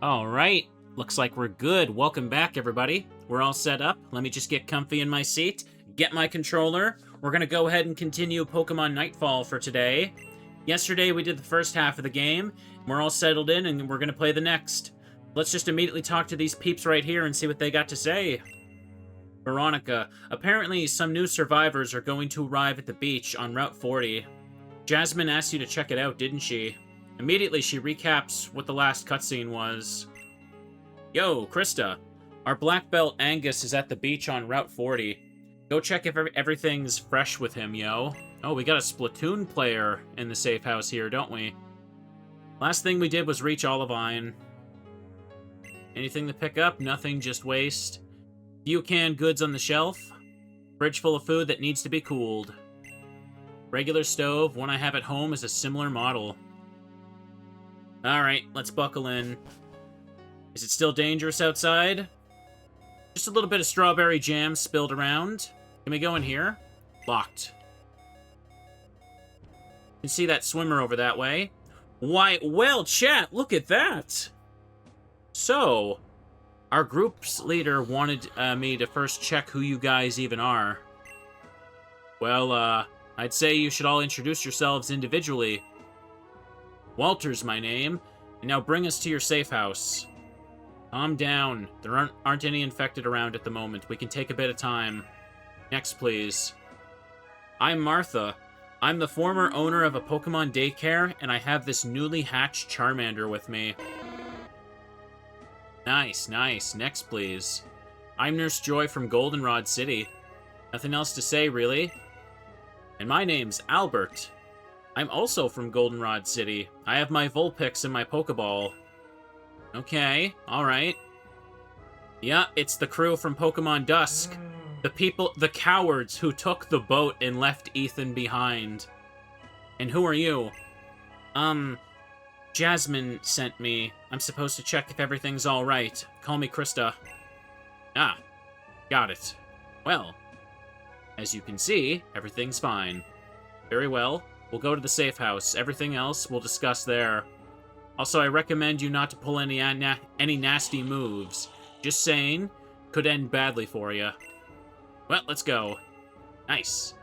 All right, looks like we're good. Welcome back, everybody. We're all set up. Let me just get comfy in my seat, get my controller. We're going to go ahead and continue Pokemon Nightfall for today. Yesterday, we did the first half of the game. We're all settled in, and we're going to play the next. Let's just immediately talk to these peeps right here and see what they got to say. Veronica. Apparently, some new survivors are going to arrive at the beach on Route 40. Jasmine asked you to check it out, didn't she? Immediately, she recaps what the last cutscene was. Yo, Krista. Our black belt Angus is at the beach on Route 40. Go check if everything's fresh with him, yo. Oh, we got a Splatoon player in the safe house here, don't we? Last thing we did was reach Olivine. Anything to pick up? Nothing, just waste. Few canned goods on the shelf. Fridge full of food that needs to be cooled. Regular stove, one I have at home is a similar model. Alright, let's buckle in. Is it still dangerous outside? Just a little bit of strawberry jam spilled around. Can we go in here? Locked. You can see that swimmer over that way. Why, well, chat, look at that! So, our group's leader wanted me to first check who you guys even are. Well, I'd say you should all introduce yourselves individually. Walter's my name, and now bring us to your safe house. Calm down. There aren't any infected around at the moment. We can take a bit of time. Next, please. I'm Martha. I'm the former owner of a Pokemon daycare, and I have this newly hatched Charmander with me. Nice, nice. Next, please. I'm Nurse Joy from Goldenrod City. Nothing else to say, really. And my name's Albert. I'm also from Goldenrod City. I have my Vulpix and my Pokeball. Okay, alright. Yeah, it's the crew from Pokemon Dusk. The cowards who took the boat and left Ethan behind. And who are you? Jasmine sent me. I'm supposed to check if everything's alright. Call me Krista. Ah, got it. Well, as you can see, everything's fine. Very well. We'll go to the safe house. Everything else we'll discuss there. Also, I recommend you not to pull any nasty moves. Just saying, could end badly for you. Well, let's go. Nice.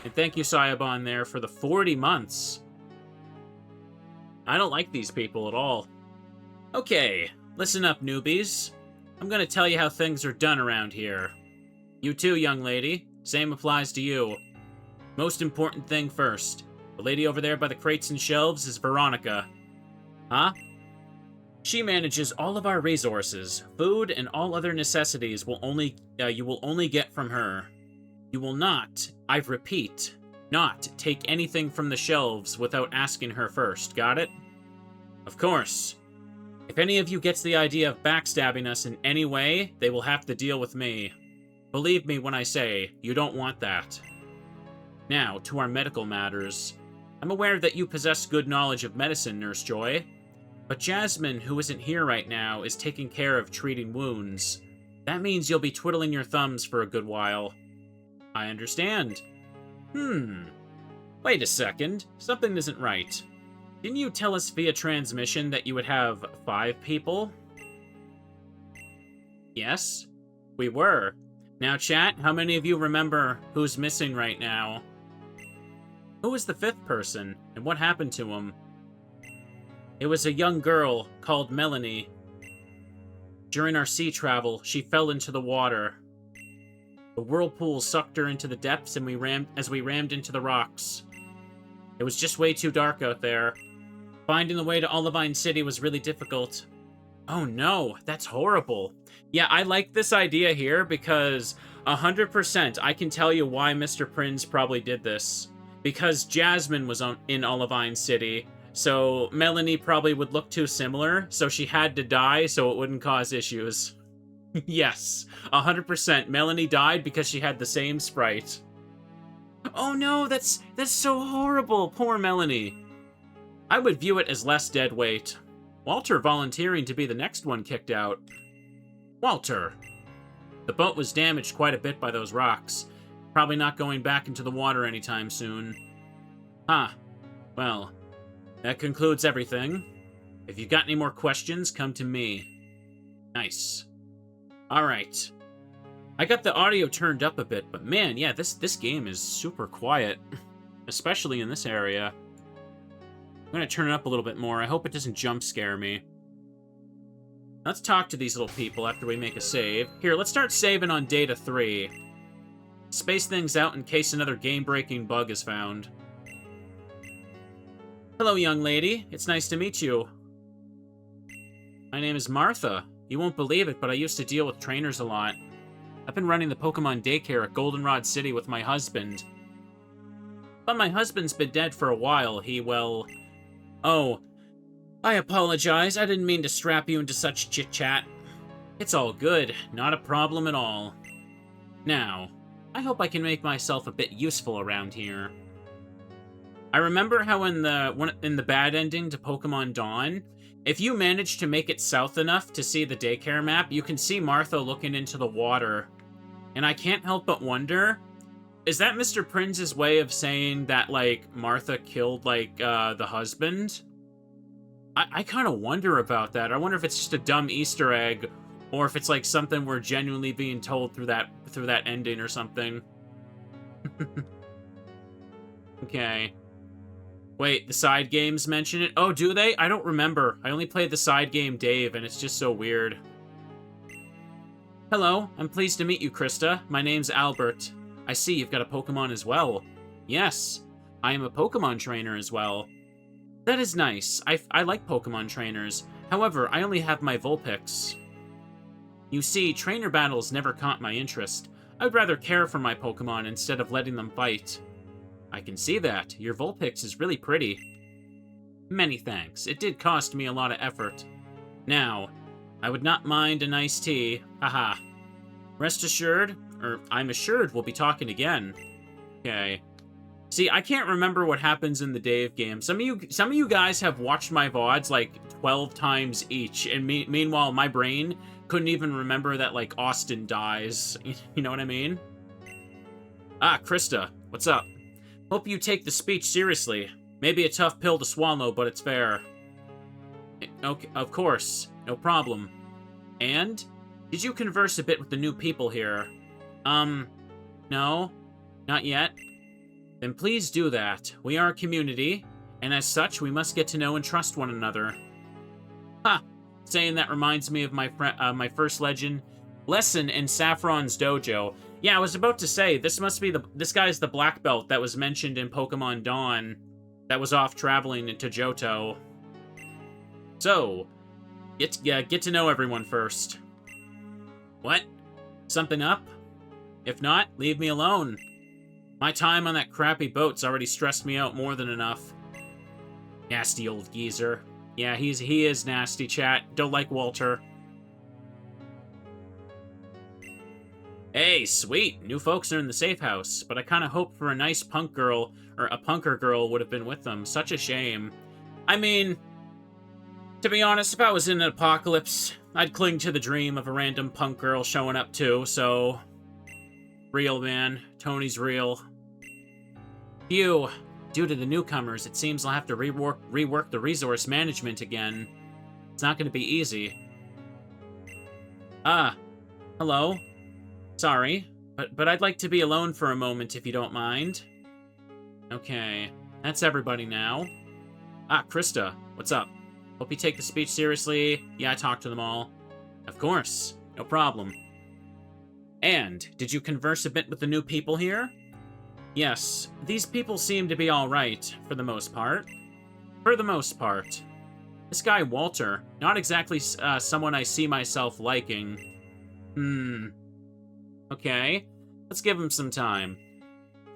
And thank you, Sayabon, there, for the 40 months. I don't like these people at all. Okay, listen up, newbies. I'm gonna tell you how things are done around here. You too, young lady. Same applies to you. Most important thing first. The lady over there by the crates and shelves is Veronica. Huh? She manages all of our resources. Food and all other necessities you will only get from her. You will not, I repeat, not take anything from the shelves without asking her first, got it? Of course. If any of you gets the idea of backstabbing us in any way, they will have to deal with me. Believe me when I say, you don't want that. Now, to our medical matters. I'm aware that you possess good knowledge of medicine, Nurse Joy. But Jasmine, who isn't here right now, is taking care of treating wounds. That means you'll be twiddling your thumbs for a good while. I understand. Wait a second. Something isn't right. Didn't you tell us via transmission that you would have 5 people? Yes, we were. Now, chat, how many of you remember who's missing right now? Who was the 5th person, and what happened to him? It was a young girl called Melanie. During our sea travel, she fell into the water. The whirlpool sucked her into the depths, and we rammed into the rocks. It was just way too dark out there. Finding the way to Olivine City was really difficult. Oh no, that's horrible. Yeah, I like this idea here because 100% I can tell you why Mr. Prinz probably did this. Because Jasmine was in Olivine City, so Melanie probably would look too similar, so she had to die so it wouldn't cause issues. Yes, 100%. Melanie died because she had the same sprite. Oh no, that's so horrible. Poor Melanie. I would view it as less dead weight. Walter volunteering to be the next one kicked out. Walter. The boat was damaged quite a bit by those rocks. Probably not going back into the water anytime soon. Huh. Well, that concludes everything. If you've got any more questions, come to me. Nice. Alright. I got the audio turned up a bit, but man, yeah, this game is super quiet. Especially in this area. I'm gonna turn it up a little bit more. I hope it doesn't jump scare me. Let's talk to these little people after we make a save. Here, let's start saving on data 3. Space things out in case another game-breaking bug is found. Hello, young lady. It's nice to meet you. My name is Martha. You won't believe it, but I used to deal with trainers a lot. I've been running the Pokemon daycare at Goldenrod City with my husband. But my husband's been dead for a while. Well... Oh, I apologize. I didn't mean to strap you into such chit-chat. It's all good. Not a problem at all. Now, I hope I can make myself a bit useful around here. I remember how in the bad ending to Pokemon Dawn, if you manage to make it south enough to see the daycare map, you can see Martha looking into the water. And I can't help but wonder, is that Mr. Prince's way of saying that, like, Martha killed, like, the husband? I kind of wonder about that. I wonder if it's just a dumb Easter egg, or if it's, like, something we're genuinely being told through that ending or something. Okay. Wait, the side games mention it? Oh, do they? I don't remember. I only played the side game Dave, and it's just so weird. Hello, I'm pleased to meet you, Krista. My name's Albert. I see you've got a Pokemon as well. Yes, I am a Pokemon trainer as well. That is nice. I like Pokemon trainers. However, I only have my Vulpix. You see, trainer battles never caught my interest. I would rather care for my Pokemon instead of letting them fight. I can see that. Your Vulpix is really pretty. Many thanks. It did cost me a lot of effort. Now, I would not mind a nice tea. Haha. Rest assured, or I'm assured we'll be talking again. Okay. See, I can't remember what happens in the Dave game. Some of you guys have watched my VODs like 12 times each, and meanwhile my brain couldn't even remember that, like, Austin dies. You know what I mean? Ah, Krista, what's up? Hope you take the speech seriously. Maybe a tough pill to swallow, but it's fair. Okay, of course. No problem. And? Did you converse a bit with the new people here? No. Not yet. Then please do that. We are a community, and as such, we must get to know and trust one another. Ha! Saying that reminds me of my first lesson in Saffron's dojo. Yeah, I was about to say, this guy's the black belt that was mentioned in Pokemon Dawn that was off traveling into Johto. So, get to know everyone first. What? Something up? If not, leave me alone. My time on that crappy boat's already stressed me out more than enough. Nasty old geezer. Yeah, he is nasty, chat. Don't like Walter. Hey, sweet. New folks are in the safe house, but I kind of hoped for a nice punk girl, or a punker girl would have been with them. Such a shame. I mean, to be honest, if I was in an apocalypse, I'd cling to the dream of a random punk girl showing up too, so... Real, man. Tony's real. Phew. Due to the newcomers, it seems I'll have to rework the resource management again. It's not going to be easy. Ah. Hello. Sorry, but I'd like to be alone for a moment if you don't mind. Okay. That's everybody now. Ah, Krista. What's up? Hope you take the speech seriously. Yeah, I talked to them all. Of course. No problem. And, did you converse a bit with the new people here? Yes, these people seem to be alright, for the most part. For the most part. This guy, Walter, not exactly someone I see myself liking. Okay, let's give him some time.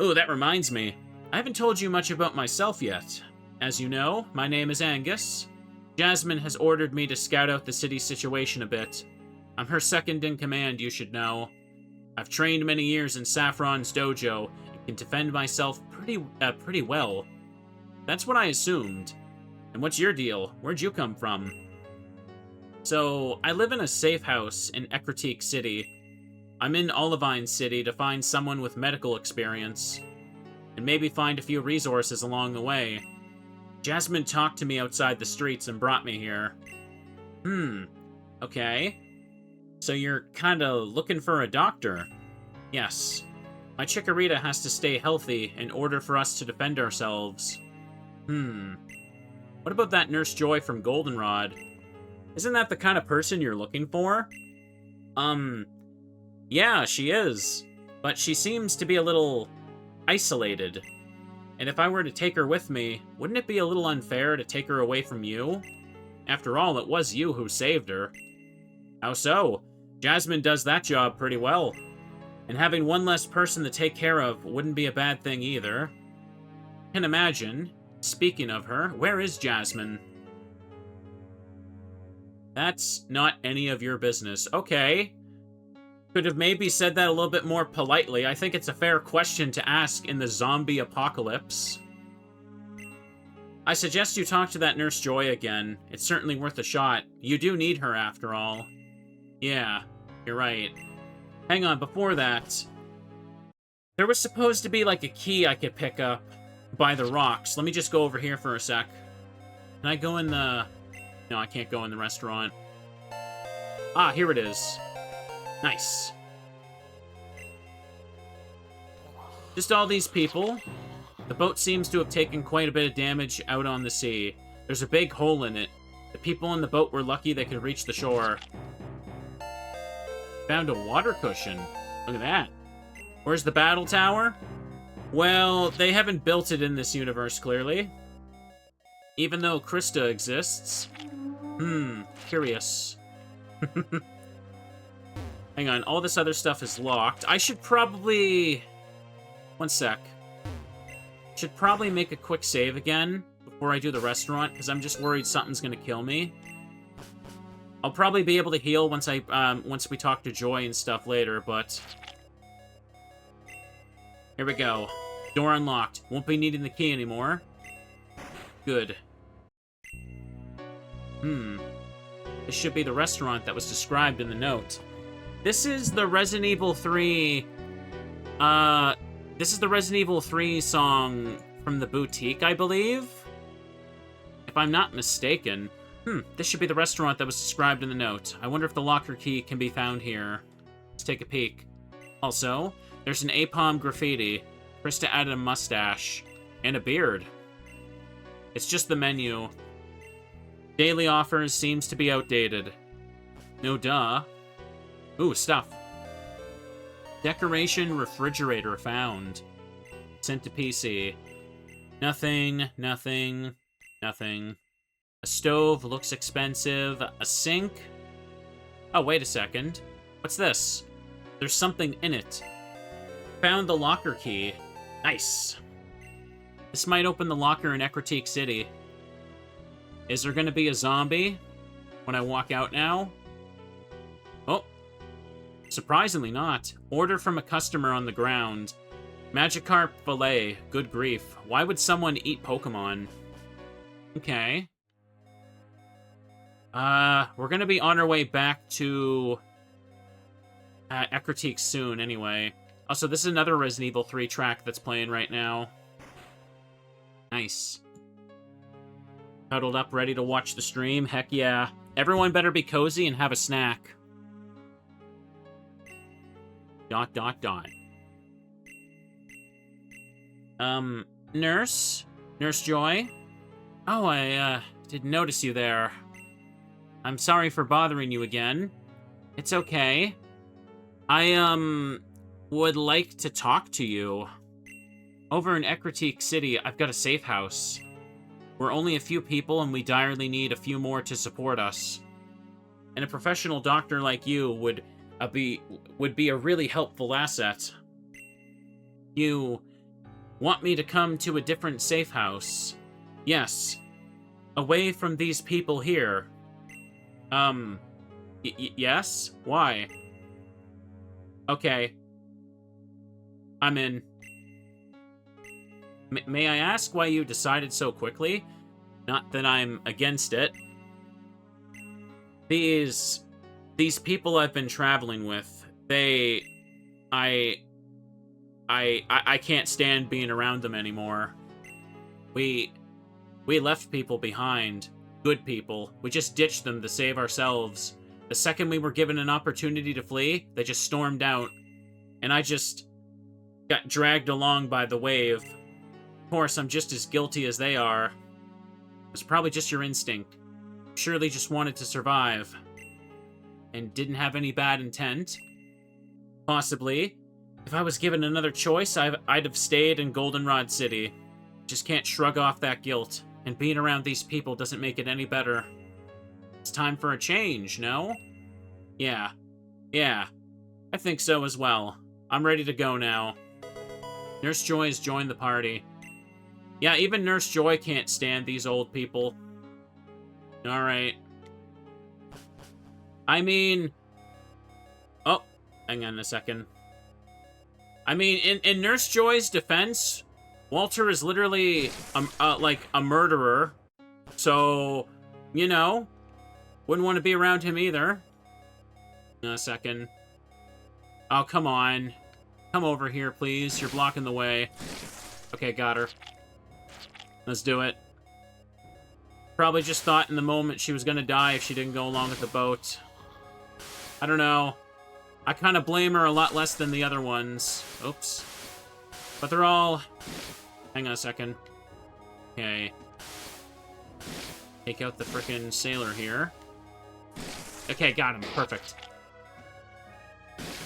Ooh, that reminds me. I haven't told you much about myself yet. As you know, my name is Angus. Jasmine has ordered me to scout out the city's situation a bit. I'm her second in command, you should know. I've trained many years in Saffron's dojo and can defend myself pretty well. That's what I assumed. And what's your deal? Where'd you come from? So, I live in a safe house in Ekritique City. I'm in Olivine City to find someone with medical experience. And maybe find a few resources along the way. Jasmine talked to me outside the streets and brought me here. Okay. So you're kinda looking for a doctor? Yes. My Chikorita has to stay healthy in order for us to defend ourselves. What about that Nurse Joy from Goldenrod? Isn't that the kind of person you're looking for? Yeah, she is. But she seems to be a little isolated. And if I were to take her with me, wouldn't it be a little unfair to take her away from you? After all, it was you who saved her. How so? Jasmine does that job pretty well. And having one less person to take care of wouldn't be a bad thing either. Can imagine. Speaking of her, where is Jasmine? That's not any of your business. Okay. Could have maybe said that a little bit more politely. I think it's a fair question to ask in the zombie apocalypse. I suggest you talk to that Nurse Joy again. It's certainly worth a shot. You do need her, after all. Yeah, you're right. Hang on, before that... There was supposed to be, like, a key I could pick up by the rocks. Let me just go over here for a sec. Can I go in the... No, I can't go in the restaurant. Ah, here it is. Nice. Just all these people. The boat seems to have taken quite a bit of damage out on the sea. There's a big hole in it. The people in the boat were lucky they could reach the shore. Found a water cushion. Look at that. Where's the battle tower? Well, they haven't built it in this universe, clearly. Even though Krista exists. Curious. Hang on, all this other stuff is locked. I should probably... One sec. Should probably make a quick save again before I do the restaurant, because I'm just worried something's gonna kill me. I'll probably be able to heal once we talk to Joy and stuff later, but... Here we go. Door unlocked. Won't be needing the key anymore. Good. This should be the restaurant that was described in the note. This is the Resident Evil 3... This is the Resident Evil 3 song from the boutique, I believe? If I'm not mistaken. This should be the restaurant that was described in the note. I wonder if the locker key can be found here. Let's take a peek. Also, there's an APOM graffiti. Krista added a mustache. And a beard. It's just the menu. Daily offers seems to be outdated. No duh. Ooh, stuff. Decoration refrigerator found. Sent to PC. Nothing, nothing, nothing. A stove looks expensive. A sink? Oh, wait a second. What's this? There's something in it. Found the locker key. Nice. This might open the locker in Ecruteak City. Is there gonna be a zombie when I walk out now? Oh. Surprisingly not. Order from a customer on the ground. Magikarp fillet. Good grief. Why would someone eat Pokemon? Okay. We're gonna be on our way back to Ecruteak soon, anyway. Also, this is another Resident Evil 3 track that's playing right now. Nice. Cuddled up, ready to watch the stream? Heck yeah. Everyone better be cozy and have a snack. ... Nurse? Nurse Joy? Oh, I, didn't notice you there. I'm sorry for bothering you again. It's okay. I, would like to talk to you. Over in Ecruteak City, I've got a safe house. We're only a few people, and we direly need a few more to support us. And a professional doctor like you would be a really helpful asset. You want me to come to a different safe house? Yes. Away from these people here. Yes? Why? Okay. I'm in. May I ask why you decided so quickly? Not that I'm against it. These people I've been traveling with, I can't stand being around them anymore. We left people behind. Good people. We just ditched them to save ourselves. The second we were given an opportunity to flee, they just stormed out. And I just got dragged along by the wave. Of course, I'm just as guilty as they are. It was probably just your instinct. Surely just wanted to survive. And didn't have any bad intent. Possibly. If I was given another choice, I'd have stayed in Goldenrod City. Just can't shrug off that guilt. And being around these people doesn't make it any better. It's time for a change, no? Yeah. Yeah. I think so as well. I'm ready to go now. Nurse Joy has joined the party. Yeah, even Nurse Joy can't stand these old people. Alright. I mean... Oh, hang on a second. I mean, in Nurse Joy's defense, Walter is literally, like, a murderer. So, you know, wouldn't want to be around him either. A second. Oh, come on. Come over here, please. You're blocking the way. Okay, got her. Let's do it. Probably just thought in the moment she was gonna die if she didn't go along with the boat. I don't know. I kind of blame her a lot less than the other ones. Oops. But they're all... Hang on a second. Okay. Take out the frickin' sailor here. Okay, got him. Perfect.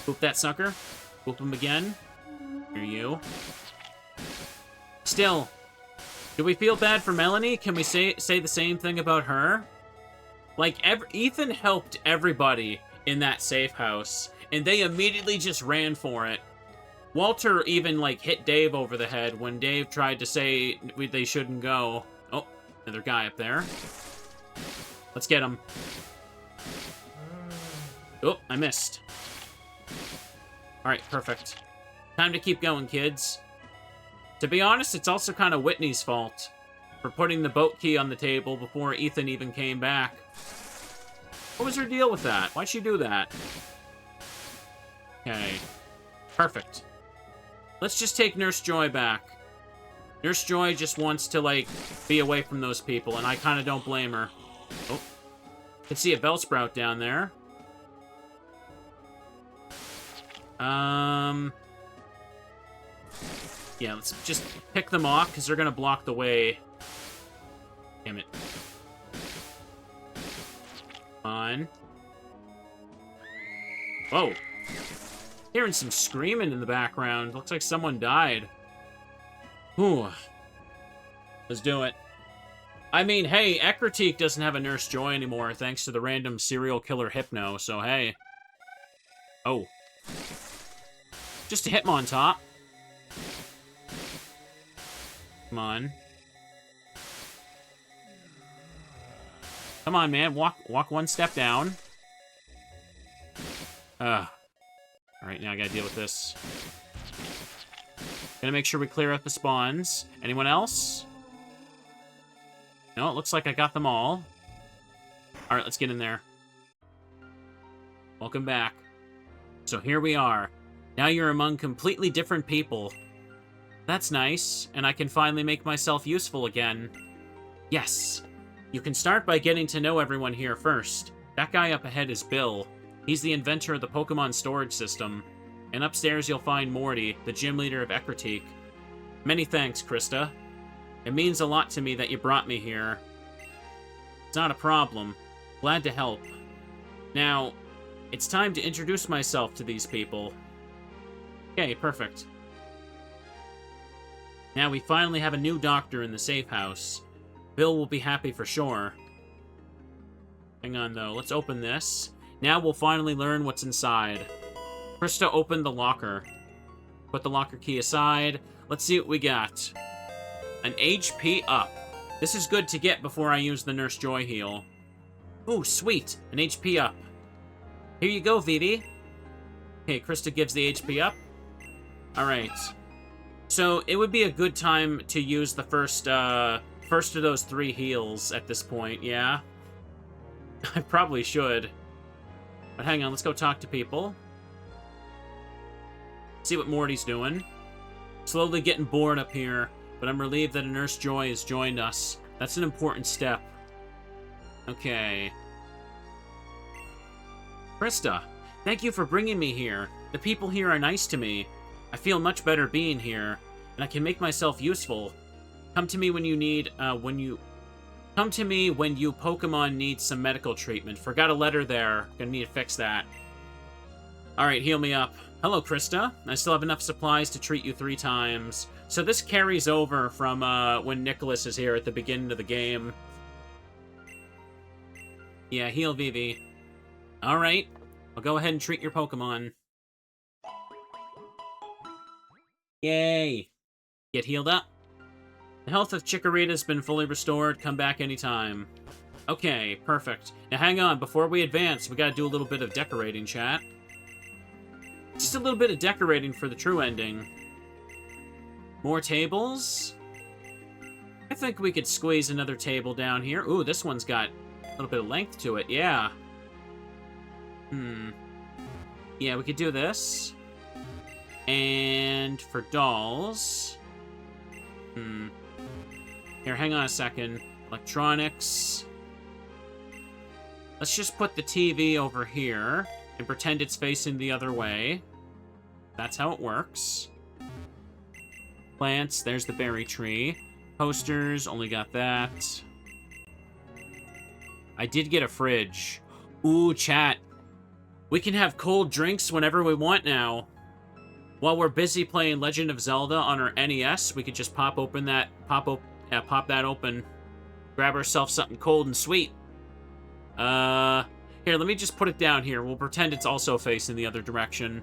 Boop that sucker. Boop him again. Here you. Still. Do we feel bad for Melanie? Can we say the same thing about her? Like, Ethan helped everybody in that safe house, and they immediately just ran for it. Walter even, like, hit Dave over the head when Dave tried to say they shouldn't go. Oh, another guy up there. Let's get him. Oh, I missed. Alright, perfect. Time to keep going, kids. To be honest, it's also kind of Whitney's fault for putting the boat key on the table before Ethan even came back. What was her deal with that? Why'd she do that? Okay. Perfect. Let's just take Nurse Joy back. Nurse Joy just wants to, like, be away from those people, and I kind of don't blame her. Oh. Can see a Bellsprout down there. Yeah, let's just pick them off, because they're going to block the way. Damn it. Come on. Whoa. Hearing some screaming in the background. Looks like someone died. Ooh. Let's do it. I mean, hey, Ecruteak doesn't have a Nurse Joy anymore, thanks to the random serial killer Hypno, so hey. Oh. Just a Hitmontop. Come on. Come on, man. Walk one step down. Alright, now I gotta deal with this. Gonna make sure we clear out the spawns. Anyone else? No, it looks like I got them all. Alright, let's get in there. Welcome back. So here we are. Now you're among completely different people. That's nice, and I can finally make myself useful again. Yes. You can start by getting to know everyone here first. That guy up ahead is Bill. He's the inventor of the Pokemon storage system. And upstairs you'll find Morty, the gym leader of Ecruteak. Many thanks, Krista. It means a lot to me that you brought me here. It's not a problem. Glad to help. Now, it's time to introduce myself to these people. Okay, perfect. Now we finally have a new doctor in the safe house. Bill will be happy for sure. Hang on, though. Let's open this. Now we'll finally learn what's inside. Krista opened the locker. Put the locker key aside. Let's see what we got. An HP up. This is good to get before I use the Nurse Joy heal. Ooh, sweet. An HP up. Here you go, Vivi. Okay, Krista gives the HP up. Alright. So, it would be a good time to use the first of those 3 heals at this point, yeah? I probably should. But hang on, let's go talk to people. See what Morty's doing. Slowly getting bored up here, but I'm relieved that a Nurse Joy has joined us. That's an important step. Okay. Krista, thank you for bringing me here. The people here are nice to me. I feel much better being here, and I can make myself useful. Come to me when you Pokemon need some medical treatment. Forgot a letter there. Gonna need to fix that. Alright, heal me up. Hello, Krista. I still have enough supplies to treat you 3 times. So this carries over from when Nicholas is here at the beginning of the game. Yeah, heal Vivi. Alright, I'll go ahead and treat your Pokemon. Yay! Get healed up. The health of Chikorita's been fully restored. Come back anytime. Okay, perfect. Now hang on, before we advance, we gotta do a little bit of decorating, chat. Just a little bit of decorating for the true ending. More tables? I think we could squeeze another table down here. Ooh, this one's got a little bit of length to it, yeah. Yeah, we could do this. And for dolls... Here, hang on a second. Electronics. Let's just put the TV over here and pretend it's facing the other way. That's how it works. Plants, there's the berry tree. Posters, only got that. I did get a fridge. Ooh, chat. We can have cold drinks whenever we want now. While we're busy playing Legend of Zelda on our NES, we could just pop that open. Grab ourselves something cold and sweet. Here, let me just put it down here. We'll pretend it's also facing the other direction.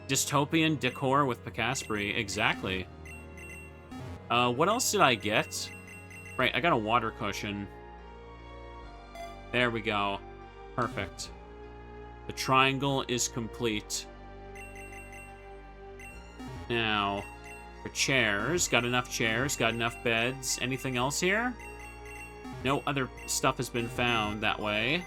Dystopian decor with Picaspri. Exactly. What else did I get? Right, I got a water cushion. There we go. Perfect. The triangle is complete. Now, for chairs, got enough chairs, got enough beds. Anything else here? No other stuff has been found that way.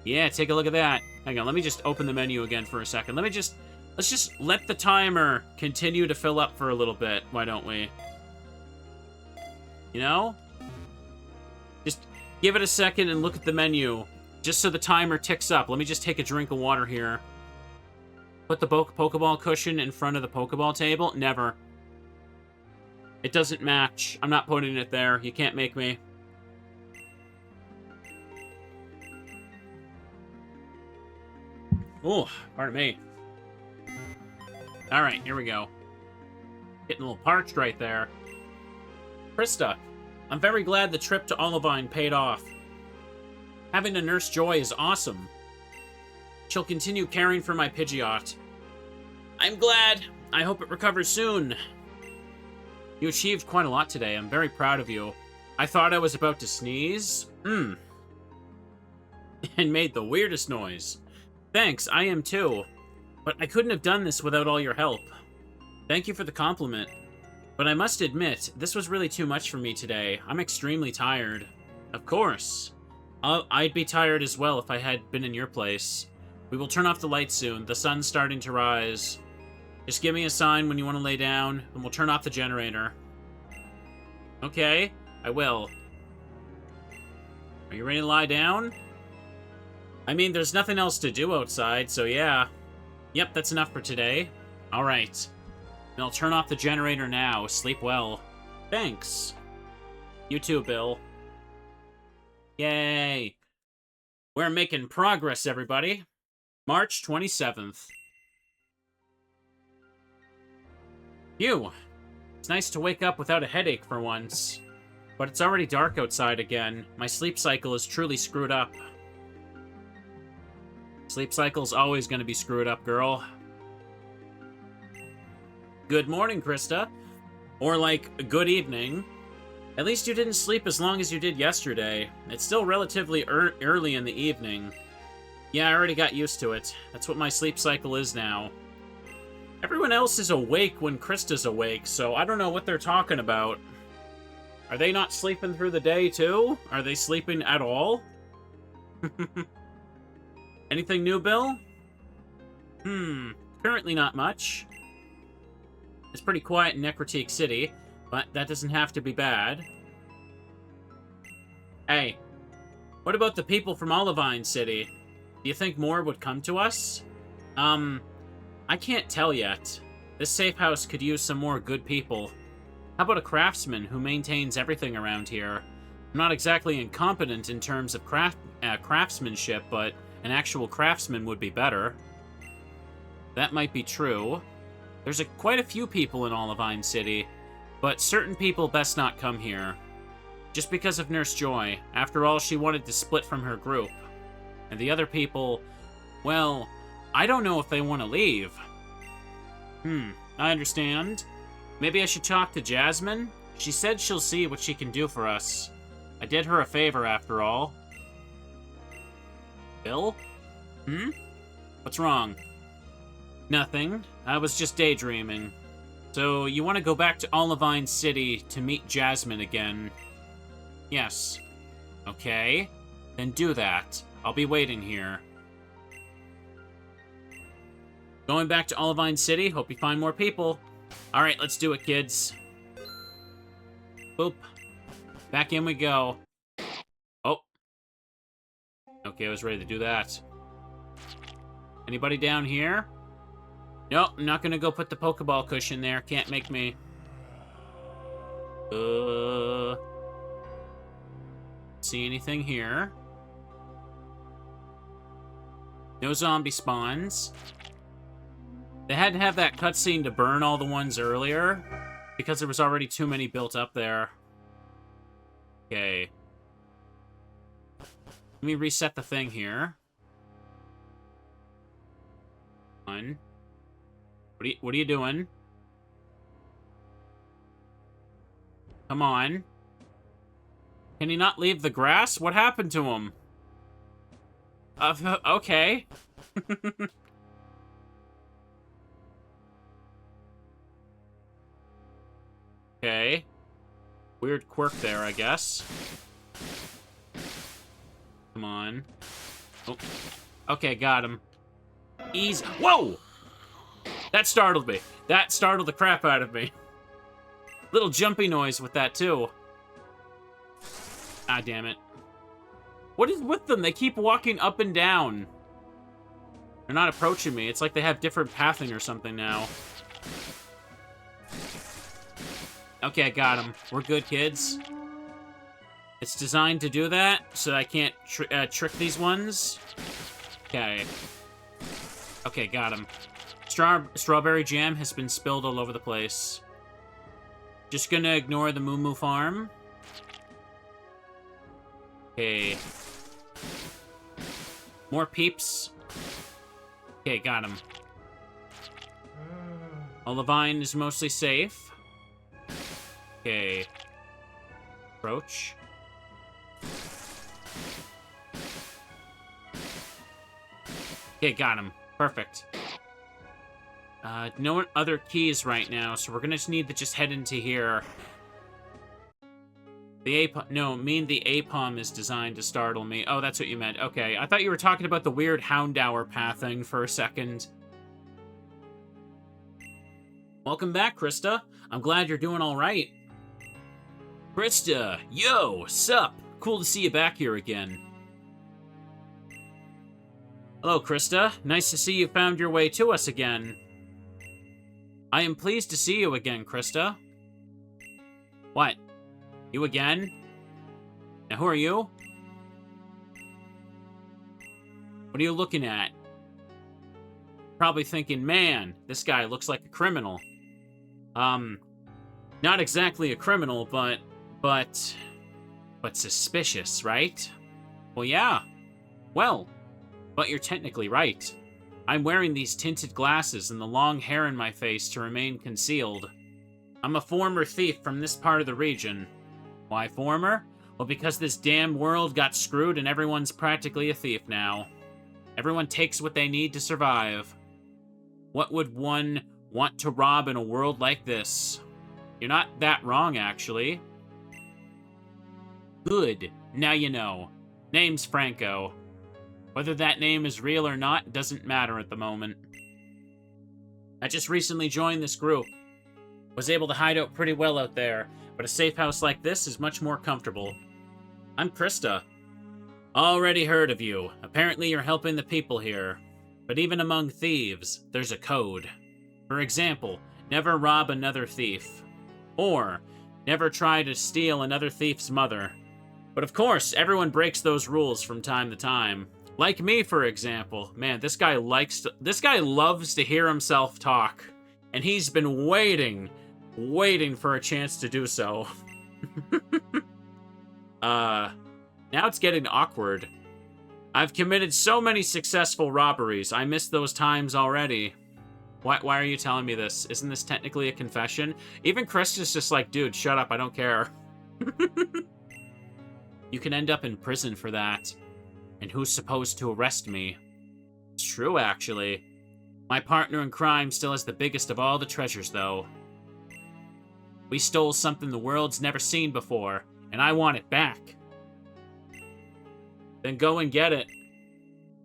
Yeah, take a look at that. Hang on, let me just open the menu again for a second. Let's just let the timer continue to fill up for a little bit. Why don't we? You know? Just give it a second and look at the menu. Just so the timer ticks up. Let me just take a drink of water here. Put the Pokeball cushion in front of the Pokeball table? Never. It doesn't match. I'm not putting it there. You can't make me. Oh, pardon me. Alright, here we go. Getting a little parched right there. Krista, I'm very glad the trip to Olivine paid off. Having a Nurse Joy is awesome. She'll continue caring for my Pidgeot. I'm glad. I hope it recovers soon. You achieved quite a lot today. I'm very proud of you. I thought I was about to sneeze. And made the weirdest noise. Thanks, I am too. But I couldn't have done this without all your help. Thank you for the compliment. But I must admit, this was really too much for me today. I'm extremely tired. Of course. I'd be tired as well if I had been in your place. We will turn off the lights soon. The sun's starting to rise. Just give me a sign when you want to lay down, and we'll turn off the generator. Okay, I will. Are you ready to lie down? I mean, there's nothing else to do outside, so yeah. Yep, that's enough for today. Alright. Then I'll turn off the generator now. Sleep well. Thanks. You too, Bill. Yay. We're making progress, everybody. March 27th. Phew. It's nice to wake up without a headache for once. But it's already dark outside again. My sleep cycle is truly screwed up. Sleep cycle's always going to be screwed up, girl. Good morning, Krista. Or, like, good evening. At least you didn't sleep as long as you did yesterday. It's still relatively early in the evening. Yeah, I already got used to it. That's what my sleep cycle is now. Everyone else is awake when Krista's awake, so I don't know what they're talking about. Are they not sleeping through the day, too? Are they sleeping at all? Anything new, Bill? Currently not much. It's pretty quiet in Necrotique City. But that doesn't have to be bad. Hey, what about the people from Olivine City? Do you think more would come to us? I can't tell yet. This safe house could use some more good people. How about a craftsman who maintains everything around here? I'm not exactly incompetent in terms of craftsmanship, but an actual craftsman would be better. That might be true. There's quite a few people in Olivine City, but certain people best not come here. Just because of Nurse Joy. After all, she wanted to split from her group. And the other people, well, I don't know if they want to leave. I understand. Maybe I should talk to Jasmine? She said she'll see what she can do for us. I did her a favor, after all. Bill? What's wrong? Nothing. I was just daydreaming. So, you want to go back to Olivine City to meet Jasmine again? Yes. Okay. Then do that. I'll be waiting here. Going back to Olivine City. Hope you find more people. Alright, let's do it, kids. Boop. Back in we go. Oh. Okay, I was ready to do that. Anybody down here? Nope, I'm not gonna go put the Pokeball cushion there. Can't make me. See anything here? No zombie spawns. They had to have that cutscene to burn all the ones earlier, because there was already too many built up there. Okay. Let me reset the thing here. One. What are you doing? Come on. Can he not leave the grass? What happened to him? Okay. Okay. Weird quirk there, I guess. Come on. Oh. Okay, got him. Easy. Whoa! That startled me. That startled the crap out of me. Little jumpy noise with that, too. Ah, damn it. What is with them? They keep walking up and down. They're not approaching me. It's like they have different pathing or something now. Okay, I got him. We're good, kids. It's designed to do that, so I can't trick these ones. Okay. Okay, got him. Strawberry jam has been spilled all over the place. Just gonna ignore the Moo Moo farm. Okay. More peeps. Okay, got him. Olivine is mostly safe. Okay. Approach. Okay, got him. Perfect. No other keys right now, so we're gonna need to just head into here. The the Apom is designed to startle me. Oh, that's what you meant. Okay, I thought you were talking about the weird Houndour pathing for a second. Welcome back, Krista. I'm glad you're doing all right. Krista, yo, sup? Cool to see you back here again. Hello, Krista. Nice to see you found your way to us again. I am pleased to see you again, Krista. What? You again? Now, who are you? What are you looking at? Probably thinking, man, this guy looks like a criminal. Not exactly a criminal, but suspicious, right? Well, yeah. Well, but you're technically right. I'm wearing these tinted glasses and the long hair in my face to remain concealed. I'm a former thief from this part of the region. Why former? Well, because this damn world got screwed and everyone's practically a thief now. Everyone takes what they need to survive. What would one want to rob in a world like this? You're not that wrong, actually. Good. Now you know. Name's Franco. Whether that name is real or not doesn't matter at the moment. I just recently joined this group. Was able to hide out pretty well out there, but a safe house like this is much more comfortable. I'm Krista. Already heard of you. Apparently you're helping the people here. But even among thieves, there's a code. For example, never rob another thief. Or, never try to steal another thief's mother. But of course, everyone breaks those rules from time to time. Like me, for example. Man, this guy loves to hear himself talk. And he's been waiting for a chance to do so. Now it's getting awkward. I've committed so many successful robberies. I missed those times already. Why are you telling me this? Isn't this technically a confession? Even Krista's just like, dude, shut up, I don't care. You can end up in prison for that. And who's supposed to arrest me? It's true, actually. My partner in crime still has the biggest of all the treasures, though. We stole something the world's never seen before, and I want it back. Then go and get it.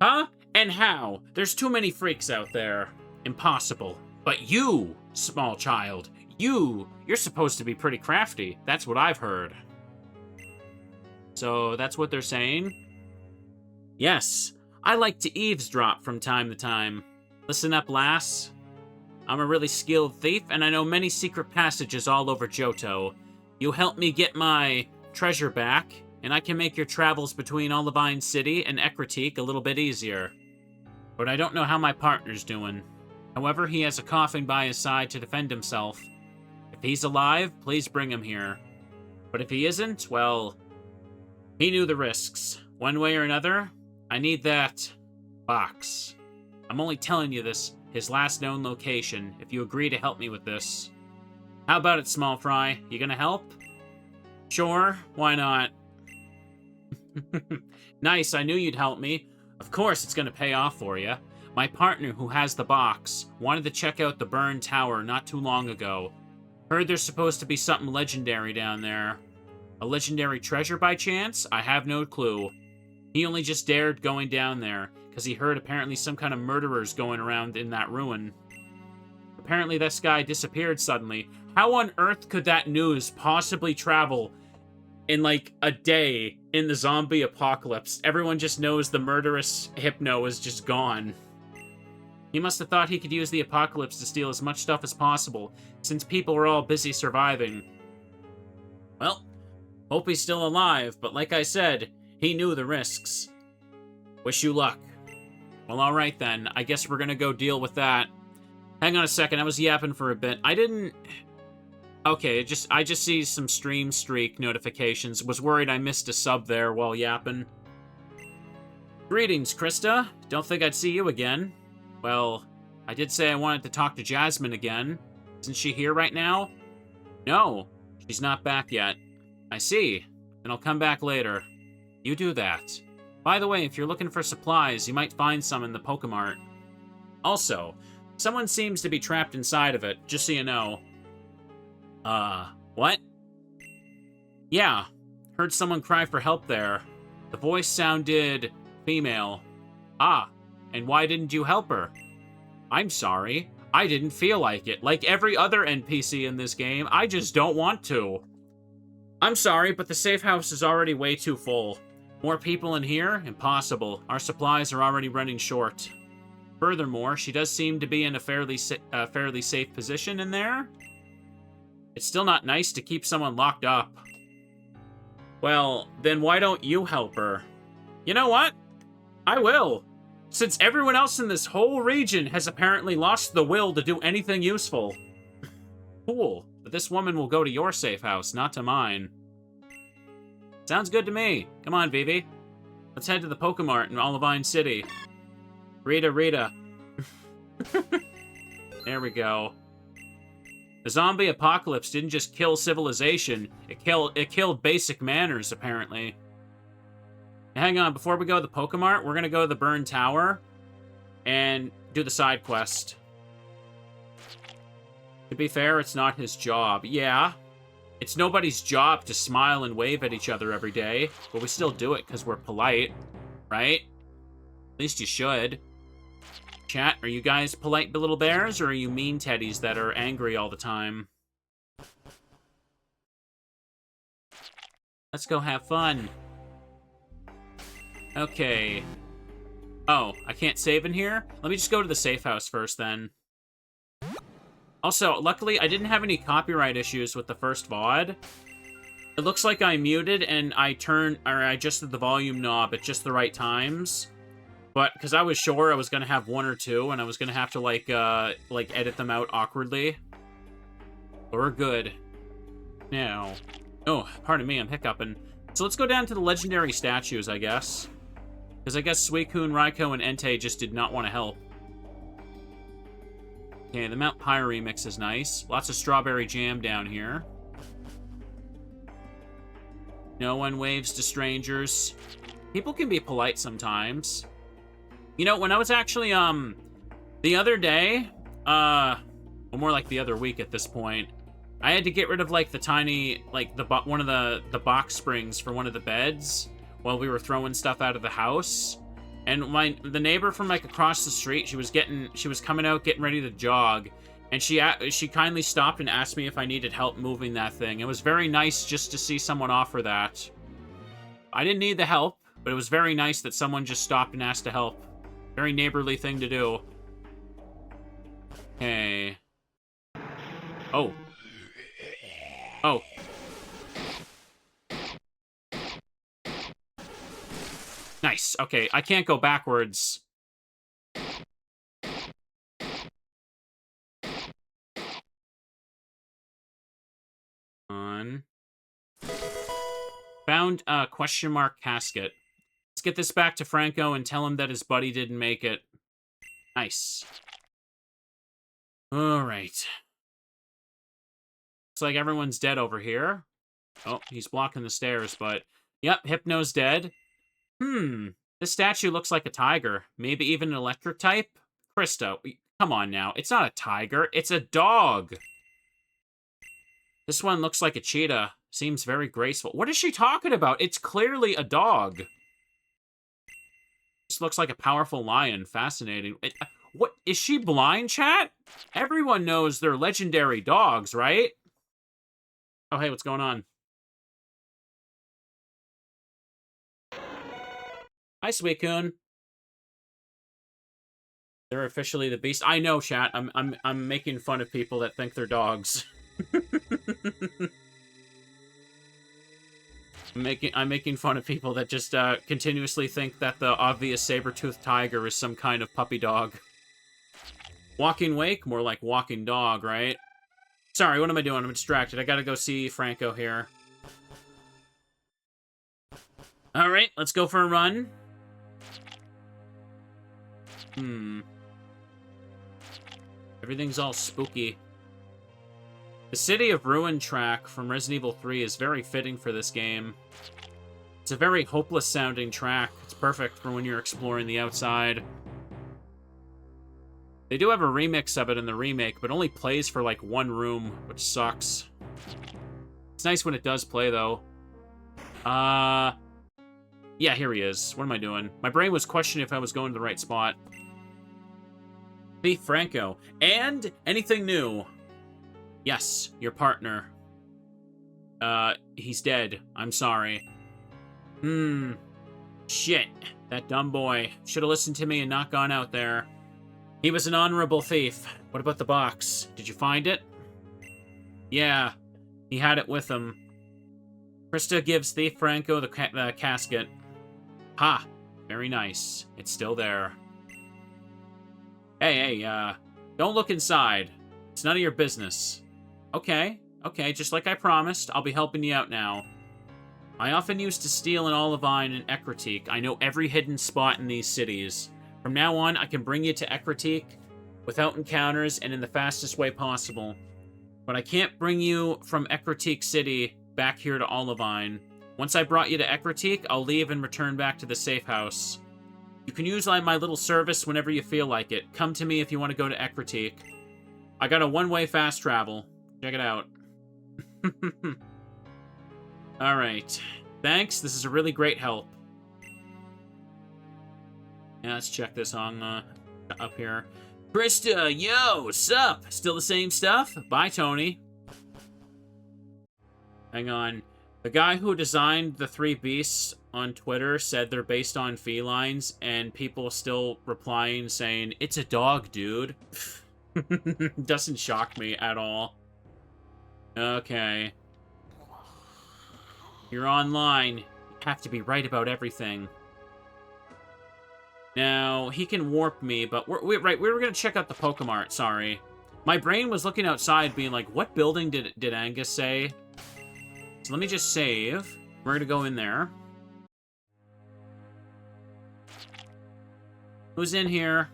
Huh? And how? There's too many freaks out there. Impossible. But you, small child, you're supposed to be pretty crafty. That's what I've heard. So that's what they're saying? Yes, I like to eavesdrop from time to time. Listen up, lass. I'm a really skilled thief, and I know many secret passages all over Johto. You help me get my treasure back, and I can make your travels between Olivine City and Ekritique a little bit easier. But I don't know how my partner's doing. However, he has a coffin by his side to defend himself. If he's alive, please bring him here. But if he isn't, well, he knew the risks. One way or another, I need that box. I'm only telling you this, his last known location, if you agree to help me with this. How about it, small fry? You gonna help? Sure, why not? Nice, I knew you'd help me. Of course it's gonna pay off for you. My partner, who has the box, wanted to check out the burned tower not too long ago. Heard there's supposed to be something legendary down there. A legendary treasure by chance? I have no clue. He only just dared going down there, because he heard apparently some kind of murderers going around in that ruin. Apparently this guy disappeared suddenly. How on earth could that news possibly travel in like a day in the zombie apocalypse? Everyone just knows the murderous Hypno is just gone. He must have thought he could use the apocalypse to steal as much stuff as possible, since people were all busy surviving. Well, hope he's still alive, but like I said, he knew the risks. Wish you luck. Well, alright then. I guess we're gonna go deal with that. Hang on a second, I was yapping for a bit. I didn't... Okay, I just see some stream streak notifications. Was worried I missed a sub there while yapping. Greetings, Krista. Don't think I'd see you again. Well, I did say I wanted to talk to Jasmine again. Isn't she here right now? No, she's not back yet. I see. Then I'll come back later. You do that. By the way, if you're looking for supplies, you might find some in the Pokemart. Also, someone seems to be trapped inside of it, just so you know. What? Yeah, heard someone cry for help there. The voice sounded female. Ah, and why didn't you help her? I'm sorry. I didn't feel like it. Like every other NPC in this game, I just don't want to. I'm sorry, but the safe house is already way too full. More people in here? Impossible. Our supplies are already running short. Furthermore, she does seem to be in a fairly safe position in there. It's still not nice to keep someone locked up. Well, then why don't you help her? You know what? I will. Since everyone else in this whole region has apparently lost the will to do anything useful. Cool. But this woman will go to your safe house, not to mine. Sounds good to me. Come on, Vivi. Let's head to the Pokemart in Olivine City. Rita. There we go. The zombie apocalypse didn't just kill civilization, it killed basic manners, apparently. Hang on, before we go to the Pokemart, we're gonna go to the burned tower and do the side quest. To be fair, it's not his job. Yeah, it's nobody's job to smile and wave at each other every day, but we still do it because we're polite, right? At least you should. Chat, are you guys polite little bears, or are you mean teddies that are angry all the time? Let's go have fun. Okay. Oh, I can't save in here? Let me just go to the safe house first, then. Also, luckily, I didn't have any copyright issues with the first VOD. It looks like I muted and I adjusted the volume knob at just the right times. But, because I was sure I was going to have one or two, and I was going to have to, like, edit them out awkwardly. But we're good. Now. Oh, pardon me, I'm hiccuping. So let's go down to the legendary statues, I guess. Because I guess Suicune, Raikou, and Entei just did not want to help. Okay, the Mount Pyre remix is nice. Lots of strawberry jam down here. No one waves to strangers. People can be polite sometimes. You know, when I was actually, the other day, well, more like the other week at this point, I had to get rid of, like, the tiny, like, one of the box springs for one of the beds while we were throwing stuff out of the house. And the neighbor from, like, across the street, she was coming out getting ready to jog, and she kindly stopped and asked me if I needed help moving that thing. It was very nice just to see someone offer that. I didn't need the help, but it was very nice that someone just stopped and asked to help. Very neighborly thing to do. Okay. Oh. Oh. Nice. Okay, I can't go backwards. On. Found a question mark casket. Let's get this back to Franco and tell him that his buddy didn't make it. Nice. Alright. Looks like everyone's dead over here. Oh, he's blocking the stairs, but... Yep, Hypno's dead. This statue looks like a tiger. Maybe even an electric type? Krista, come on now. It's not a tiger. It's a dog. This one looks like a cheetah. Seems very graceful. What is she talking about? It's clearly a dog. This looks like a powerful lion. Fascinating. What? Is she blind, chat? Everyone knows they're legendary dogs, right? Oh, hey, what's going on? Hi, Suicune. They're officially the beast. I know, chat. I'm making fun of people that think they're dogs. I'm making fun of people that just continuously think that the obvious saber-toothed tiger is some kind of puppy dog. Walking wake, more like walking dog, right? Sorry, what am I doing? I'm distracted. I gotta go see Franco here. Alright, let's go for a run. Everything's all spooky. The City of Ruin track from Resident Evil 3 is very fitting for this game. It's a very hopeless-sounding track. It's perfect for when you're exploring the outside. They do have a remix of it in the remake, but only plays for, like, one room, which sucks. It's nice when it does play, though. Yeah, here he is. What am I doing? My brain was questioning if I was going to the right spot. Thief Franco. And anything new? Yes, your partner. He's dead. I'm sorry. Shit. That dumb boy. Should have listened to me and not gone out there. He was an honorable thief. What about the box? Did you find it? Yeah. He had it with him. Krista gives Thief Franco the casket. Ha! Very nice. It's still there. Hey, don't look inside. It's none of your business. Okay, just like I promised, I'll be helping you out now. I often used to steal in Olivine and Ekritique. I know every hidden spot in these cities. From now on, I can bring you to Ekritique without encounters and in the fastest way possible. But I can't bring you from Ekritique City back here to Olivine. Once I brought you to Ekritique, I'll leave and return back to the safe house. You can use my little service whenever you feel like it. Come to me if you want to go to Ekritique. I got a one-way fast travel. Check it out. Alright. Thanks, this is a really great help. Yeah, let's check this on up here. Krista, yo, sup? Still the same stuff? Bye, Tony. Hang on. The guy who designed the three beasts on Twitter said they're based on felines, and people still replying saying, it's a dog, dude. Doesn't shock me at all. Okay. You're online. You have to be right about everything. Now, he can warp me, but we were going to check out the Pokemart, sorry. My brain was looking outside being like, what building did Angus say? So let me just save. We're going to go in there. Who's in here?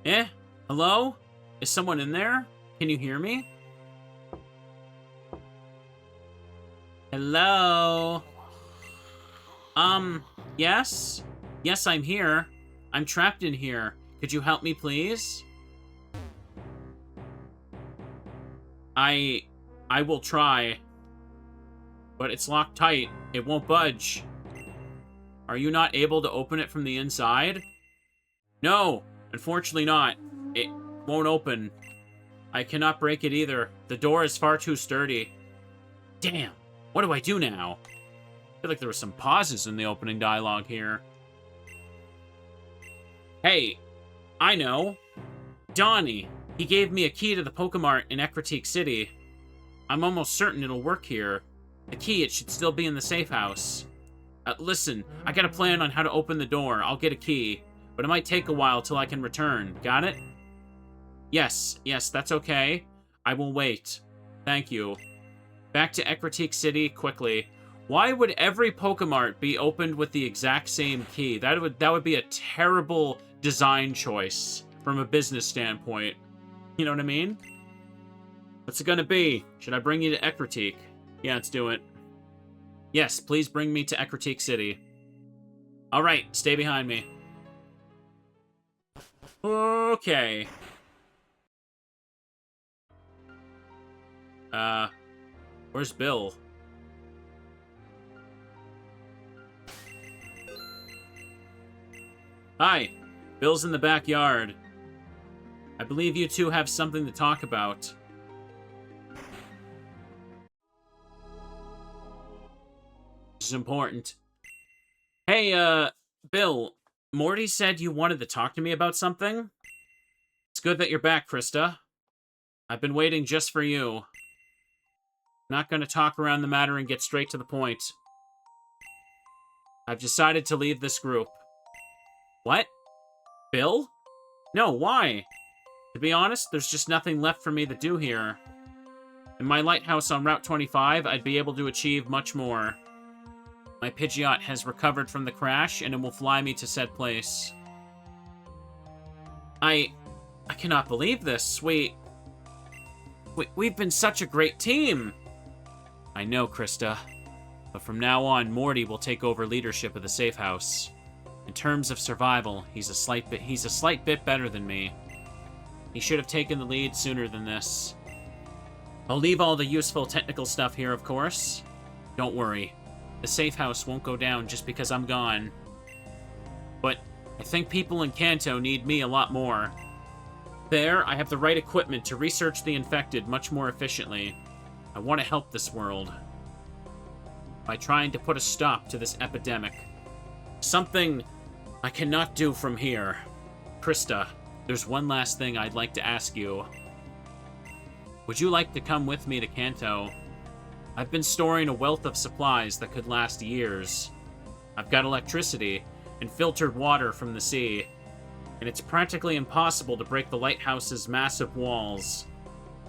Eh? Hello? Is someone in there? Can you hear me? Hello? Yes? Yes, I'm here. I'm trapped in here. Could you help me, please? I will try. But it's locked tight. It won't budge. Are you not able to open it from the inside? No, unfortunately not. It won't open. I cannot break it either. The door is far too sturdy. Damn, what do I do now? I feel like there were some pauses in the opening dialogue here. Hey, I know. Donnie. He gave me a key to the Pokemart in Ekritique City. I'm almost certain it'll work here. The key, it should still be in the safe house. Listen, I got a plan on how to open the door. I'll get a key. But it might take a while till I can return. Got it? Yes, that's okay. I will wait. Thank you. Back to Ekritique City, quickly. Why would every Pokemart be opened with the exact same key? That would be a terrible design choice from a business standpoint. You know what I mean? What's it gonna be? Should I bring you to Ekritique? Yeah, let's do it. Yes, please bring me to Ekritique City. Alright, stay behind me. Okay. Where's Bill? Hi, Bill's in the backyard. I believe you two have something to talk about. This is important. Hey, Bill, Morty said you wanted to talk to me about something? It's good that you're back, Krista. I've been waiting just for you. I'm not going to talk around the matter and get straight to the point. I've decided to leave this group. What? Bill? No, why? To be honest, there's just nothing left for me to do here. In my lighthouse on Route 25, I'd be able to achieve much more. My Pidgeot has recovered from the crash, and it will fly me to said place. I cannot believe this. We've been such a great team. I know, Krista. But from now on, Morty will take over leadership of the safe house. In terms of survival, he's a slight bit better than me. He should have taken the lead sooner than this. I'll leave all the useful technical stuff here, of course. Don't worry. The safe house won't go down just because I'm gone. But I think people in Kanto need me a lot more. There, I have the right equipment to research the infected much more efficiently. I want to help this world by trying to put a stop to this epidemic. Something I cannot do from here. Krista, there's one last thing I'd like to ask you. Would you like to come with me to Kanto? I've been storing a wealth of supplies that could last years. I've got electricity and filtered water from the sea, and it's practically impossible to break the lighthouse's massive walls.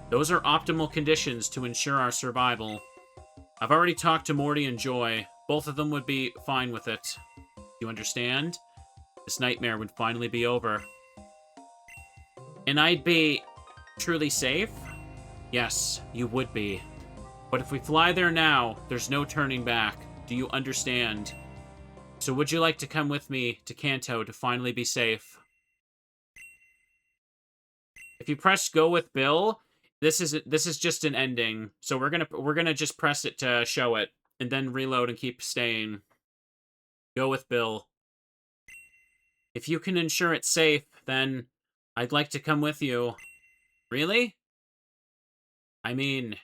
Those are optimal conditions to ensure our survival. I've already talked to Morty and Joy. Both of them would be fine with it. You understand? This nightmare would finally be over. And I'd be truly safe? Yes, you would be. But if we fly there now, there's no turning back. Do you understand? So would you like to come with me to Kanto to finally be safe? If you press go with Bill, this is just an ending. So we're gonna just press it to show it, and then reload and keep staying. Go with Bill. If you can ensure it's safe, then I'd like to come with you. Really? I mean,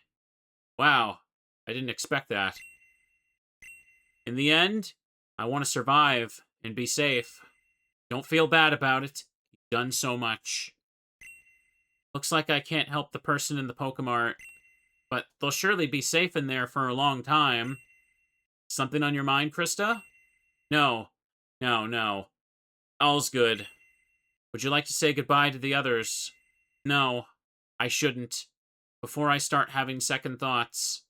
Wow, I didn't expect that. In the end, I want to survive and be safe. Don't feel bad about it. You've done so much. Looks like I can't help the person in the Pokemart, but they'll surely be safe in there for a long time. Something on your mind, Krista? No. No, no. All's good. Would you like to say goodbye to the others? No, I shouldn't. Before I start having second thoughts.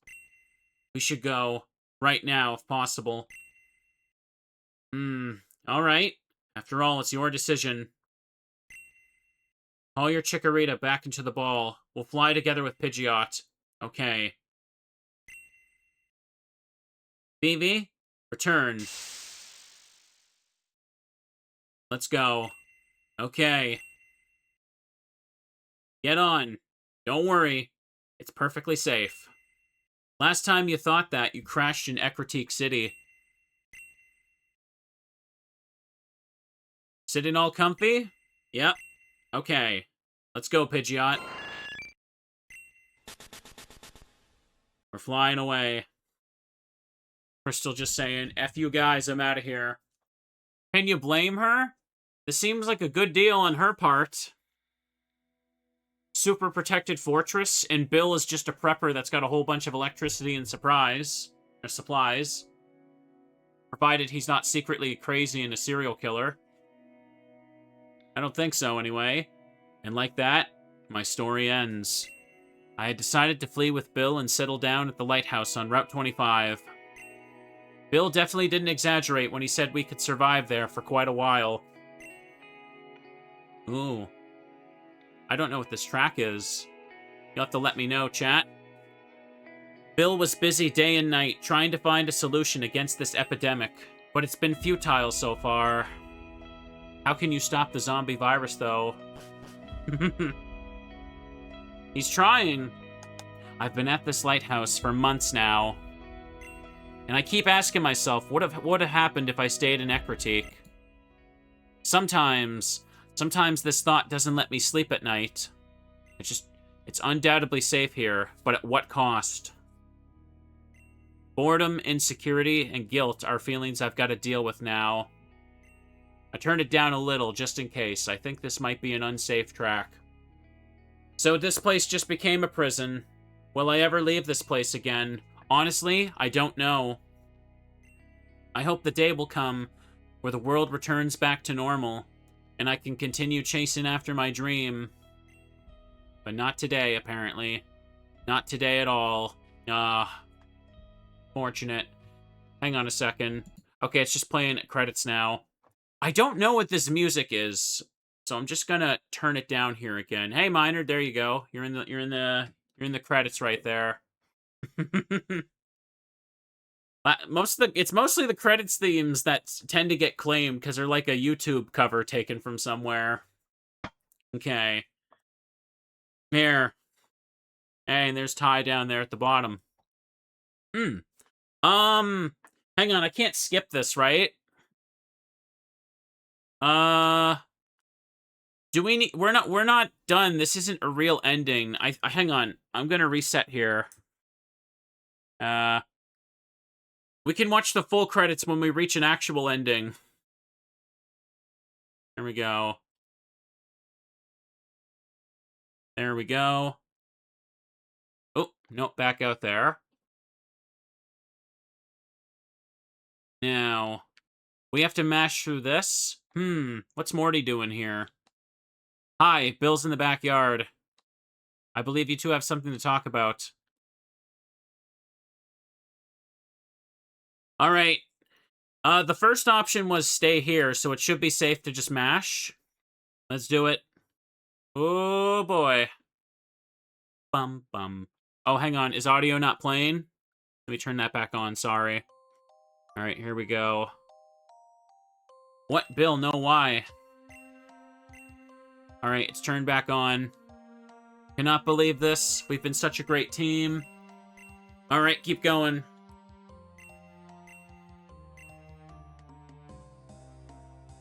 We should go. Right now, if possible. Alright. After all, it's your decision. Haul your Chikorita back into the ball. We'll fly together with Pidgeot. Okay. Vivi, return. Let's go. Okay. Get on. Don't worry. It's perfectly safe. Last time you thought that, you crashed in Ecruteak City. Sitting all comfy? Yep. Okay. Let's go, Pidgeot. We're flying away. Crystal just saying, F you guys, I'm out of here. Can you blame her? This seems like a good deal on her part. Super protected fortress, and Bill is just a prepper that's got a whole bunch of electricity and supplies. Provided he's not secretly crazy and a serial killer. I don't think so, anyway. And like that, my story ends. I had decided to flee with Bill and settle down at the lighthouse on Route 25. Bill definitely didn't exaggerate when he said we could survive there for quite a while. Ooh. I don't know what this track is. You'll have to let me know, chat. Bill was busy day and night trying to find a solution against this epidemic, but it's been futile so far. How can you stop the zombie virus, though? He's trying. I've been at this lighthouse for months now. And I keep asking myself, what would have happened if I stayed in Ecruteak? Sometimes this thought doesn't let me sleep at night. It's undoubtedly safe here, but at what cost? Boredom, insecurity, and guilt are feelings I've got to deal with now. I turned it down a little, just in case. I think this might be an unsafe track. So this place just became a prison. Will I ever leave this place again? Honestly, I don't know. I hope the day will come where the world returns back to normal, and I can continue chasing after my dream. But not today, apparently. Not today at all. Fortunate. Hang on a second. Okay, it's just playing credits now. I don't know what this music is, so I'm just gonna turn it down here again. Hey, Miner, there you go. You're in the credits right there. It's mostly the credits themes that tend to get claimed because they're like a YouTube cover taken from somewhere. Okay. Here. Hey, and there's Ty down there at the bottom. Hang on, I can't skip this, right? Do we need... We're not done. This isn't a real ending. Hang on. I'm gonna reset here. We can watch the full credits when we reach an actual ending. There we go. There we go. Oh, nope, back out there. Now, we have to mash through this. What's Morty doing here? Hi, Bill's in the backyard. I believe you two have something to talk about. Alright. The first option was stay here, so it should be safe to just mash. Let's do it. Oh, boy. Bum, bum. Oh, hang on. Is audio not playing? Let me turn that back on. Sorry. Alright, here we go. What, Bill? No, why? Alright, it's turned back on. Cannot believe this. We've been such a great team. Alright, keep going.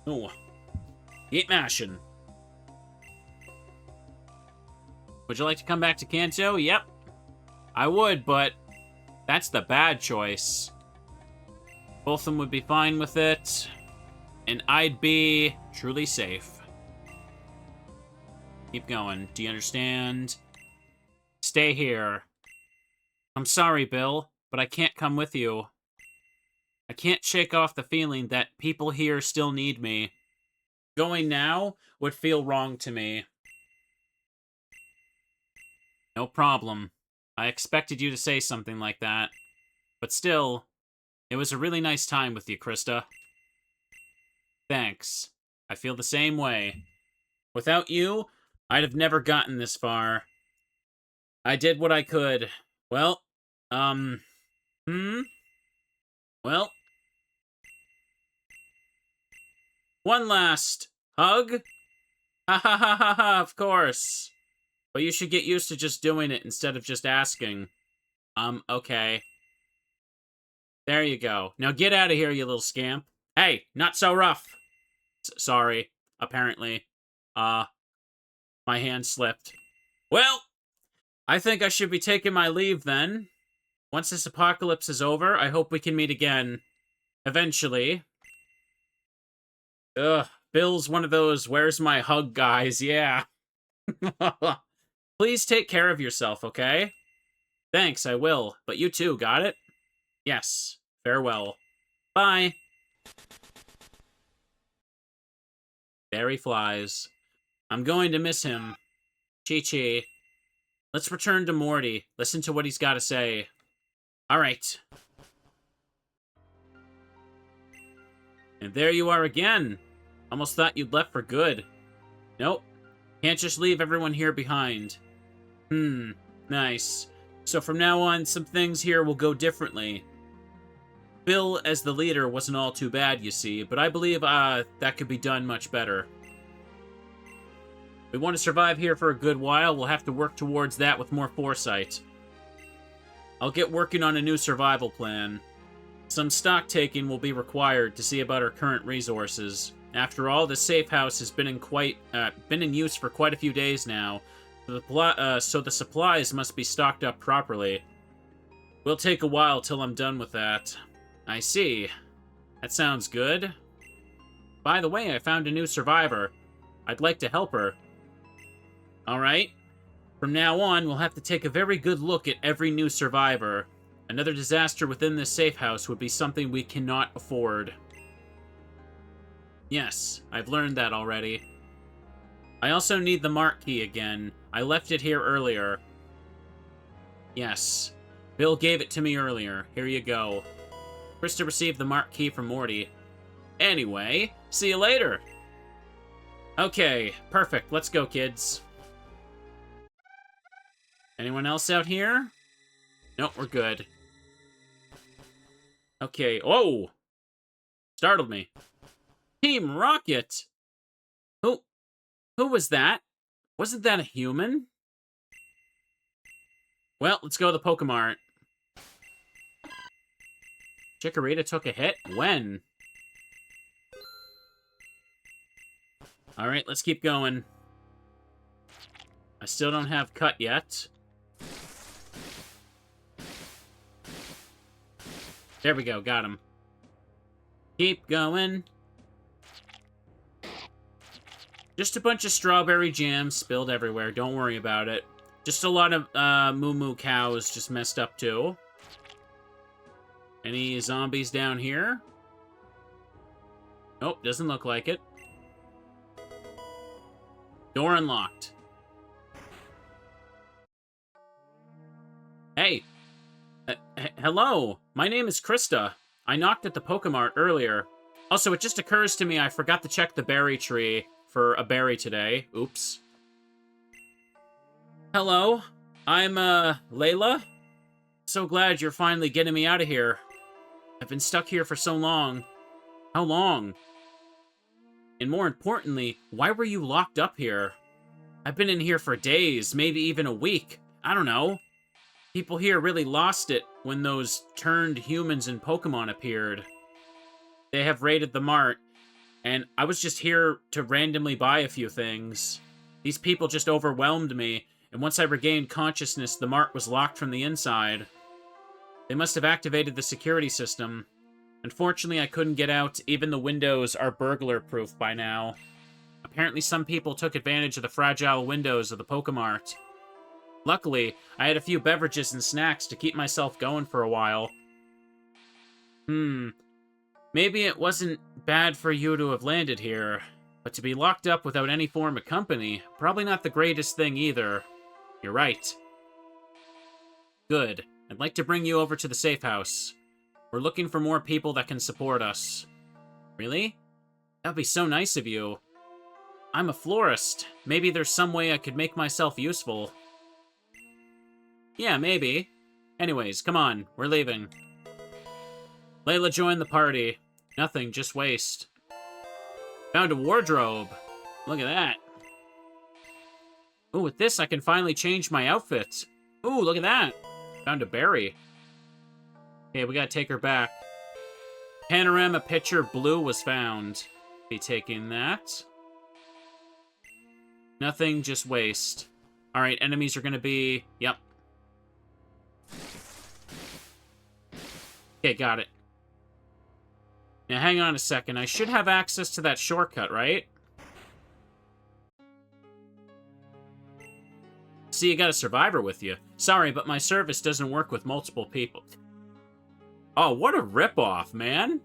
Oh. Keep mashing. Would you like to come back to Kanto? Yep. I would, but that's the bad choice. Both of them would be fine with it, and I'd be truly safe. Keep going. Do you understand? Stay here. I'm sorry, Bill, but I can't come with you. I can't shake off the feeling that people here still need me. Going now would feel wrong to me. No problem. I expected you to say something like that. But still, it was a really nice time with you, Krista. Thanks. I feel the same way. Without you, I'd have never gotten this far. I did what I could. Well, well, one last hug? Ha ha ha ha ha, of course. But you should get used to just doing it instead of just asking. Okay. There you go. Now get out of here, you little scamp. Hey, not so rough. Sorry, apparently. My hand slipped. Well, I think I should be taking my leave then. Once this apocalypse is over, I hope we can meet again. Eventually. Ugh, Bill's one of those where's my hug guys, yeah. Please take care of yourself, okay? Thanks, I will. But you too, got it? Yes. Farewell. Bye. There he flies. I'm going to miss him. Chi-Chi. Let's return to Morty. Listen to what he's got to say. Alright. And there you are again. Almost thought you'd left for good. Nope. Can't just leave everyone here behind. Nice. So from now on, some things here will go differently. Bill, as the leader, wasn't all too bad, you see, but I believe, that could be done much better. We want to survive here for a good while, we'll have to work towards that with more foresight. I'll get working on a new survival plan. Some stock taking will be required to see about our current resources. After all, the safe house has been in use for quite a few days now, so the supplies must be stocked up properly. Will take a while till I'm done with that. I see. That sounds good. By the way, I found a new survivor. I'd like to help her. Alright. From now on, we'll have to take a very good look at every new survivor. Another disaster within this safe house would be something we cannot afford. Yes, I've learned that already. I also need the mark key again. I left it here earlier. Yes. Bill gave it to me earlier. Here you go. Krista received the mark key from Morty. Anyway, see you later. Okay, perfect. Let's go, kids. Anyone else out here? Nope, we're good. Okay. Oh! Startled me. Team Rocket! Who was that? Wasn't that a human? Well, let's go to the Pokemart. Chikorita took a hit? When? Alright, let's keep going. I still don't have Cut yet. There we go, got him. Keep going. Just a bunch of strawberry jam spilled everywhere, don't worry about it. Just a lot of moo cows just messed up too. Any zombies down here? Nope, doesn't look like it. Door unlocked. Hey. Hello. My name is Krista. I knocked at the Pokemart earlier. Also, it just occurs to me I forgot to check the berry tree for a berry today. Oops. Hello. I'm, Layla. So glad you're finally getting me out of here. I've been stuck here for so long. How long? And more importantly, why were you locked up here? I've been in here for days, maybe even a week. I don't know. People here really lost it when those turned humans and Pokemon appeared. They have raided the mart, and I was just here to randomly buy a few things. These people just overwhelmed me, and once I regained consciousness, the mart was locked from the inside. They must have activated the security system. Unfortunately, I couldn't get out. Even the windows are burglar-proof by now. Apparently, some people took advantage of the fragile windows of the Pokemart. Luckily, I had a few beverages and snacks to keep myself going for a while. Maybe it wasn't bad for you to have landed here, but to be locked up without any form of company, probably not the greatest thing either. You're right. Good. I'd like to bring you over to the safe house. We're looking for more people that can support us. Really? That'd be so nice of you. I'm a florist. Maybe there's some way I could make myself useful. Yeah, maybe. Anyways, come on, we're leaving. Layla joined the party. Nothing, just waste. Found a wardrobe. Look at that. Ooh, with this I can finally change my outfit. Ooh, look at that. Found a berry. Okay, we gotta take her back. Panorama picture blue was found. Be taking that. Nothing, just waste. Alright, enemies are gonna be... Yep. Okay, got it. Now, hang on a second. I should have access to that shortcut, right? See, you got a survivor with you. Sorry, but my service doesn't work with multiple people. Oh, what a ripoff, man.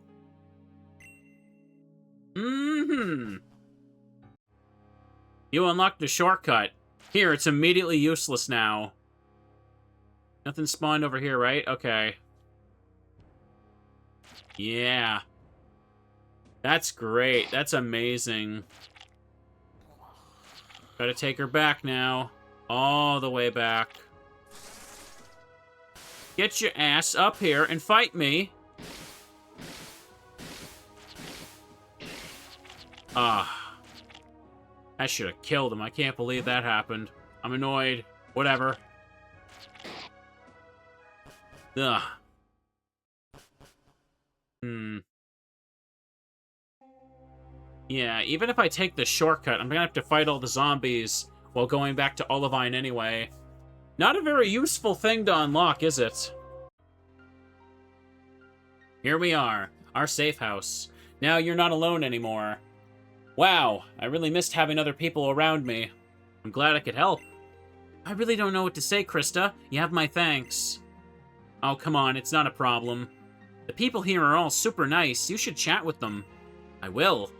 You unlocked a shortcut. Here, it's immediately useless now. Nothing spawned over here, right? Okay. Yeah. That's great. That's amazing. Gotta take her back now. All the way back. Get your ass up here and fight me. Ah. I should have killed him. I can't believe that happened. I'm annoyed. Whatever. Ugh. Yeah, even if I take the shortcut, I'm gonna have to fight all the zombies while going back to Olivine anyway. Not a very useful thing to unlock, is it? Here we are, our safe house. Now you're not alone anymore. Wow, I really missed having other people around me. I'm glad I could help. I really don't know what to say, Krista. You have my thanks. Oh, come on, it's not a problem. The people here are all super nice. You should chat with them. I will.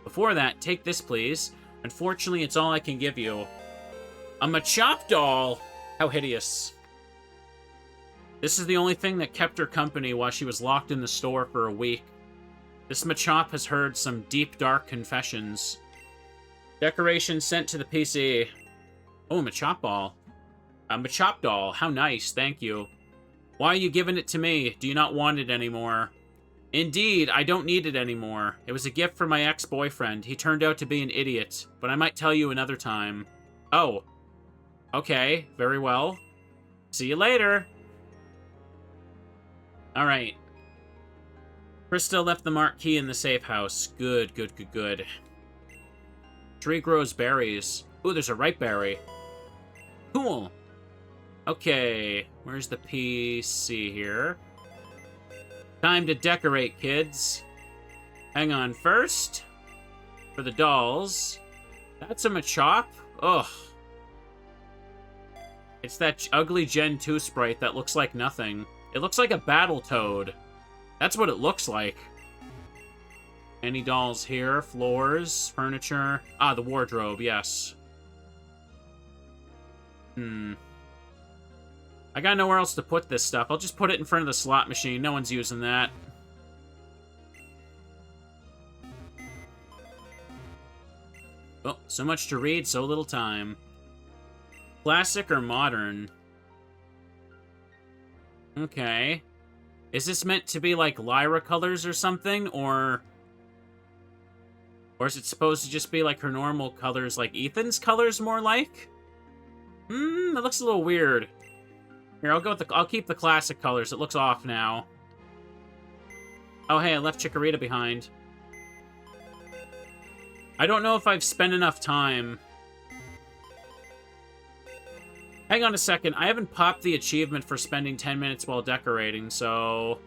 Before that, take this, please. Unfortunately, it's all I can give you. A Machop doll! How hideous. This is the only thing that kept her company while she was locked in the store for a week. This Machop has heard some deep, dark confessions. Decoration sent to the PC. Oh, Machop ball. A Machop doll. How nice, thank you. Why are you giving it to me? Do you not want it anymore? Indeed, I don't need it anymore. It was a gift from my ex-boyfriend. He turned out to be an idiot, but I might tell you another time. Oh. Okay, very well. See you later. Alright. Krista left the marked key in the safe house. Good, good, good, good. Tree grows berries. Ooh, there's a ripe berry. Cool. Okay, where's the PC here? Time to decorate, kids. Hang on, first, for the dolls. That's a Machop? Ugh. It's that ugly Gen 2 sprite that looks like nothing. It looks like a Battletoad. That's what it looks like. Any dolls here? Floors? Furniture? Ah, the wardrobe, yes. I got nowhere else to put this stuff. I'll just put it in front of the slot machine. No one's using that. Oh, so much to read, so little time. Classic or modern? Okay. Is this meant to be like Lyra colors or something, or is it supposed to just be like her normal colors, like Ethan's colors more like? That looks a little weird. Here, I'll go with I'll keep the classic colors. It looks off now. Oh, hey, I left Chikorita behind. I don't know if I've spent enough time. Hang on a second. I haven't popped the achievement for spending 10 minutes while decorating, so...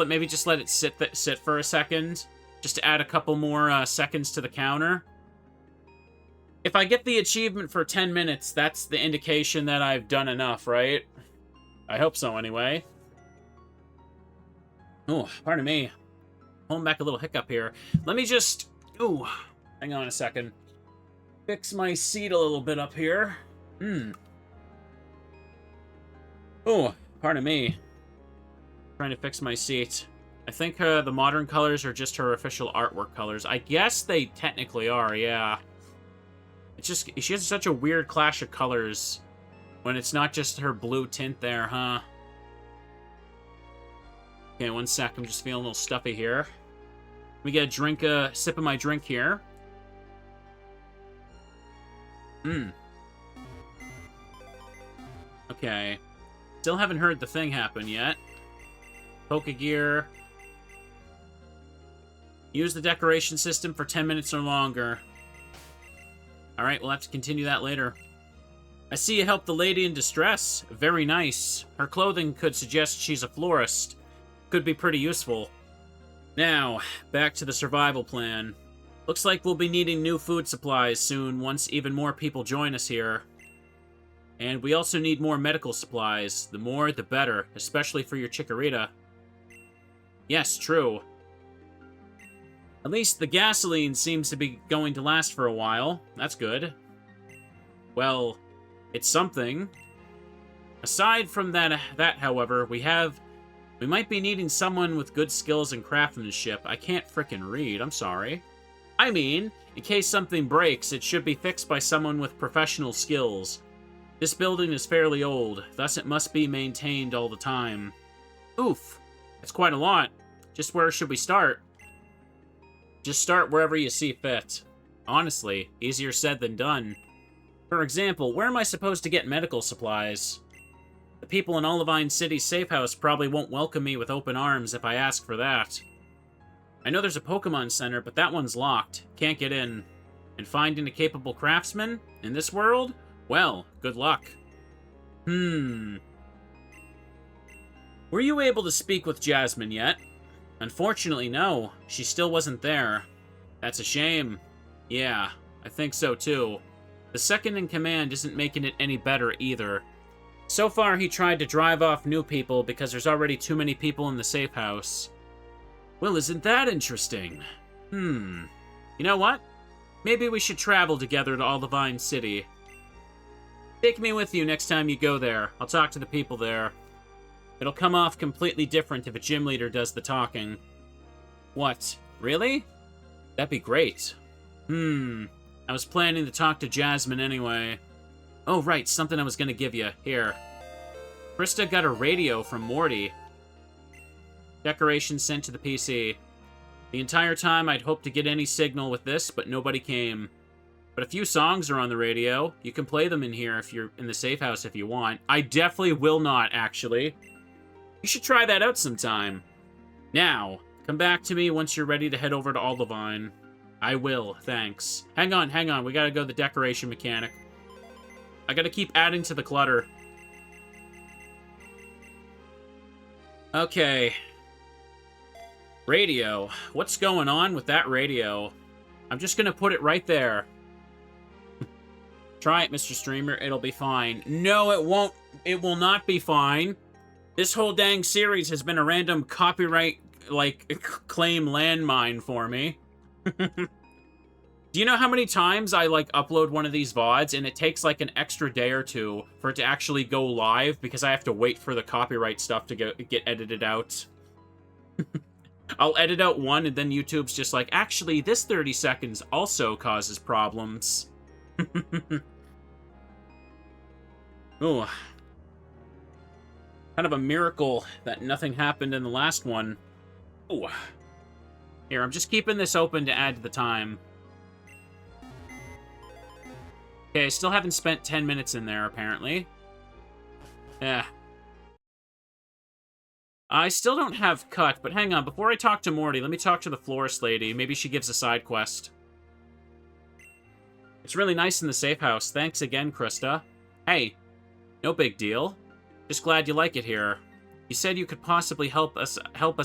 maybe just let it sit for a second. Just to add a couple more seconds to the counter. If I get the achievement for 10 minutes, that's the indication that I've done enough, right? I hope so, anyway. Oh, pardon me. Pulling back a little hiccup here. Let me just... Ooh, hang on a second. Fix my seat a little bit up here. Oh, pardon me. Trying to fix my seat. I think the modern colors are just her official artwork colors. I guess they technically are, yeah. It's just, she has such a weird clash of colors when it's not just her blue tint there, huh? Okay, one sec. I'm just feeling a little stuffy here. Let me get a drink, sip of my drink here. Okay. Still haven't heard the thing happen yet. Pokegear. Use the decoration system for 10 minutes or longer. Alright, we'll have to continue that later. I see you helped the lady in distress. Very nice. Her clothing could suggest she's a florist. Could be pretty useful. Now, back to the survival plan. Looks like we'll be needing new food supplies soon once even more people join us here. And we also need more medical supplies. The more, the better, especially for your Chikorita. Yes, true. At least the gasoline seems to be going to last for a while. That's good. Well, it's something. Aside from that, however, we might be needing someone with good skills and craftsmanship. I can't frickin' read, I'm sorry. I mean, in case something breaks, it should be fixed by someone with professional skills. This building is fairly old, thus it must be maintained all the time. Oof, that's quite a lot. Just where should we start? Just start wherever you see fit. Honestly, easier said than done. For example, where am I supposed to get medical supplies? The people in Olivine City's safe house probably won't welcome me with open arms if I ask for that. I know there's a Pokemon Center, but that one's locked. Can't get in. And finding a capable craftsman? In this world? Well, good luck. Were you able to speak with Jasmine yet? Unfortunately, no. She still wasn't there. That's a shame. Yeah, I think so too. The second in command isn't making it any better either. So far, he tried to drive off new people because there's already too many people in the safe house. Well, isn't that interesting? You know what? Maybe we should travel together to Olivine City. Take me with you next time you go there. I'll talk to the people there. It'll come off completely different if a gym leader does the talking. What? Really? That'd be great. I was planning to talk to Jasmine anyway. Oh, right, something I was gonna give you. Here. Krista got a radio from Morty. Decoration sent to the PC. The entire time I'd hoped to get any signal with this, but nobody came. But a few songs are on the radio. You can play them in here if you're in the safe house if you want. I definitely will not, actually. You should try that out sometime. Now, come back to me once you're ready to head over to Olivine. I will, thanks. Hang on. We gotta go to the decoration mechanic. I gotta keep adding to the clutter. Okay. Radio. What's going on with that radio? I'm just gonna put it right there. Try it, Mr. Streamer. It'll be fine. No, it won't. It will not be fine. This whole dang series has been a random copyright, claim landmine for me. Do you know how many times I, upload one of these VODs, and it takes, an extra day or two for it to actually go live because I have to wait for the copyright stuff to get edited out? I'll edit out one, and then YouTube's just like, actually, this 30 seconds also causes problems. Ooh. Kind of a miracle that nothing happened in the last one. Ooh. Here, I'm just keeping this open to add to the time. Okay, I still haven't spent 10 minutes in there, apparently. Yeah. I still don't have cut, but hang on. Before I talk to Morty, let me talk to the florist lady. Maybe she gives a side quest. It's really nice in the safe house. Thanks again, Krista. Hey, no big deal. Just glad you like it here. You said you could possibly help us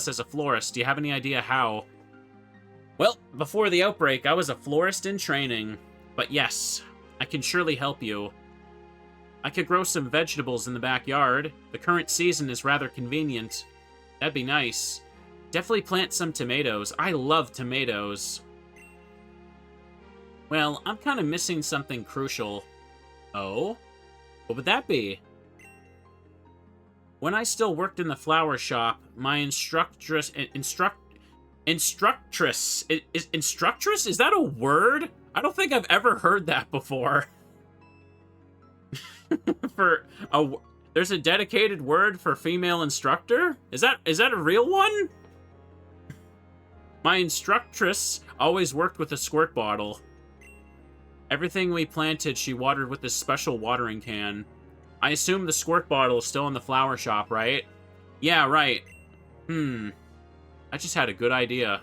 as a florist. Do you have any idea how? Well, before the outbreak, I was a florist in training. But yes, I can surely help you. I could grow some vegetables in the backyard. The current season is rather convenient. That'd be nice. Definitely plant some tomatoes. I love tomatoes. Well, I'm kind of missing something crucial. Oh? What would that be? When I still worked in the flower shop, my instructress... Instructress? Is that a word? I don't think I've ever heard that before. There's a dedicated word for female instructor? Is that a real one? My instructress always worked with a squirt bottle. Everything we planted, she watered with this special watering can. I assume the squirt bottle is still in the flower shop, right? Yeah, right. I just had a good idea.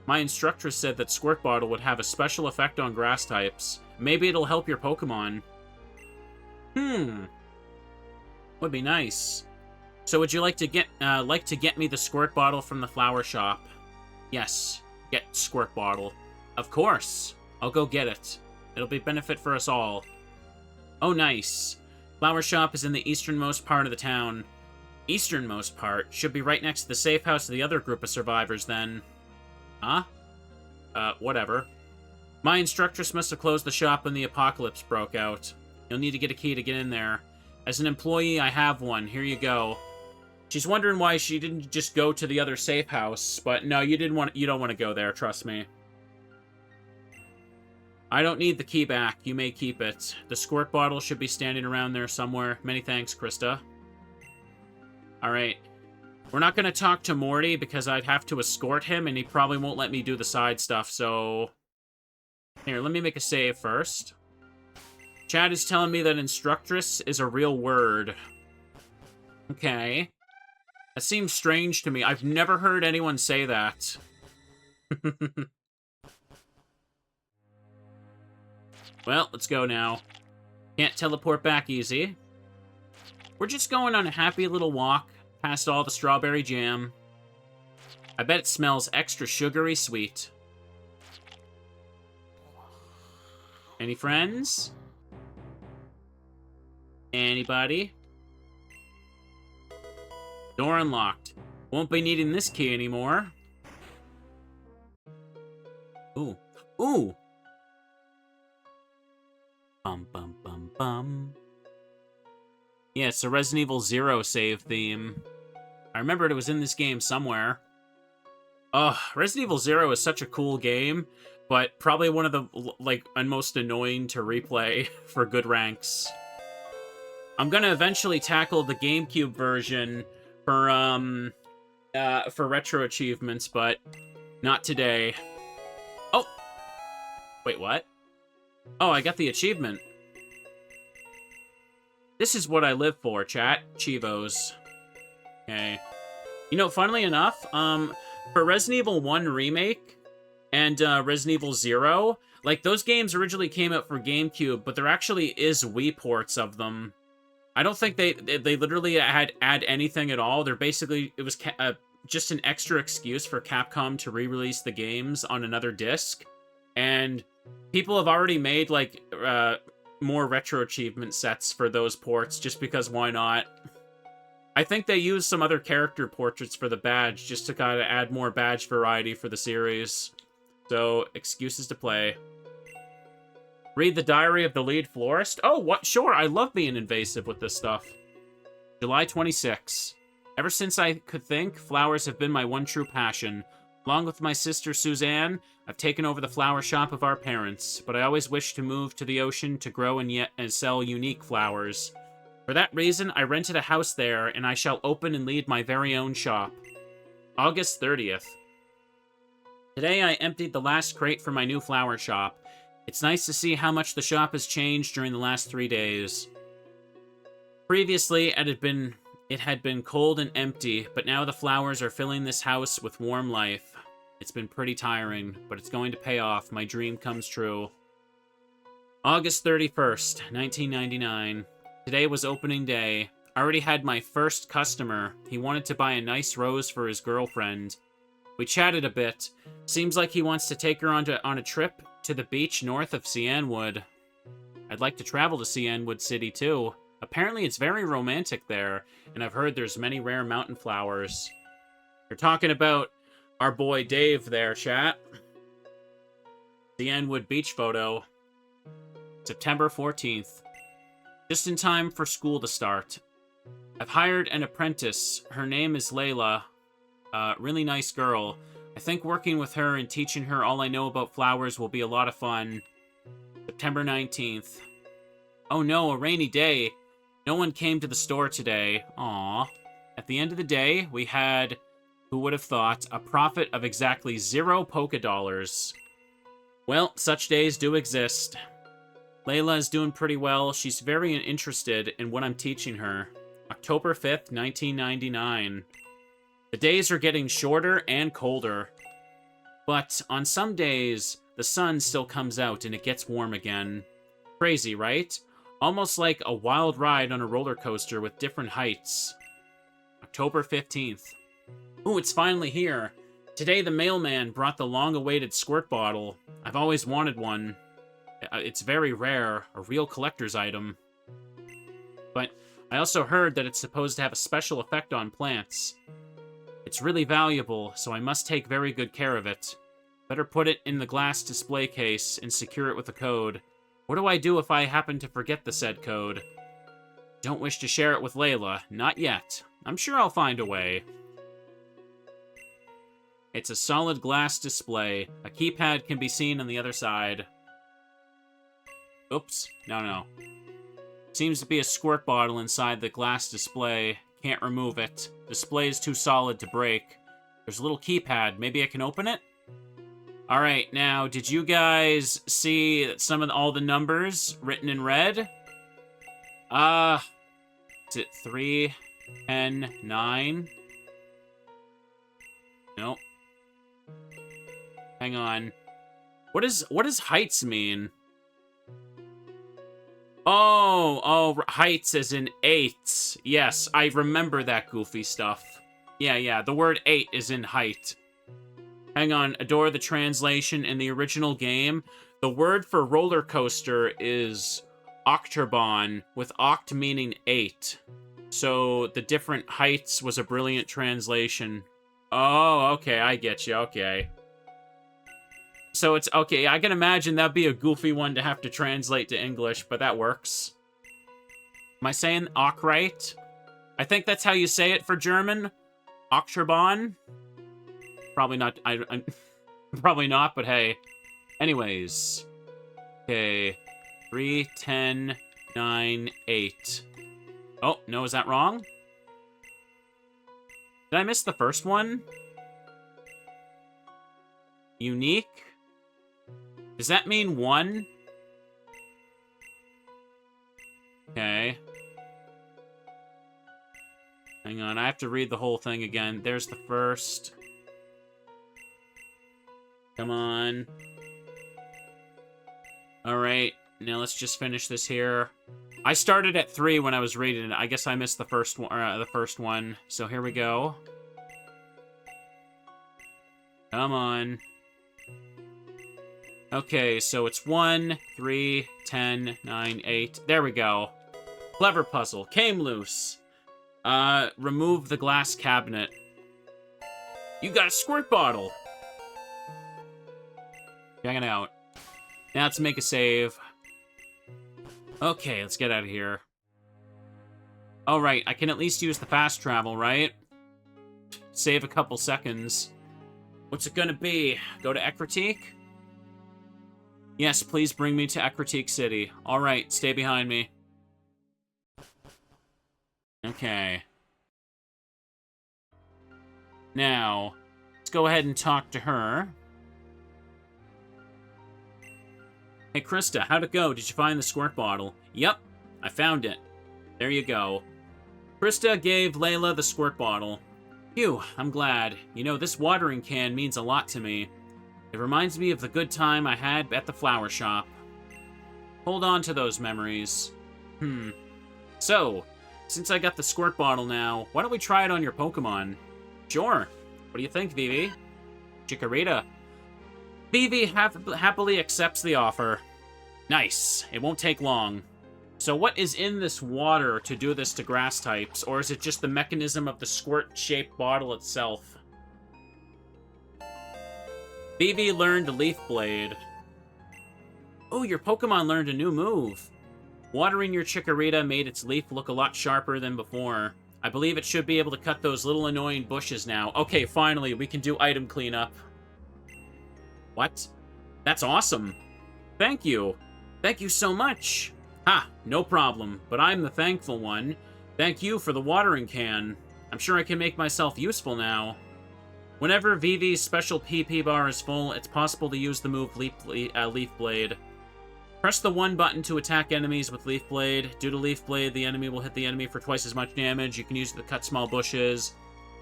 My instructress said that squirt bottle would have a special effect on grass types. Maybe it'll help your Pokemon. Would be nice. So would you like to get me the squirt bottle from the flower shop? Yes, get squirt bottle. Of course. I'll go get it. It'll be benefit for us all. Oh, nice. Flower shop is in the easternmost part of the town. Easternmost part? Should be right next to the safe house of the other group of survivors, then. Huh? Whatever. My instructress must have closed the shop when the apocalypse broke out. You'll need to get a key to get in there. As an employee, I have one. Here you go. She's wondering why she didn't just go to the other safe house, but no, you don't want to go there, trust me. I don't need the key back. You may keep it. The squirt bottle should be standing around there somewhere. Many thanks, Krista. Alright. We're not going to talk to Morty because I'd have to escort him, and he probably won't let me do the side stuff, so... Here, let me make a save first. Chad is telling me that instructress is a real word. Okay. That seems strange to me. I've never heard anyone say that. Well, let's go now. Can't teleport back easy. We're just going on a happy little walk past all the strawberry jam. I bet it smells extra sugary sweet. Any friends? Anybody? Door unlocked. Won't be needing this key anymore. Ooh. Ooh! Bum, bum, bum, bum. Yeah, it's a Resident Evil 0 save theme. I remembered it was in this game somewhere. Oh, Resident Evil 0 is such a cool game, but probably one of the, most annoying to replay for good ranks. I'm gonna eventually tackle the GameCube version for retro achievements, but not today. Oh! Wait, what? Oh, I got the achievement. This is what I live for, chat. Chivos. Okay. You know, funnily enough, for Resident Evil 1 Remake and Resident Evil 0, like, those games originally came out for GameCube, but there actually is Wii ports of them. I don't think they literally add anything at all. They're basically, it was just an extra excuse for Capcom to re-release the games on another disc. And people have already made, like, more retro achievement sets for those ports, just because why not? I think they used some other character portraits for the badge, just to kind of add more badge variety for the series. So, excuses to play. Read the diary of the lead florist? Oh, what? Sure, I love being invasive with this stuff. July 26. Ever since I could think, flowers have been my one true passion. Along with my sister Suzanne, I've taken over the flower shop of our parents, but I always wished to move to the ocean to grow and sell unique flowers. For that reason, I rented a house there, and I shall open and lead my very own shop. August 30th. Today I emptied the last crate for my new flower shop. It's nice to see how much the shop has changed during the last 3 days. Previously, it had been cold and empty, but now the flowers are filling this house with warm life. It's been pretty tiring, but it's going to pay off. My dream comes true. August 31st, 1999. Today was opening day. I already had my first customer. He wanted to buy a nice rose for his girlfriend. We chatted a bit. Seems like he wants to take her on a trip to the beach north of Cianwood. I'd like to travel to Cianwood City too. Apparently it's very romantic there, and I've heard there's many rare mountain flowers. You're talking about our boy Dave there, chat. Cianwood beach photo. September 14th. Just in time for school to start. I've hired an apprentice. Her name is Layla. Really nice girl. I think working with her and teaching her all I know about flowers will be a lot of fun. September 19th. Oh no, a rainy day. No one came to the store today. Aww. At the end of the day, we had, who would have thought, a profit of exactly 0 polka dollars. Well, such days do exist. Layla is doing pretty well. She's very interested in what I'm teaching her. October 5th, 1999. The days are getting shorter and colder. But on some days, the sun still comes out and it gets warm again. Crazy, right? Almost like a wild ride on a roller coaster with different heights. October 15th. Ooh, it's finally here. Today the mailman brought the long-awaited squirt bottle. I've always wanted one. It's very rare, a real collector's item. But I also heard that it's supposed to have a special effect on plants. It's really valuable, so I must take very good care of it. Better put it in the glass display case and secure it with a code. What do I do if I happen to forget the said code? Don't wish to share it with Layla. Not yet. I'm sure I'll find a way. It's a solid glass display. A keypad can be seen on the other side. Oops. No. Seems to be a squirt bottle inside the glass display. Can't remove it. Display is too solid to break. There's a little keypad. Maybe I can open it? Alright, now, did you guys see some of all the numbers written in red? Is it 3, 10, 9? Nope. Hang on. What does heights mean? Oh, heights as in 8. Yes, I remember that goofy stuff. Yeah, the word 8 is in height. Hang on, adore the translation in the original game. The word for roller coaster is octobon, with oct meaning 8. So the different heights was a brilliant translation. Oh, okay, I get you, okay. So it's, okay, I can imagine that'd be a goofy one to have to translate to English, but that works. Am I saying ock right? I think that's how you say it for German. Octobon? Probably not, I'm probably not, but hey. Anyways. Okay. 3, 10, 9, 8. Oh, no, is that wrong? Did I miss the first one? Unique? Does that mean 1? Okay. Hang on, I have to read the whole thing again. There's the first. Come on. Alright, now let's just finish this here. I started at 3 when I was reading it. I guess I missed the first one. So here we go. Come on. Okay, so it's 1, 3, 10, 9, 8. There we go. Clever puzzle. Came loose. Remove the glass cabinet. You got a squirt bottle. Check it out. Now let's make a save. Okay, let's get out of here. Alright, I can at least use the fast travel, right? Save a couple seconds. What's it gonna be? Go to Ekritique? Yes, please bring me to Ekritique City. Alright, stay behind me. Okay. Now, let's go ahead and talk to her. Hey, Krista, how'd it go? Did you find the squirt bottle? Yep, I found it. There you go. Krista gave Layla the squirt bottle. Phew, I'm glad. You know, this watering can means a lot to me. It reminds me of the good time I had at the flower shop. Hold on to those memories. So, since I got the squirt bottle now, why don't we try it on your Pokemon? Sure. What do you think, Vivi? Chikorita. Vivi happily accepts the offer. Nice. It won't take long. So what is in this water to do this to grass types? Or is it just the mechanism of the squirt-shaped bottle itself? Vivi learned Leaf Blade. Oh, your Pokemon learned a new move. Watering your Chikorita made its leaf look a lot sharper than before. I believe it should be able to cut those little annoying bushes now. Okay, finally, we can do item cleanup. What? That's awesome. Thank you. Thank you so much. Ha, no problem, but I'm the thankful one. Thank you for the watering can. I'm sure I can make myself useful now. Whenever Vivi's special PP bar is full, it's possible to use the move Leaf Blade. Press the 1 button to attack enemies with Leaf Blade. Due to Leaf Blade, the enemy will hit the enemy for twice as much damage. You can use it to cut small bushes.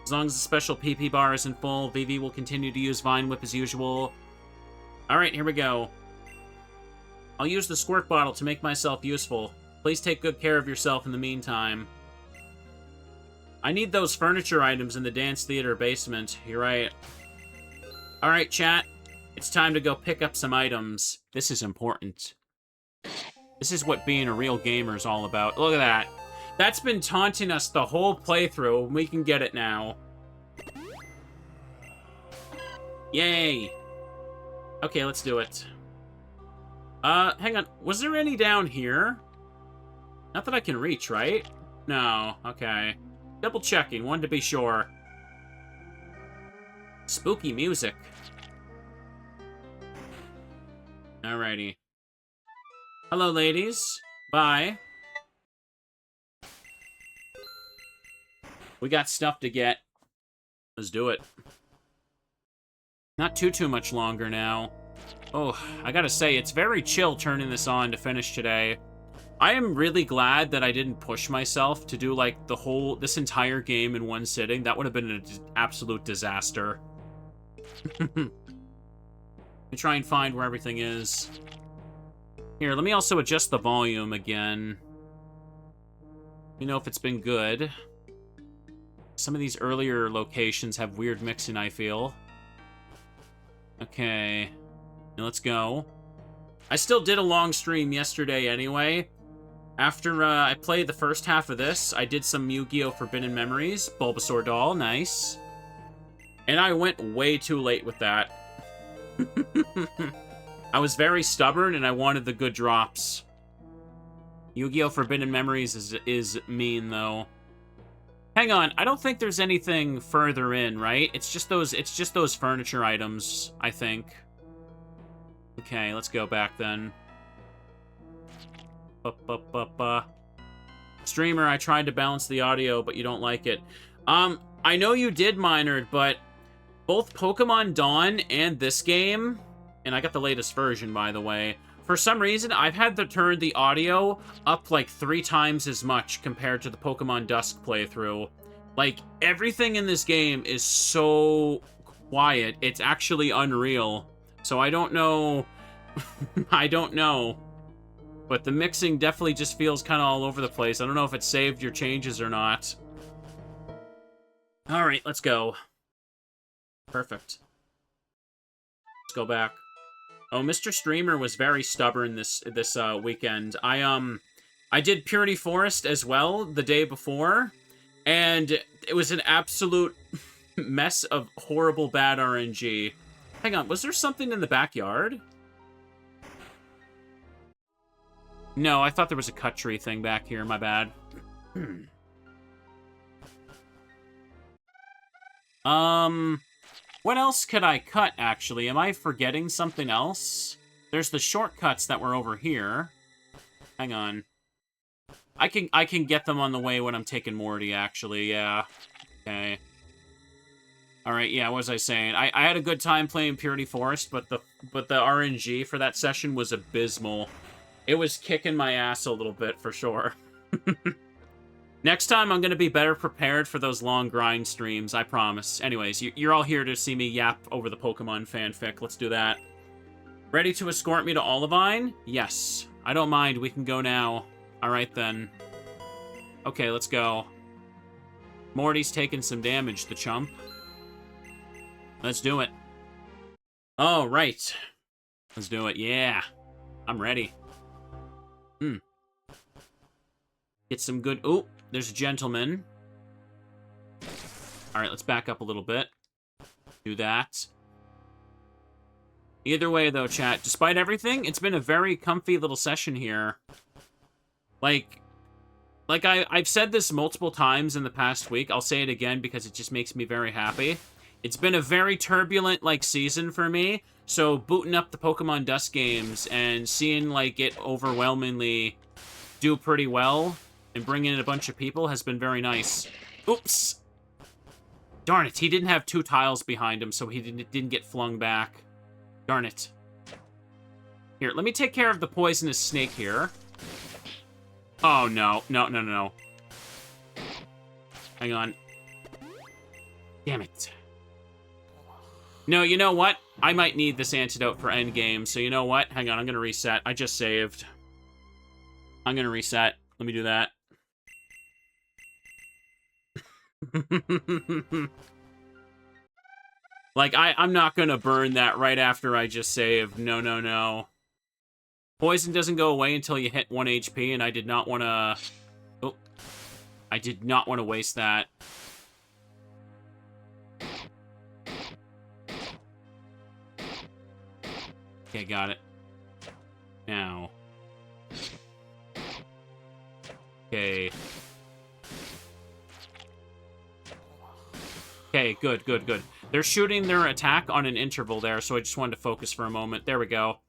As long as the special PP bar isn't full, Vivi will continue to use Vine Whip as usual. Alright, here we go. I'll use the squirt bottle to make myself useful. Please take good care of yourself in the meantime. I need those furniture items in the dance theater basement. You're right. Alright, chat. It's time to go pick up some items. This is important. This is what being a real gamer is all about. Look at that. That's been taunting us the whole playthrough. We can get it now. Yay. Okay, let's do it. Hang on. Was there any down here? Not that I can reach, right? No. Okay. Double checking. Wanted to be sure. Spooky music. Alrighty. Hello, ladies. Bye. We got stuff to get. Let's do it. Not too much longer now. Oh, I gotta say, it's very chill turning this on to finish today. I am really glad that I didn't push myself to do, like, this entire game in one sitting. That would have been an absolute disaster. Let me try and find where everything is. Here, let me also adjust the volume again. You know if it's been good. Some of these earlier locations have weird mixing, I feel. Okay. Now let's go. I still did a long stream yesterday anyway. After I played the first half of this, I did some Yu-Gi-Oh! Forbidden Memories. Bulbasaur doll, nice. And I went way too late with that. I was very stubborn and I wanted the good drops. Yu-Gi-Oh! Forbidden Memories is mean, though. Hang on, I don't think there's anything further in, right? It's just those furniture items, I think. Okay, let's go back then. Streamer, I tried to balance the audio, but you don't like it. I know you did, Minard, but both Pokemon Dawn and this game, and I got the latest version, by the way, for some reason, I've had to turn the audio up like 3 times as much compared to the Pokemon Dusk playthrough. Like, everything in this game is so quiet, it's actually unreal. So I don't know. I don't know. But the mixing definitely just feels kind of all over the place. I don't know if it saved your changes or not. Alright, let's go. Perfect. Let's go back. Oh, Mr. Streamer was very stubborn this weekend. I did Purity Forest as well the day before, and it was an absolute mess of horrible bad RNG. Hang on, was there something in the backyard? No, I thought there was a cut tree thing back here, my bad. What else could I cut, actually? Am I forgetting something else? There's the shortcuts that were over here. Hang on. I can get them on the way when I'm taking Morty, actually, yeah. Okay. Alright, yeah, what was I saying? I had a good time playing Purity Forest, but the RNG for that session was abysmal. It was kicking my ass a little bit, for sure. Next time, I'm going to be better prepared for those long grind streams, I promise. Anyways, you're all here to see me yap over the Pokemon fanfic. Let's do that. Ready to escort me to Olivine? Yes. I don't mind. We can go now. Alright, then. Okay, let's go. Morty's taking some damage, the chump. Let's do it. Oh, right. Let's do it. Yeah. I'm ready. Get some good... Ooh, there's a gentleman. Alright, let's back up a little bit. Do that. Either way, though, chat, despite everything, it's been a very comfy little session here. Like I've said this multiple times in the past week. I'll say it again because it just makes me very happy. It's been a very turbulent, season for me. So booting up the Pokemon Dust games and seeing, it overwhelmingly do pretty well and bring in a bunch of people has been very nice. Oops! Darn it, he didn't have 2 tiles behind him, so he didn't get flung back. Darn it. Here, let me take care of the poisonous snake here. Oh, no. No. Hang on. Damn it. No, you know what? I might need this antidote for endgame, so you know what? Hang on, I'm gonna reset. I just saved. I'm gonna reset. Let me do that. I'm not gonna burn that right after I just saved. No. Poison doesn't go away until you hit 1 HP, and I did not want to... Oh. I did not want to waste that. Okay, got it. Now. Okay. Okay, good. They're shooting their attack on an interval there, so I just wanted to focus for a moment. There we go.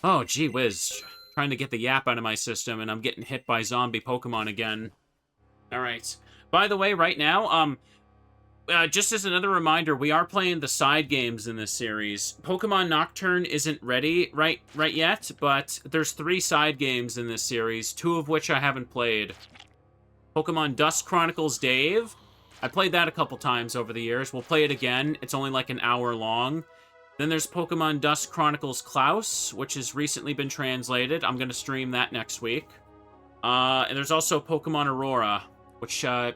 Oh, gee whiz. Trying to get the yap out of my system, and I'm getting hit by zombie Pokemon again. Alright. By the way, right now, just as another reminder, we are playing the side games in this series. Pokemon Nocturne isn't ready right yet, but there's 3 side games in this series, 2 of which I haven't played. Pokemon Dust Chronicles Dave. I played that a couple times over the years. We'll play it again. It's only an hour long. Then there's Pokemon Dust Chronicles Klaus, which has recently been translated. I'm going to stream that next week. And there's also Pokemon Aurora, which, Minard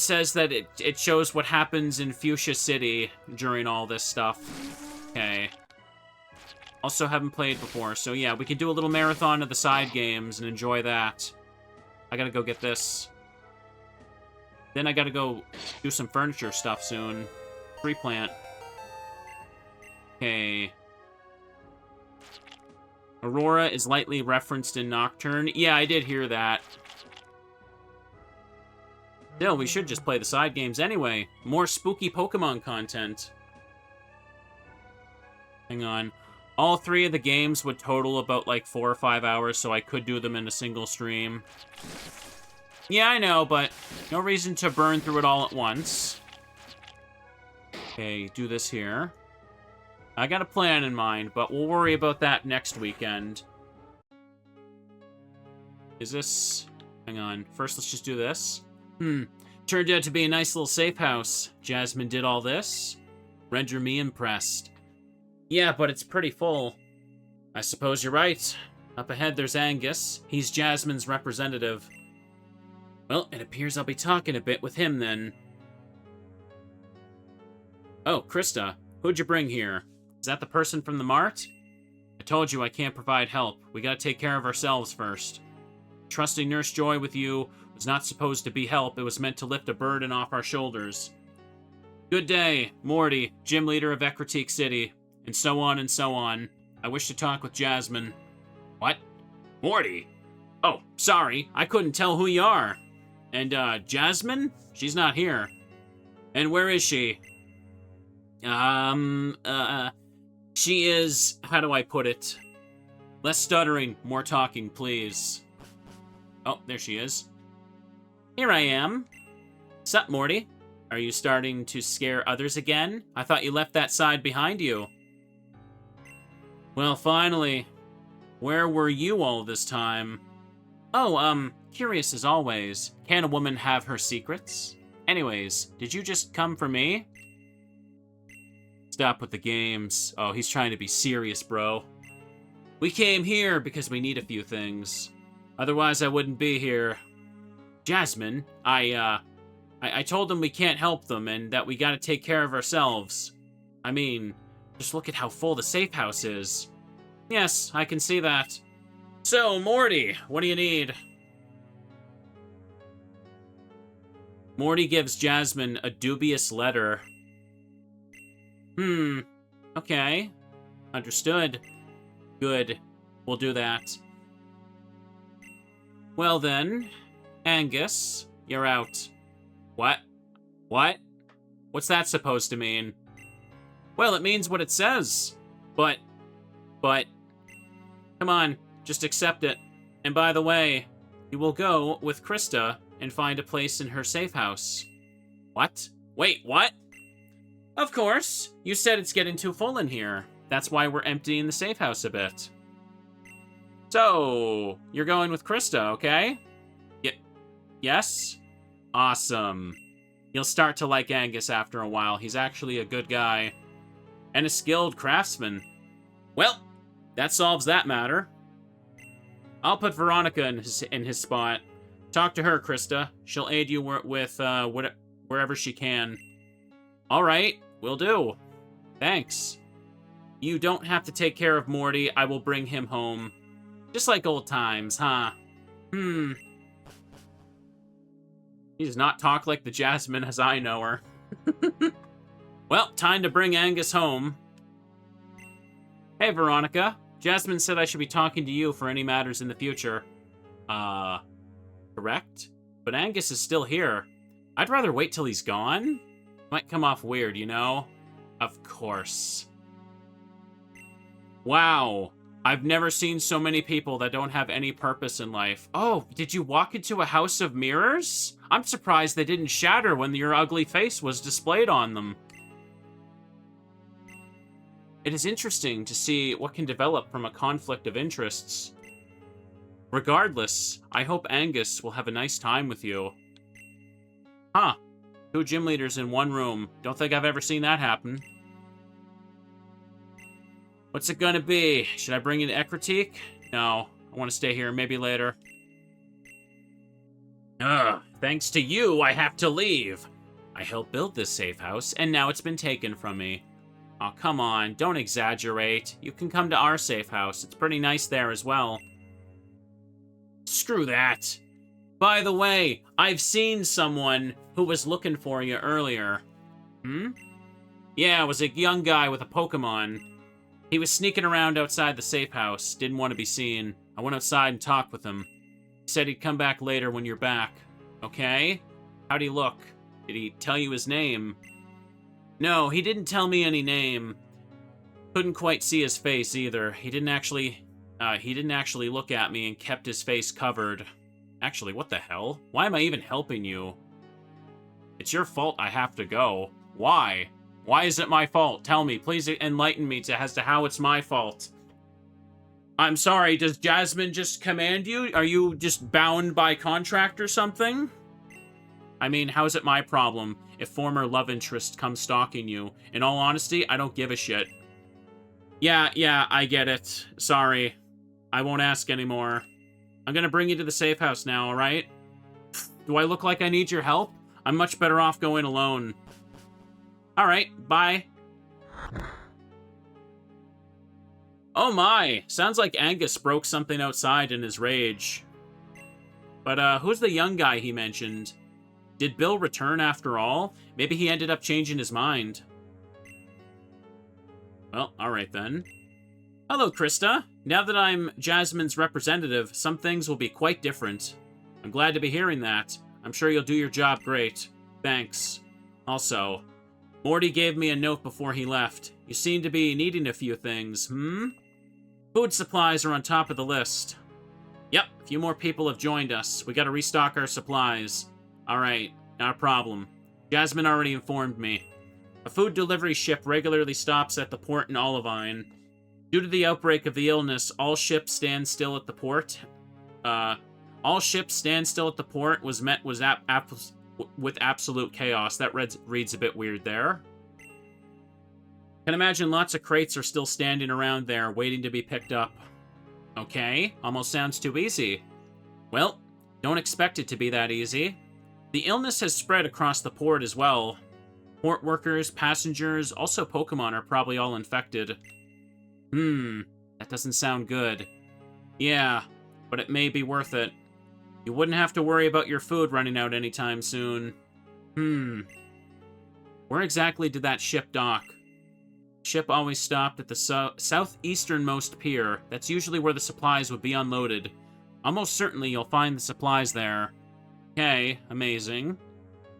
says that it shows what happens in Fuchsia City during all this stuff. Okay. Also haven't played before, so yeah, we can do a little marathon of the side games and enjoy that. I gotta go get this. Then I gotta go do some furniture stuff soon. Tree plant. Okay. Aurora is lightly referenced in Nocturne. Yeah, I did hear that. Still, we should just play the side games anyway. More spooky Pokemon content. Hang on. All 3 of the games would total about 4 or 5 hours, so I could do them in a single stream. Yeah, I know, but no reason to burn through it all at once. Okay, do this here. I got a plan in mind, but we'll worry about that next weekend. Is this... Hang on. First, let's just do this. Turned out to be a nice little safe house. Jasmine did all this. Render me impressed. Yeah, but it's pretty full. I suppose you're right. Up ahead, there's Angus. He's Jasmine's representative. Well, it appears I'll be talking a bit with him, then. Oh, Krista. Who'd you bring here? Is that the person from the mart? I told you I can't provide help. We gotta take care of ourselves first. Trusting Nurse Joy with you was not supposed to be help. It was meant to lift a burden off our shoulders. Good day, Morty, gym leader of Ecruteak City, and so on and so on. I wish to talk with Jasmine. What? Morty? Oh, sorry. I couldn't tell who you are. And, Jasmine? She's not here. And where is she? She is... How do I put it? Less stuttering, more talking, please. Oh, there she is. Here I am. Sup, Morty? Are you starting to scare others again? I thought you left that side behind you. Well, finally. Where were you all this time? Oh, curious as always. Can a woman have her secrets? Anyways, did you just come for me? Stop with the games. Oh, he's trying to be serious, bro. We came here because we need a few things. Otherwise, I wouldn't be here. Jasmine, I told them we can't help them and that we gotta take care of ourselves. I mean, just look at how full the safe house is. Yes, I can see that. So, Morty, what do you need? Morty gives Jasmine a dubious letter. Okay. Understood. Good. We'll do that. Well then, Angus, you're out. What? What? What's that supposed to mean? Well, it means what it says. But, come on, just accept it. And by the way, you will go with Krista and find a place in her safe house. What? Wait, what? Of course. You said it's getting too full in here. That's why we're emptying the safe house a bit. So, you're going with Krista, okay? Yes? Awesome. You'll start to like Angus after a while. He's actually a good guy. And a skilled craftsman. Well, that solves that matter. I'll put Veronica in his spot. Talk to her, Krista. She'll aid you with wherever she can. All right, will do. Thanks. You don't have to take care of Morty. I will bring him home. Just like old times, huh? He does not talk like the Jasmine as I know her. Well, time to bring Angus home. Hey, Veronica. Jasmine said I should be talking to you for any matters in the future. Correct? But Angus is still here. I'd rather wait till he's gone. Might come off weird, you know? Of course. Wow. I've never seen so many people that don't have any purpose in life. Oh, did you walk into a house of mirrors? I'm surprised they didn't shatter when your ugly face was displayed on them. It is interesting to see what can develop from a conflict of interests. Regardless, I hope Angus will have a nice time with you. Huh. 2 gym leaders in one room. Don't think I've ever seen that happen. What's it gonna be? Should I bring in Ekritique? No. I want to stay here. Maybe later. Ugh. Thanks to you, I have to leave. I helped build this safe house, and now it's been taken from me. Oh, come on. Don't exaggerate. You can come to our safe house. It's pretty nice there as well. Screw that. By the way, I've seen someone who was looking for you earlier. Yeah, it was a young guy with a Pokemon. He was sneaking around outside the safe house. Didn't want to be seen. I went outside and talked with him. He said he'd come back later when you're back. Okay? How'd he look? Did he tell you his name? No, he didn't tell me any name. Couldn't quite see his face either. He didn't actually look at me and kept his face covered. Actually, what the hell? Why am I even helping you? It's your fault I have to go. Why? Why is it my fault? Tell me. Please enlighten me as to how it's my fault. I'm sorry, does Jasmine just command you? Are you just bound by contract or something? I mean, how is it my problem if former love interest comes stalking you? In all honesty, I don't give a shit. Yeah, I get it. Sorry. I won't ask anymore. I'm gonna bring you to the safe house now, alright? Do I look like I need your help? I'm much better off going alone. Alright, bye. Oh my! Sounds like Angus broke something outside in his rage. But, who's the young guy he mentioned? Did Bill return after all? Maybe he ended up changing his mind. Well, alright then. Hello, Krista. Now that I'm Jasmine's representative, some things will be quite different. I'm glad to be hearing that. I'm sure you'll do your job great. Thanks. Also, Morty gave me a note before he left. You seem to be needing a few things, Food supplies are on top of the list. Yep, a few more people have joined us. We gotta restock our supplies. Alright, not a problem. Jasmine already informed me. A food delivery ship regularly stops at the port in Olivine. Due to the outbreak of the illness, all ships stand still at the port. All ships stand still at the port was met with absolute chaos. That reads a bit weird there. Can imagine lots of crates are still standing around there, waiting to be picked up. Okay, almost sounds too easy. Well, don't expect it to be that easy. The illness has spread across the port as well. Port workers, passengers, also Pokemon are probably all infected. That doesn't sound good. Yeah, but it may be worth it. You wouldn't have to worry about your food running out anytime soon. Where exactly did that ship dock? Ship always stopped at the southeasternmost pier. That's usually where the supplies would be unloaded. Almost certainly you'll find the supplies there. Okay, amazing.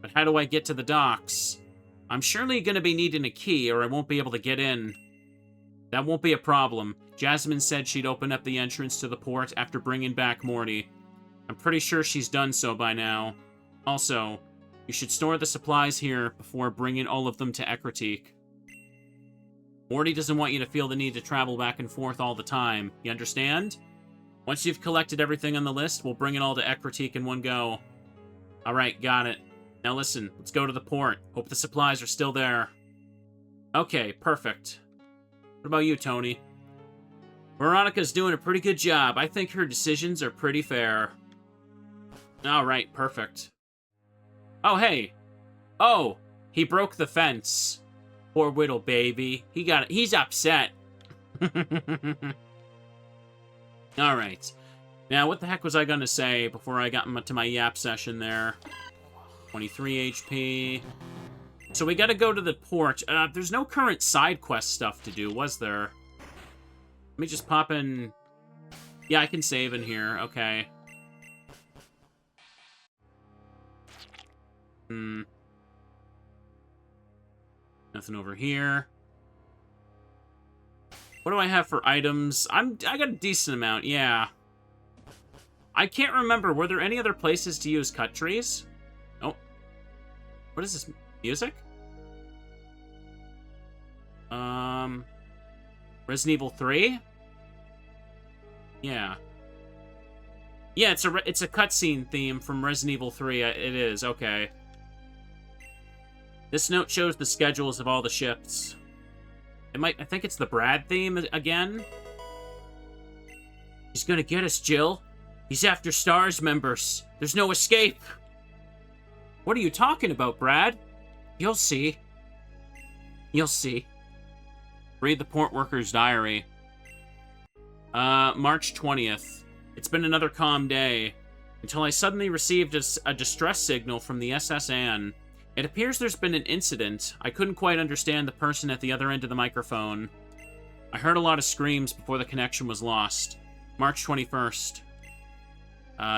But how do I get to the docks? I'm surely going to be needing a key or I won't be able to get in. That won't be a problem. Jasmine said she'd open up the entrance to the port after bringing back Morty. I'm pretty sure she's done so by now. Also, you should store the supplies here before bringing all of them to Ekritique. Morty doesn't want you to feel the need to travel back and forth all the time. You understand? Once you've collected everything on the list, we'll bring it all to Ekritique in one go. Alright, got it. Now listen, let's go to the port. Hope the supplies are still there. Okay, perfect. What about you, Tony? Veronica's doing a pretty good job. I think her decisions are pretty fair. Alright, perfect. Oh, hey. Oh, he broke the fence. Poor Whittle baby. He's upset. Alright. Now, what the heck was I gonna say before I got to my yap session there? 23 HP. So we gotta go to the port. There's no current side quest stuff to do, was there? Let me just pop in... Yeah, I can save in here. Okay. Nothing over here. What do I have for items? I got a decent amount, yeah. I can't remember. Were there any other places to use cut trees? Oh. What is this? Music? Resident Evil 3? Yeah. Yeah, it's a cutscene theme from Resident Evil 3. It is, okay. This note shows the schedules of all the ships. I think it's the Brad theme again. He's gonna get us, Jill. He's after STARS members. There's no escape. What are you talking about, Brad? You'll see. You'll see. Read the port worker's diary. March 20th. It's been another calm day, until I suddenly received a distress signal from the SS Anne. It appears there's been an incident. I couldn't quite understand the person at the other end of the microphone. I heard a lot of screams before the connection was lost. March 21st.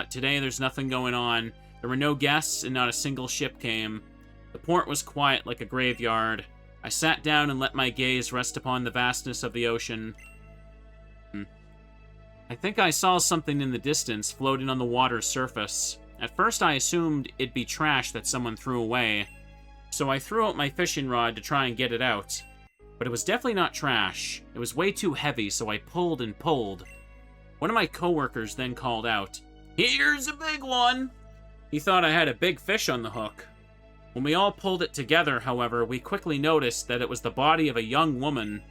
Today there's nothing going on. There were no guests and not a single ship came. The port was quiet like a graveyard. I sat down and let my gaze rest upon the vastness of the ocean. I think I saw something in the distance floating on the water's surface. At first I assumed it'd be trash that someone threw away, so I threw out my fishing rod to try and get it out. But it was definitely not trash. It was way too heavy, so I pulled and pulled. One of my coworkers then called out, "Here's a big one!" He thought I had a big fish on the hook. When we all pulled it together, however, we quickly noticed that it was the body of a young woman.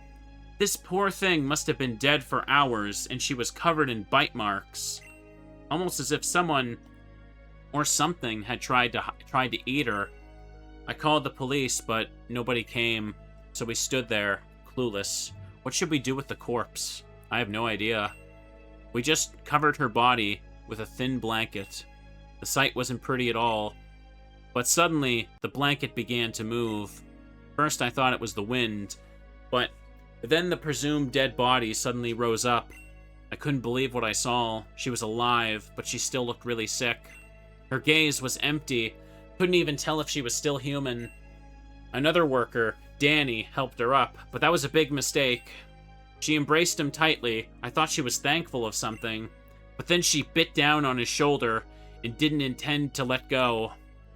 This poor thing must have been dead for hours, and she was covered in bite marks. Almost as if someone or something had tried to eat her. I called the police, but nobody came, so we stood there, clueless. What should we do with the corpse? I have no idea. We just covered her body with a thin blanket. The sight wasn't pretty at all. But suddenly, the blanket began to move. First I thought it was the wind, but then the presumed dead body suddenly rose up. I couldn't believe what I saw. She was alive, but she still looked really sick. Her gaze was empty. Couldn't even tell if she was still human. Another worker, Danny, helped her up, but that was a big mistake. She embraced him tightly. I thought she was thankful of something, but then she bit down on his shoulder and didn't intend to let go.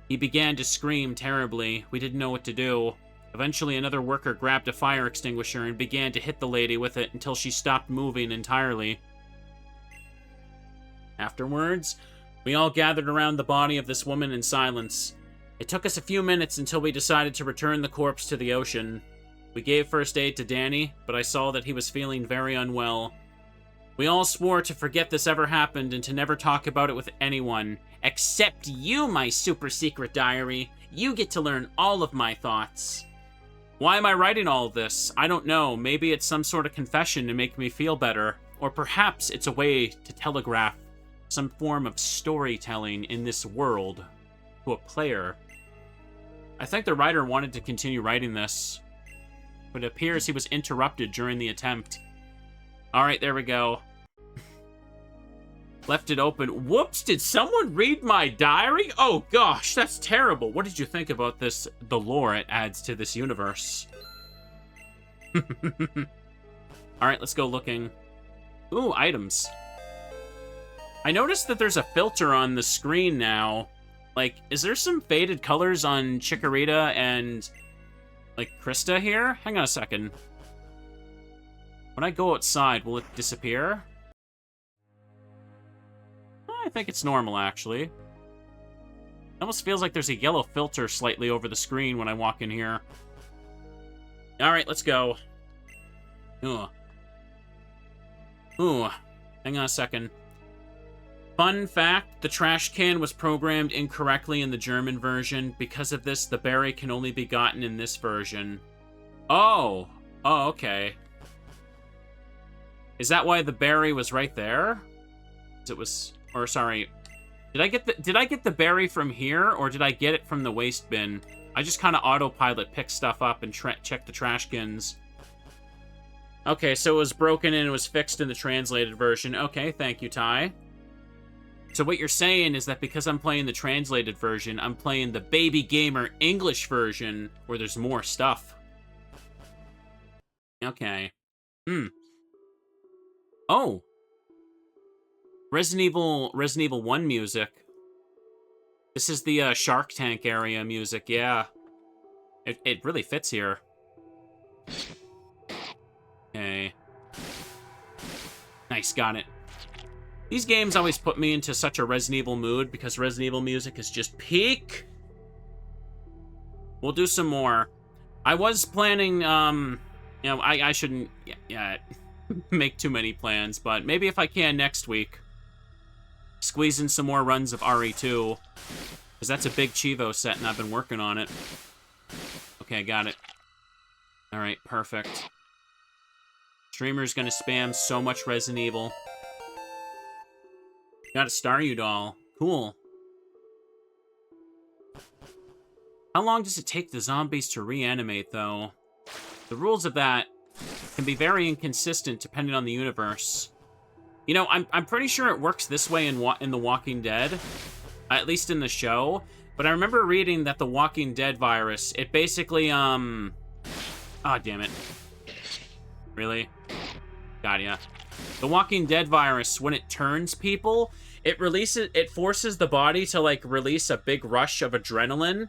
He began to scream terribly. We didn't know what to do. Eventually, another worker grabbed a fire extinguisher and began to hit the lady with it until she stopped moving entirely. Afterwards, we all gathered around the body of this woman in silence. It took us a few minutes until we decided to return the corpse to the ocean. We gave first aid to Danny, but I saw that he was feeling very unwell. We all swore to forget this ever happened and to never talk about it with anyone. Except you, my super secret diary. You get to learn all of my thoughts. Why am I writing all of this? I don't know. Maybe it's some sort of confession to make me feel better. Or perhaps it's a way to telegraph some form of storytelling in this world to a player. I think the writer wanted to continue writing this, but it appears he was interrupted during the attempt. Alright, there we go. Left it open. Whoops, did someone read my diary? Oh gosh, that's terrible. What did you think about this, the lore it adds to this universe? Alright, let's go looking. Ooh, items. I noticed that there's a filter on the screen now. Like, is there some faded colors on Chikorita and, like, Krista here? Hang on a second. When I go outside, will it disappear? I think it's normal, actually. It almost feels like there's a yellow filter slightly over the screen when I walk in here. Alright, let's go. Ooh. Ooh. Hang on a second. Fun fact, the trash can was programmed incorrectly in the German version. Because of this, the berry can only be gotten in this version. Oh. Oh, okay. Is that why the berry was right there? It was... Or, sorry, did I get the berry from here, or did I get it from the waste bin? I just kind of autopilot pick stuff up and check the trash cans. Okay, so it was broken and it was fixed in the translated version. Okay, thank you, Ty. So what you're saying is that because I'm playing the translated version, I'm playing the Baby Gamer English version, where there's more stuff. Okay. Oh! Resident Evil 1 music. This is the Shark Tank area music, yeah. It really fits here. Okay. Nice, got it. These games always put me into such a Resident Evil mood because Resident Evil music is just peak. We'll do some more. I was planning, you know, I shouldn't make too many plans, but maybe if I can next week. Squeeze in some more runs of RE2. Because that's a big Chivo set, and I've been working on it. Okay, got it. Alright, perfect. Streamer's gonna spam so much Resident Evil. Got a Staryu doll. Cool. How long does it take the zombies to reanimate, though? The rules of that can be very inconsistent depending on the universe. You know, I'm pretty sure it works this way in The Walking Dead, at least in the show. But I remember reading that the Walking Dead virus, it basically, oh, damn it. Really? Got ya. The Walking Dead virus, when it turns people, it forces the body to, like, release a big rush of adrenaline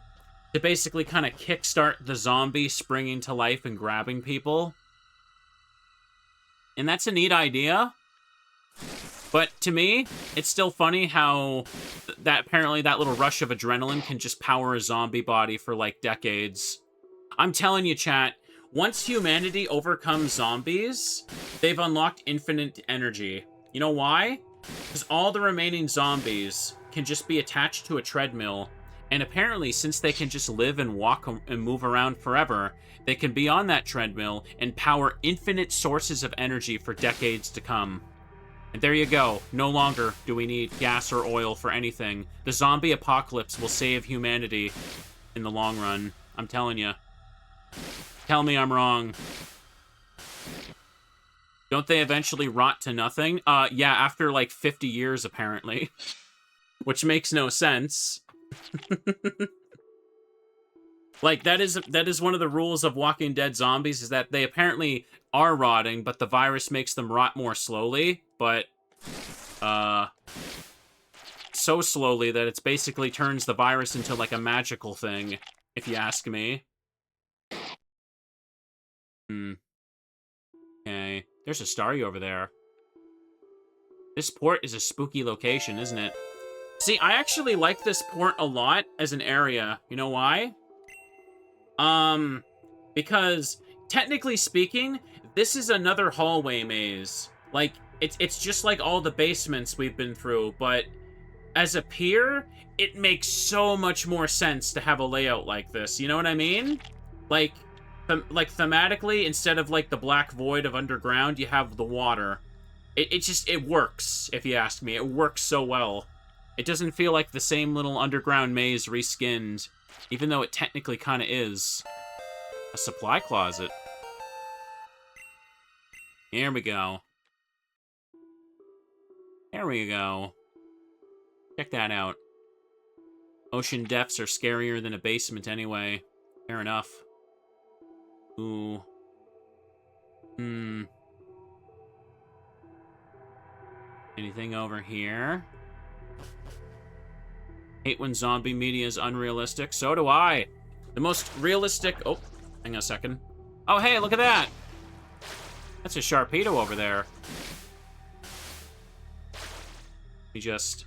to basically kind of kickstart the zombie springing to life and grabbing people. And that's a neat idea. But to me, it's still funny how that apparently that little rush of adrenaline can just power a zombie body for, like, decades. I'm telling you, chat, once humanity overcomes zombies, they've unlocked infinite energy. You know why? Because all the remaining zombies can just be attached to a treadmill. And apparently, since they can just live and walk and move around forever, they can be on that treadmill and power infinite sources of energy for decades to come. And there you go. No longer do we need gas or oil for anything. The zombie apocalypse will save humanity in the long run. I'm telling you. Tell me I'm wrong. Don't they eventually rot to nothing? Yeah, after like 50 years, apparently. Which makes no sense. Like, that is one of the rules of Walking Dead zombies, is that they apparently are rotting, but the virus makes them rot more slowly, but, so slowly that it's basically turns the virus into, like, a magical thing, if you ask me. Okay. There's a Starry over there. This port is a spooky location, isn't it? See, I actually like this port a lot as an area. You know why? Because, technically speaking, this is another hallway maze. Like, it's just like all the basements we've been through, but as a pier, it makes so much more sense to have a layout like this. You know what I mean? Like, like thematically, instead of like the black void of underground, you have the water. It works, if you ask me. It works so well. It doesn't feel like the same little underground maze reskinned, even though it technically kind of is. A supply closet. Here we go. There we go. Check that out. Ocean depths are scarier than a basement anyway. Fair enough. Ooh. Anything over here? Hate when zombie media is unrealistic. So do I. The most realistic... Oh, hang on a second. Oh, hey, look at that. That's a Sharpedo over there. Let me just...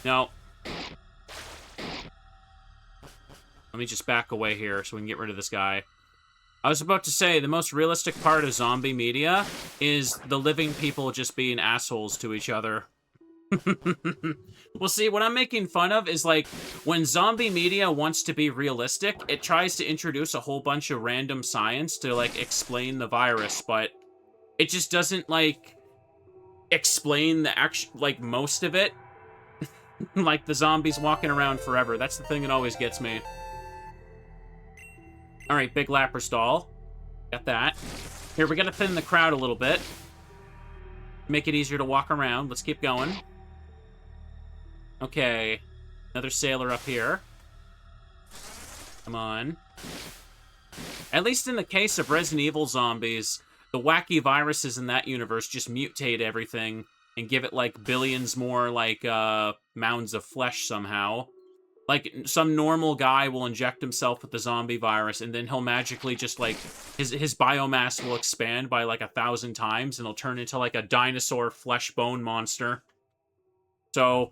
No. Let me just back away here so we can get rid of this guy. I was about to say, the most realistic part of zombie media is the living people just being assholes to each other. Well, see, what I'm making fun of is, like, when zombie media wants to be realistic, it tries to introduce a whole bunch of random science to, like, explain the virus, but it just doesn't, like, explain the like, most of it. Like, the zombies walking around forever. That's the thing that always gets me. Alright, big lapper stall. Got that. Here, we gotta thin the crowd a little bit. Make it easier to walk around. Let's keep going. Okay. Another sailor up here. Come on. At least in the case of Resident Evil zombies, the wacky viruses in that universe just mutate everything and give it, like, billions more, like, mounds of flesh somehow. Like, some normal guy will inject himself with the zombie virus, and then he'll magically just, like, his biomass will expand by, like, 1,000 times, and he'll turn into, like, a dinosaur flesh-bone monster. So,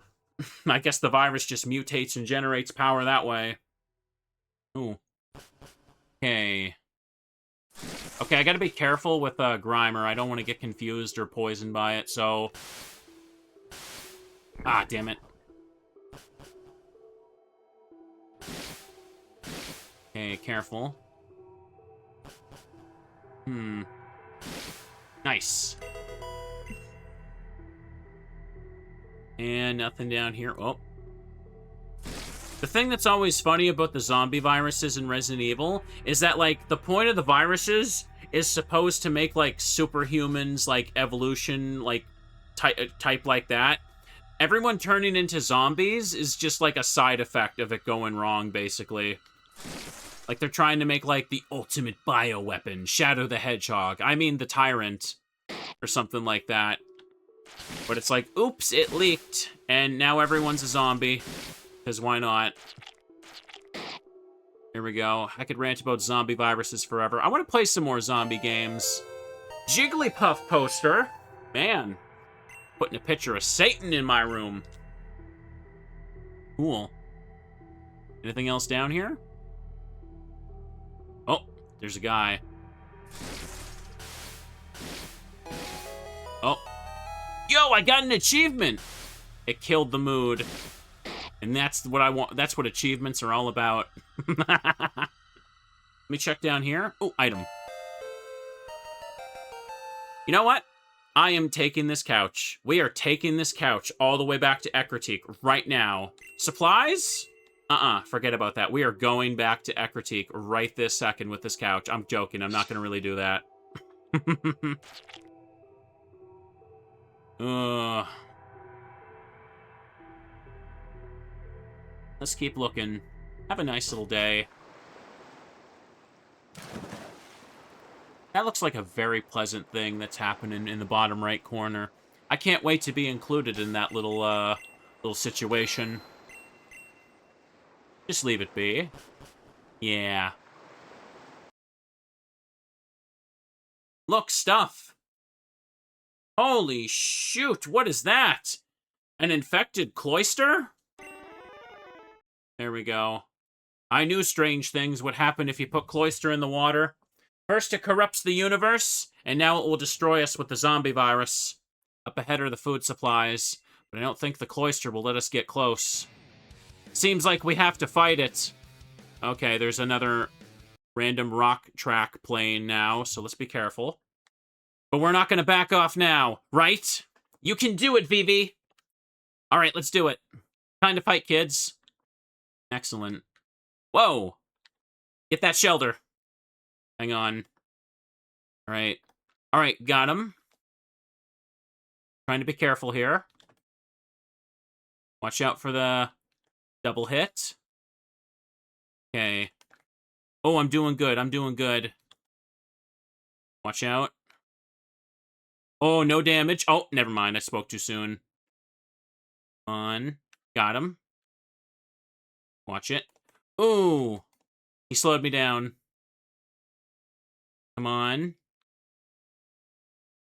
I guess the virus just mutates and generates power that way. Ooh. Okay. Okay, I gotta be careful with Grimer. I don't want to get confused or poisoned by it, so... Ah, damn it. Okay, careful. Nice. And nothing down here. Oh. The thing that's always funny about the zombie viruses in Resident Evil is that, like, the point of the viruses is supposed to make, like, superhumans, like, evolution, like, type like that. Everyone turning into zombies is just, like, a side effect of it going wrong, basically. Like, they're trying to make, like, the ultimate bioweapon, Shadow the Hedgehog. I mean, the Tyrant, or something like that. But it's like, oops, it leaked, and now everyone's a zombie. Because why not? Here we go. I could rant about zombie viruses forever. I want to play some more zombie games. Jigglypuff poster. Man. Putting a picture of Satan in my room. Cool. Anything else down here? Oh, there's a guy. Oh. Yo, I got an achievement! It killed the mood. And that's what I want. That's what achievements are all about. Let me check down here. Oh, item. You know what? I am taking this couch. We are taking this couch all the way back to Ekritik right now. Supplies? Forget about that. We are going back to Ekritik right this second with this couch. I'm joking. I'm not going to really do that. Let's keep looking. Have a nice little day. That looks like a very pleasant thing that's happening in the bottom right corner. I can't wait to be included in that little, little situation. Just leave it be. Yeah. Look, stuff! Holy shoot, what is that? An infected cloister? There we go. I knew strange things would happen if you put cloister in the water. First it corrupts the universe, and now it will destroy us with the zombie virus. Up ahead are the food supplies, but I don't think the cloister will let us get close. Seems like we have to fight it. Okay, there's another random rock track playing now, so let's be careful. But we're not going to back off now, right? You can do it, Vivi! Alright, let's do it. Time to fight, kids. Excellent. Whoa! Get that shelter. Hang on. Alright. Alright, got him. Trying to be careful here. Watch out for the double hit. Okay. Oh, I'm doing good. I'm doing good. Watch out. Oh, no damage. Oh, never mind. I spoke too soon. On. Got him. Watch it. Ooh. He slowed me down. Come on.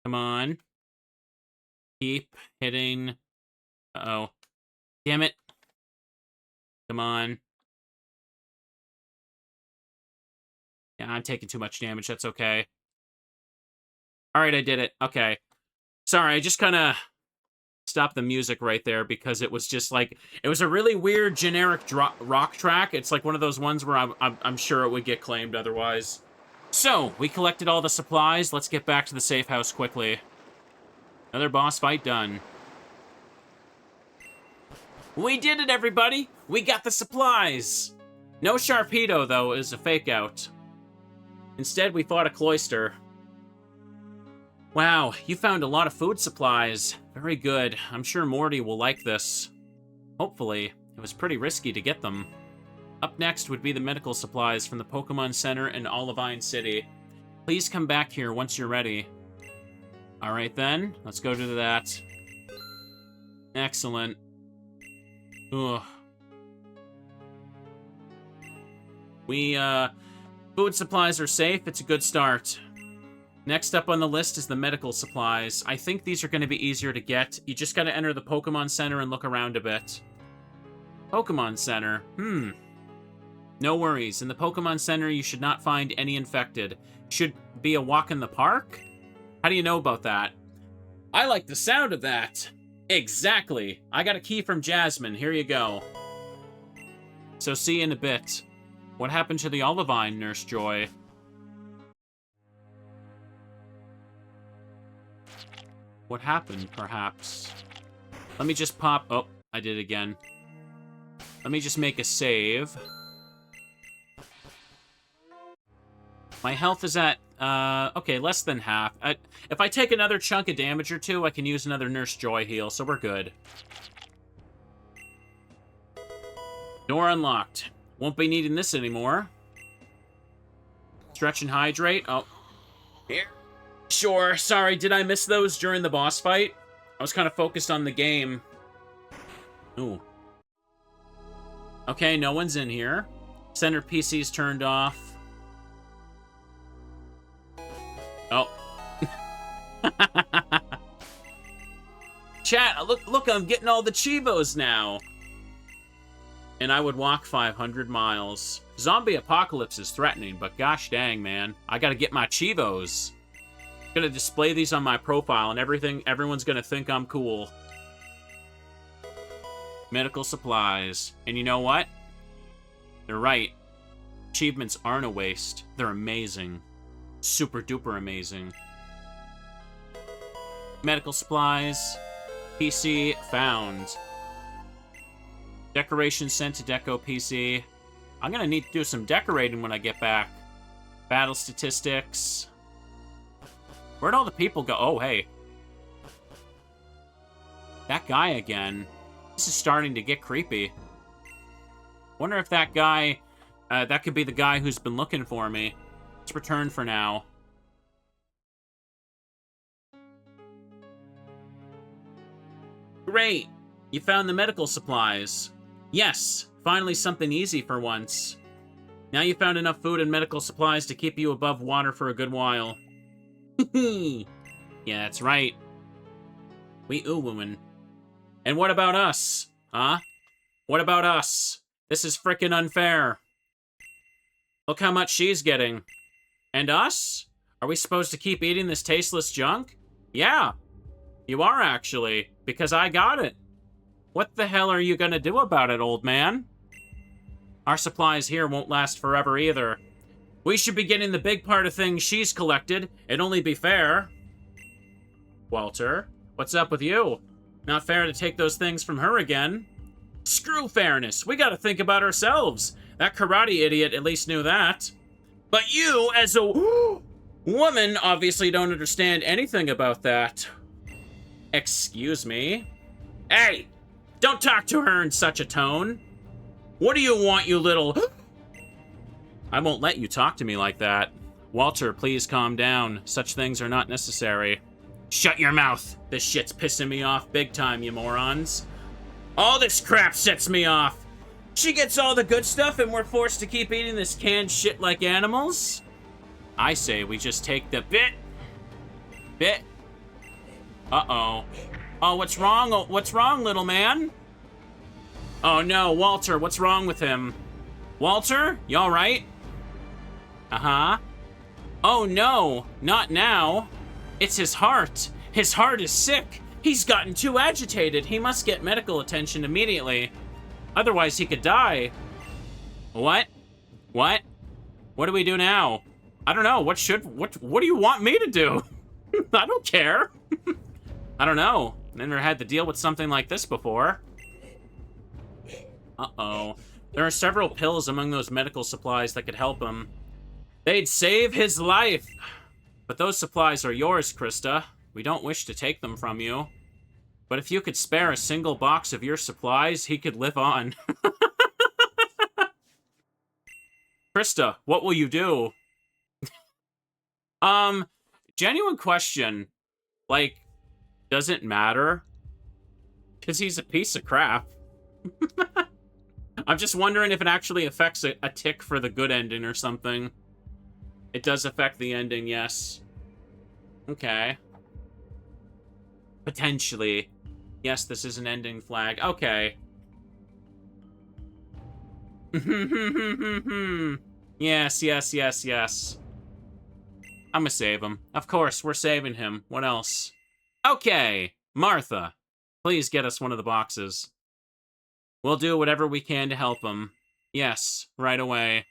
Come on. Keep hitting. Uh-oh. Damn it. Come on. Yeah, I'm taking too much damage. That's okay. Alright, I did it. Okay. Sorry, I just kind of stopped the music right there because it was just like... It was a really weird, generic rock track. It's like one of those ones where I'm sure it would get claimed otherwise. So, we collected all the supplies. Let's get back to the safe house quickly. Another boss fight done. We did it, everybody! We got the supplies! No Sharpedo, though, is a fake-out. Instead, we fought a cloister. Wow, you found a lot of food supplies. Very good. I'm sure Morty will like this. Hopefully. It was pretty risky to get them. Up next would be the medical supplies from the Pokemon Center in Olivine City. Please come back here once you're ready. Alright then, let's go to that. Excellent. Ugh. Food supplies are safe. It's a good start. Next up on the list is the medical supplies. I think these are going to be easier to get. You just got to enter the Pokemon Center and look around a bit. Pokemon Center. No worries. In the Pokemon Center, you should not find any infected. Should be a walk in the park? How do you know about that? I like the sound of that. Exactly. I got a key from Jasmine. Here you go. So see you in a bit. What happened to the Olivine, Nurse Joy? What happened, perhaps? Let me just pop... Oh, I did it again. Let me just make a save. My health is at, okay, less than half. If I take another chunk of damage or two, I can use another Nurse Joy heal, so we're good. Door unlocked. Won't be needing this anymore. Stretch and hydrate. Oh. Here. Sure. Sorry, did I miss those during the boss fight? I was kind of focused on the game. Ooh. Okay, no one's in here. Center PC's turned off. Oh. Chat, look, I'm getting all the Chivos now. And I would walk 500 miles. Zombie apocalypse is threatening, but gosh dang, man. I gotta get my Chivos. I'm gonna display these on my profile and everyone's gonna think I'm cool. Medical supplies. And you know what? They're right. Achievements aren't a waste. They're amazing. Super duper amazing. Medical supplies. PC found. Decoration sent to Deco PC. I'm gonna need to do some decorating when I get back. Battle statistics. Where'd all the people go? Oh, hey. That guy again. This is starting to get creepy. Wonder if that guy... that could be the guy who's been looking for me. Let's return for now. Great! You found the medical supplies. Yes! Finally something easy for once. Now you found enough food and medical supplies to keep you above water for a good while. Yeah, that's right. We woman. And what about us? Huh? What about us? This is frickin' unfair. Look how much she's getting. And us? Are we supposed to keep eating this tasteless junk? Yeah, you are actually, because I got it. What the hell are you gonna do about it, old man? Our supplies here won't last forever either. We should be getting the big part of things she's collected. It'd only be fair. Walter, what's up with you? Not fair to take those things from her again. Screw fairness. We gotta think about ourselves. That karate idiot at least knew that. But you, as a woman, obviously don't understand anything about that. Excuse me? Hey! Don't talk to her in such a tone. What do you want, you little... I won't let you talk to me like that. Walter, please calm down. Such things are not necessary. Shut your mouth. This shit's pissing me off big time, you morons. All this crap sets me off. She gets all the good stuff and we're forced to keep eating this canned shit like animals? I say we just take the bit. Uh-oh. Oh, what's wrong? Oh, what's wrong, little man? Oh no, Walter, what's wrong with him? Walter, you alright? Uh-huh. Oh no, not now. It's his heart. His heart is sick. He's gotten too agitated. He must get medical attention immediately. Otherwise, he could die. What? What? What do we do now? I don't know. What do you want me to do? I don't care. I don't know. Never had to deal with something like this before. Uh-oh. There are several pills among those medical supplies that could help him. They'd save his life. But those supplies are yours, Krista. We don't wish to take them from you. But if you could spare a single box of your supplies, he could live on. Krista, what will you do? Genuine question. Like, does it matter? Because he's a piece of crap. I'm just wondering if it actually affects a tick for the good ending or something. It does affect the ending, yes. Okay. Potentially. Yes, this is an ending flag. Okay. Yes, yes, yes, yes. I'm gonna save him. Of course, we're saving him. What else? Okay, Martha. Please get us one of the boxes. We'll do whatever we can to help him. Yes, right away.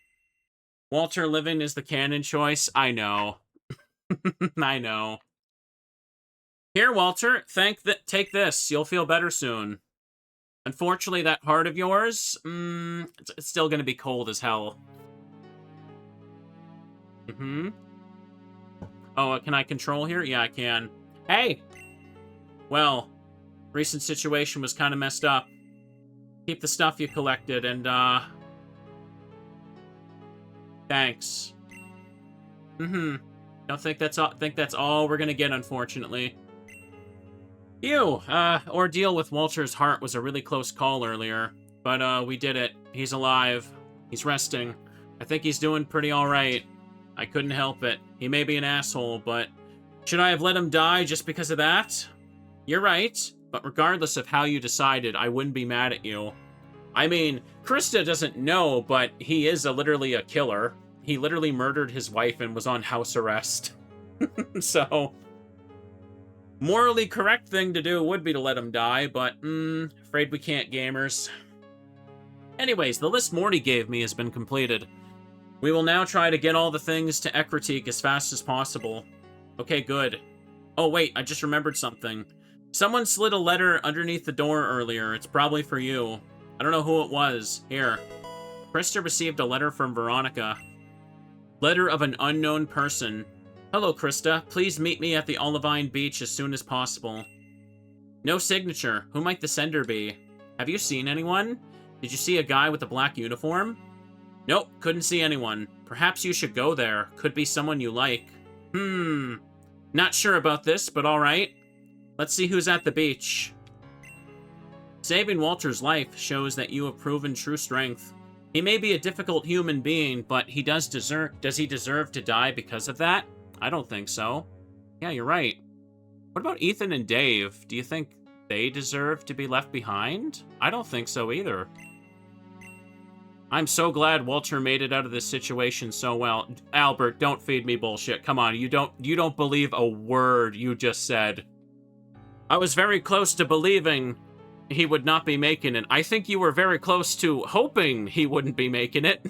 Walter living is the canon choice. I know. I know. Here, Walter, take this. You'll feel better soon. Unfortunately, that heart of yours, it's still gonna be cold as hell. Oh, can I control here? Yeah, I can. Hey! Well, recent situation was kind of messed up. Keep the stuff you collected, and, thanks. Don't think that's all we're gonna get, unfortunately. Ew, ordeal with Walter's heart was a really close call earlier. But, we did it. He's alive. He's resting. I think he's doing pretty alright. I couldn't help it. He may be an asshole, but... should I have let him die just because of that? You're right, but regardless of how you decided, I wouldn't be mad at you. I mean, Krista doesn't know, but he is literally a killer. He literally murdered his wife and was on house arrest. So... morally correct thing to do would be to let him die, but, afraid we can't, gamers. Anyways, the list Morty gave me has been completed. We will now try to get all the things to Ekritique as fast as possible. Okay, good. Oh, wait, I just remembered something. Someone slid a letter underneath the door earlier. It's probably for you. I don't know who it was. Here. Krista received a letter from Veronica. Letter of an unknown person. Hello, Krista. Please meet me at the Olivine Beach as soon as possible. No signature. Who might the sender be? Have you seen anyone? Did you see a guy with a black uniform? Nope, couldn't see anyone. Perhaps you should go there. Could be someone you like. Not sure about this, but alright. Let's see who's at the beach. Saving Walter's life shows that you have proven true strength. He may be a difficult human being, but he does he deserve to die because of that? I don't think so. Yeah, you're right. What about Ethan and Dave? Do you think they deserve to be left behind? I don't think so either. I'm so glad Walter made it out of this situation so well. Albert, don't feed me bullshit. Come on, you don't believe a word you just said. I was very close to believing he would not be making it. I think you were very close to hoping he wouldn't be making it.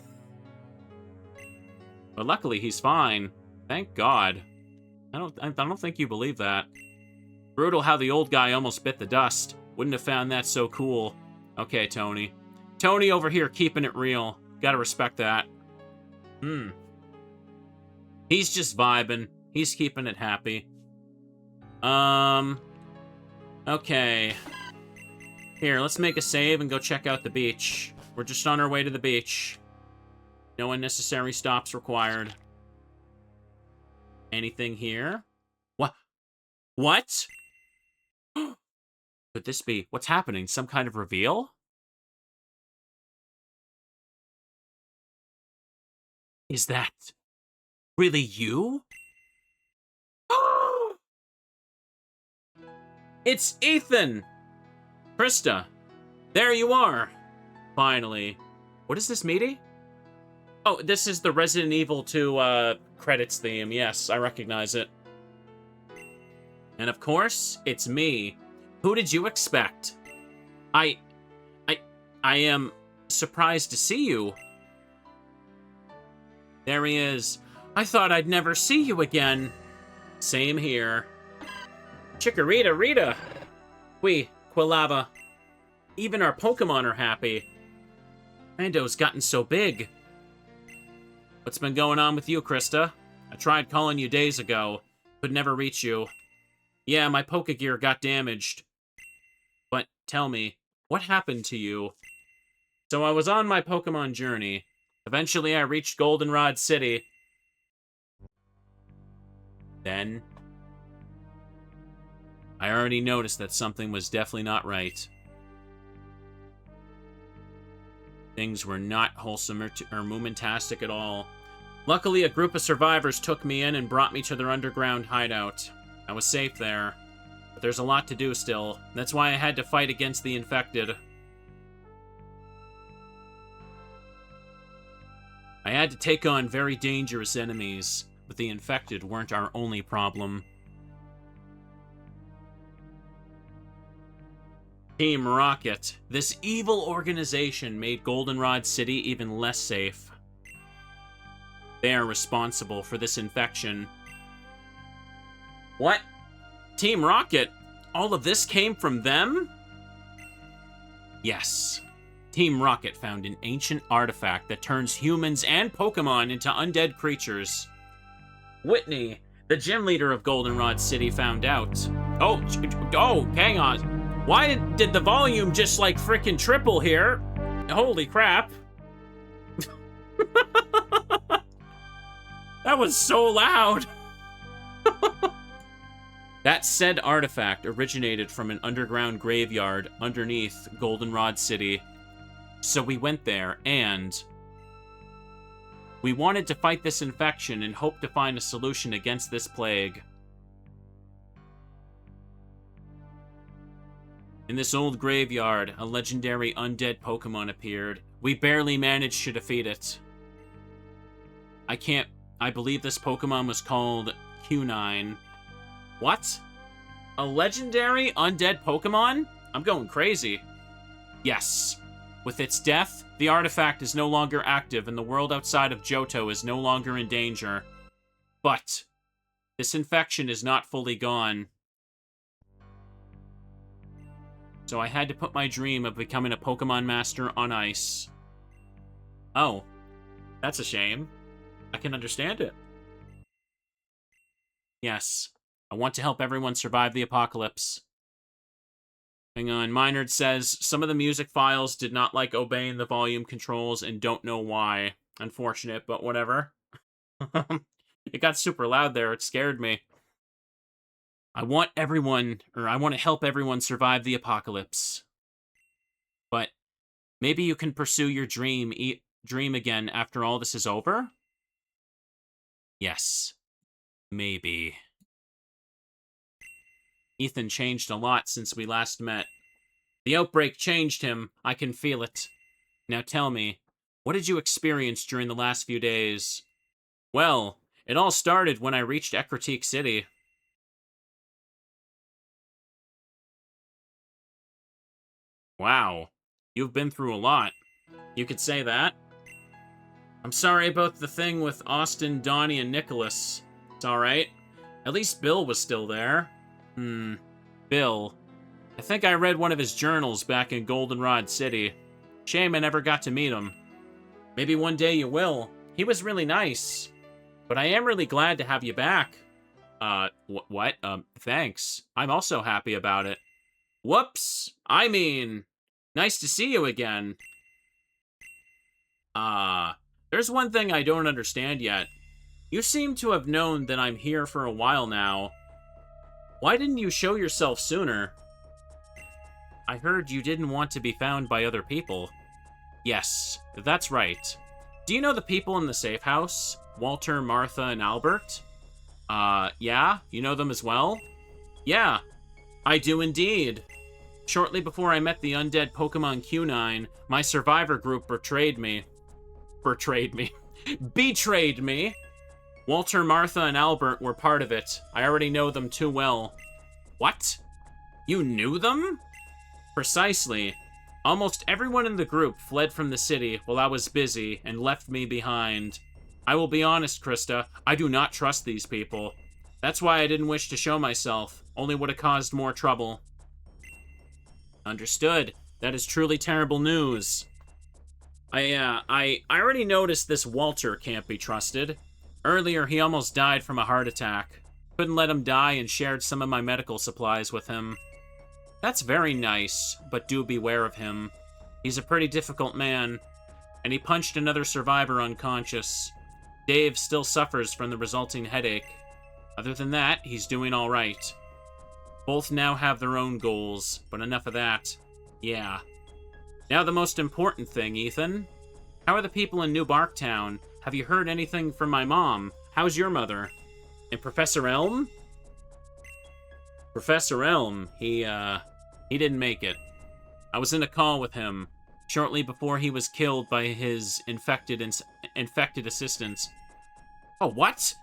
But luckily he's fine. Thank God. I don't think you believe that. Brutal how the old guy almost bit the dust. Wouldn't have found that so cool. Okay, Tony. Tony over here keeping it real. Gotta respect that. He's just vibing. He's keeping it happy. Okay. Here, let's make a save and go check out the beach. We're just on our way to the beach. No unnecessary stops required. Anything here? What? What? Could this be? What's happening? Some kind of reveal? Is that really you? It's Ethan! Krista, there you are. Finally. What is this meeting? Oh, this is the Resident Evil 2 credits theme. Yes, I recognize it. And of course, it's me. Who did you expect? I am surprised to see you. There he is. I thought I'd never see you again. Same here. Chikorita Rita. Quilava. Even our Pokemon are happy. Rando's gotten so big. What's been going on with you, Krista? I tried calling you days ago. Could never reach you. Yeah, my Pokegear got damaged. But tell me, what happened to you? So I was on my Pokemon journey. Eventually I reached Goldenrod City. Then I already noticed that something was definitely not right. Things were not wholesome or moomintastic at all. Luckily, a group of survivors took me in and brought me to their underground hideout. I was safe there. But there's a lot to do still. That's why I had to fight against the infected. I had to take on very dangerous enemies, but the infected weren't our only problem. Team Rocket. This evil organization made Goldenrod City even less safe. They are responsible for this infection. What? Team Rocket? All of this came from them? Yes. Team Rocket found an ancient artifact that turns humans and Pokemon into undead creatures. Whitney, the gym leader of Goldenrod City, found out. Oh, hang on. Why did the volume just, like, frickin' triple here? Holy crap. That was so loud. That said artifact originated from an underground graveyard underneath Goldenrod City. So we went there, and we wanted to fight this infection and hope to find a solution against this plague. In this old graveyard, a legendary undead Pokemon appeared. We barely managed to defeat it. I believe this Pokemon was called Q9. What? A legendary undead Pokemon? I'm going crazy. Yes. With its death, the artifact is no longer active and the world outside of Johto is no longer in danger. But this infection is not fully gone. So I had to put my dream of becoming a Pokemon Master on ice. Oh. That's a shame. I can understand it. Yes. I want to help everyone survive the apocalypse. Hang on. Minard says, some of the music files did not like obeying the volume controls and don't know why. Unfortunate, but whatever. It got super loud there. It scared me. I want to help everyone survive the apocalypse. But maybe you can pursue your dream again after all this is over? Yes. Maybe. Ethan changed a lot since we last met. The outbreak changed him. I can feel it. Now tell me, What did you experience during the last few days? Well, it all started when I reached Ekritique City. Wow, you've been through a lot. You could say that. I'm sorry about the thing with Austin, Donnie, and Nicholas. It's alright. At least Bill was still there. Bill. I think I read one of his journals back in Goldenrod City. Shame I never got to meet him. Maybe one day you will. He was really nice. But I am really glad to have you back. What? Thanks. I'm also happy about it. Whoops! I mean, nice to see you again. There's one thing I don't understand yet. You seem to have known that I'm here for a while now. Why didn't you show yourself sooner? I heard you didn't want to be found by other people. Yes, that's right. Do you know the people in the safe house? Walter, Martha, and Albert? Yeah? You know them as well? Yeah, I do indeed. Shortly before I met the undead Pokemon Q9, my survivor group betrayed me. Betrayed me! Walter, Martha, and Albert were part of it. I already know them too well. What? You knew them? Precisely. Almost everyone in the group fled from the city while I was busy and left me behind. I will be honest, Krista, I do not trust these people. That's why I didn't wish to show myself. Only would have caused more trouble. Understood. That is truly terrible news. I already noticed this Walter can't be trusted. Earlier, he almost died from a heart attack. Couldn't let him die and shared some of my medical supplies with him. That's very nice, but do beware of him. He's a pretty difficult man, and he punched another survivor unconscious. Dave still suffers from the resulting headache. Other than that, he's doing all right. Both now have their own goals, but enough of that. Yeah. Now the most important thing, Ethan. How are the people in New Barktown? Have you heard anything from my mom? How's your mother? And Professor Elm? Professor Elm, he didn't make it. I was in a call with him shortly before he was killed by his infected assistants. Oh, what?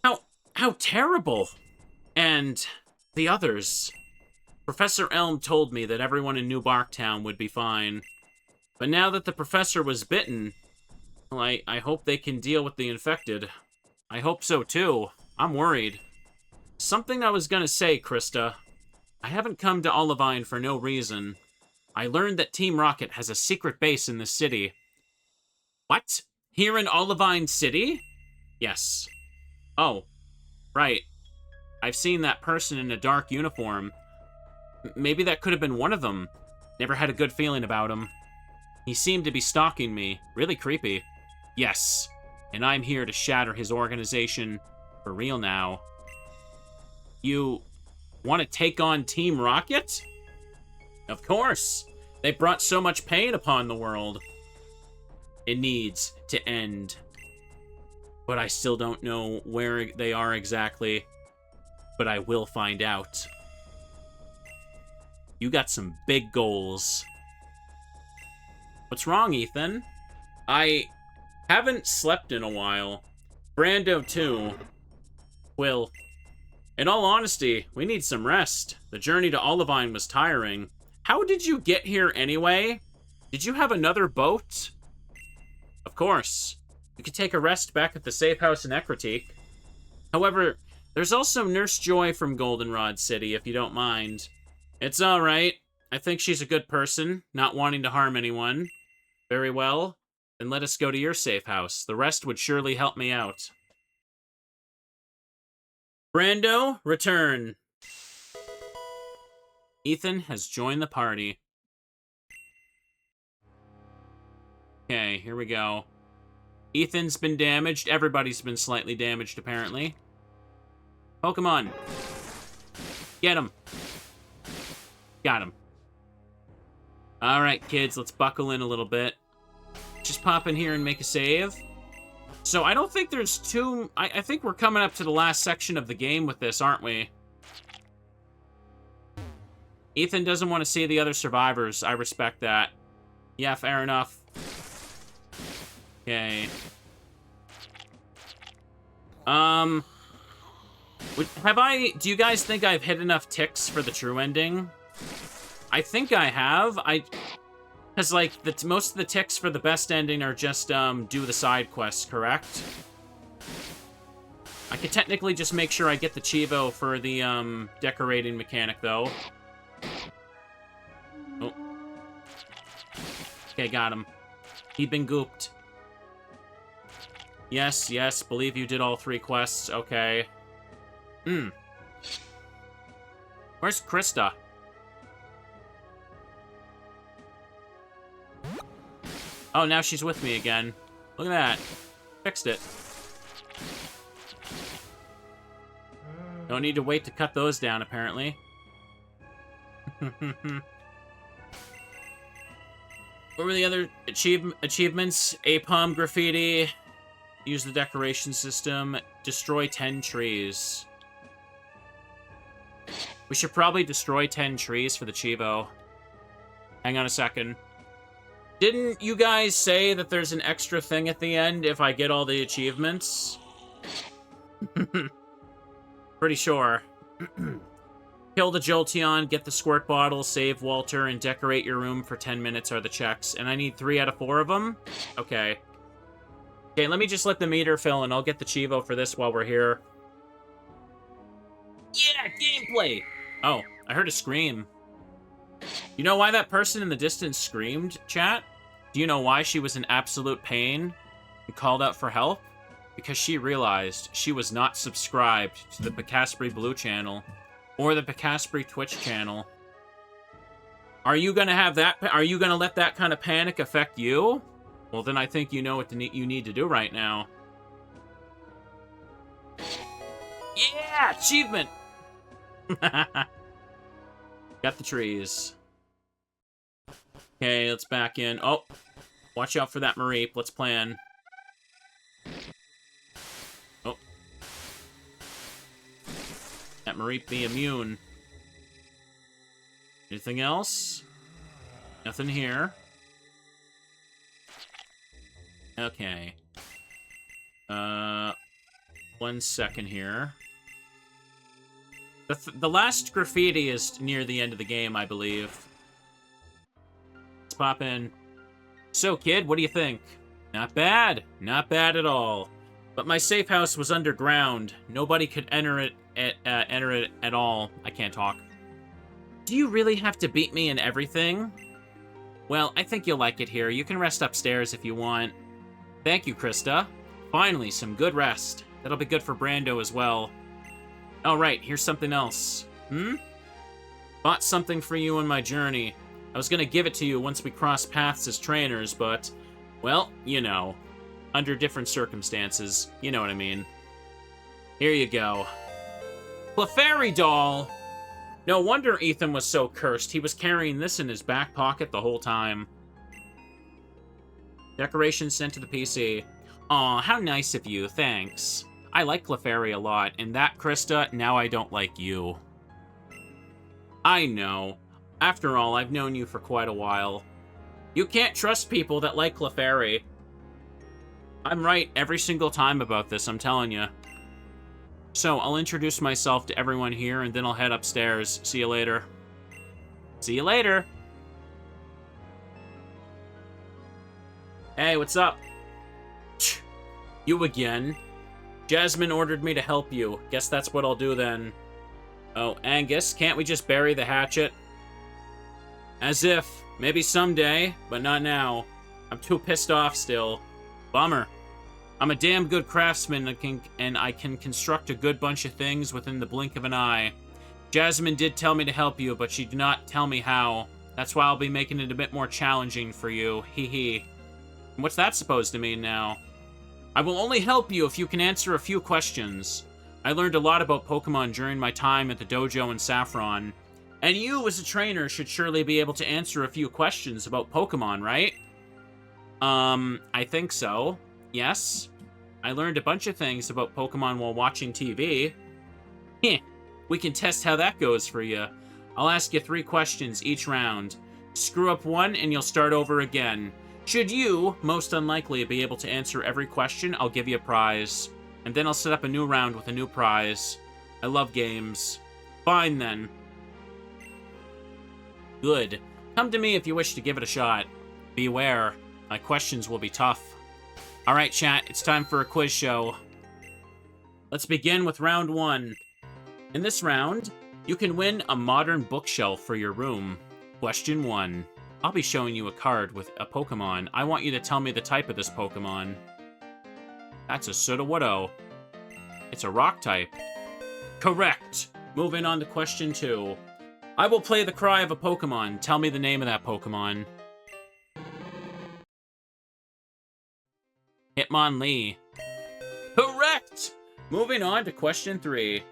How terrible! And the others. Professor Elm told me that everyone in New Barktown would be fine. But now that the professor was bitten, well, I hope they can deal with the infected. I hope so too. I'm worried. Something I was gonna say, Krista. I haven't come to Olivine for no reason. I learned that Team Rocket has a secret base in the city. What? Here in Olivine City? Yes. Oh, right. I've seen that person in a dark uniform. Maybe that could have been one of them. Never had a good feeling about him. He seemed to be stalking me. Really creepy. Yes. And I'm here to shatter his organization for real now. You want to take on Team Rocket? Of course. They brought so much pain upon the world. It needs to end. But I still don't know where they are exactly. But I will find out. You got some big goals. What's wrong, Ethan? I haven't slept in a while. Brando, too. Will. In all honesty, we need some rest. The journey to Olivine was tiring. How did you get here anyway? Did you have another boat? Of course. You could take a rest back at the safe house in Ekritique. However, there's also Nurse Joy from Goldenrod City, if you don't mind. It's alright. I think she's a good person, not wanting to harm anyone. Very well. Then let us go to your safe house. The rest would surely help me out. Brando, return. Ethan has joined the party. Okay, here we go. Ethan's been damaged. Everybody's been slightly damaged, apparently. Pokemon. Get him. Got him. Alright, kids, let's buckle in a little bit. Just pop in here and make a save. So I don't think there's too... I think we're coming up to the last section of the game with this, aren't we? Ethan doesn't want to see the other survivors. I respect that. Yeah, fair enough. Okay. Do you guys think I've hit enough ticks for the true ending? I think I have. Because, like, most of the ticks for the best ending are just, do the side quests, correct? I could technically just make sure I get the Chivo for the, decorating mechanic, though. Oh. Okay, got him. He'd been gooped. Yes, yes, believe you did all 3 quests. Okay. Where's Krista? Oh, now she's with me again. Look at that. Fixed it. Don't need to wait to cut those down, apparently. What were the other achievements? Apalm graffiti. Use the decoration system. Destroy 10 trees. We should probably destroy 10 trees for the Chivo. Hang on a second. Didn't you guys say that there's an extra thing at the end if I get all the achievements? Pretty sure. Kill the Jolteon, get the squirt bottle, save Walter, and decorate your room for 10 minutes are the checks. And I need 3 out of 4 of them? Okay. Okay, let me just let the meter fill, and I'll get the Chivo for this while we're here. Yeah, gameplay! Oh, I heard a scream. You know why that person in the distance screamed, chat? Do you know why she was in absolute pain and called out for help? Because she realized she was not subscribed to the Picaspri Blue channel or the Picaspri Twitch channel. Are you gonna have that? Are you gonna let that kind of panic affect you? Well, then I think you know what you need to do right now. Yeah, achievement. Got the trees. Okay, let's back in. Oh, watch out for that Mareep. Let's plan. Oh. That Mareep be immune. Anything else? Nothing here. Okay. 1 second here. The last graffiti is near the end of the game, I believe. Let's pop in. So, kid, what do you think? Not bad. Not bad at all. But my safe house was underground. Nobody could enter it at all. I can't talk. Do you really have to beat me in everything? Well, I think you'll like it here. You can rest upstairs if you want. Thank you, Krista. Finally, some good rest. That'll be good for Brando as well. Oh, right, here's something else. Bought something for you on my journey. I was gonna give it to you once we cross paths as trainers, but, well, you know. Under different circumstances. You know what I mean. Here you go. Clefairy doll! No wonder Ethan was so cursed. He was carrying this in his back pocket the whole time. Decoration sent to the PC. Aw, how nice of you, thanks. I like Clefairy a lot, and that, Krista, now I don't like you. I know. After all, I've known you for quite a while. You can't trust people that like Clefairy. I'm right every single time about this, I'm telling you. So, I'll introduce myself to everyone here, and then I'll head upstairs. See you later. See you later! Hey, what's up? You again? Jasmine ordered me to help you. Guess that's what I'll do then. Oh, Angus, can't we just bury the hatchet? As if. Maybe someday, but not now. I'm too pissed off still. Bummer. I'm a damn good craftsman and I can construct a good bunch of things within the blink of an eye. Jasmine did tell me to help you, but she did not tell me how. That's why I'll be making it a bit more challenging for you. Hee hee. What's that supposed to mean now? I will only help you if you can answer a few questions. I learned a lot about Pokemon during my time at the dojo in Saffron. And you, as a trainer, should surely be able to answer a few questions about Pokemon, right? I think so. Yes. I learned a bunch of things about Pokemon while watching TV. Heh. We can test how that goes for you. I'll ask you 3 questions each round. Screw up one and you'll start over again. Should you, most unlikely, be able to answer every question, I'll give you a prize. And then I'll set up a new round with a new prize. I love games. Fine, then. Good. Come to me if you wish to give it a shot. Beware, my questions will be tough. Alright, chat, it's time for a quiz show. Let's begin with round 1. In this round, you can win a modern bookshelf for your room. Question 1. I'll be showing you a card with a Pokemon. I want you to tell me the type of this Pokemon. That's a Sudowoodo. It's a rock type. Correct! Moving on to question 2. I will play the cry of a Pokemon. Tell me the name of that Pokemon. Hitmonlee. Correct! Moving on to question 3.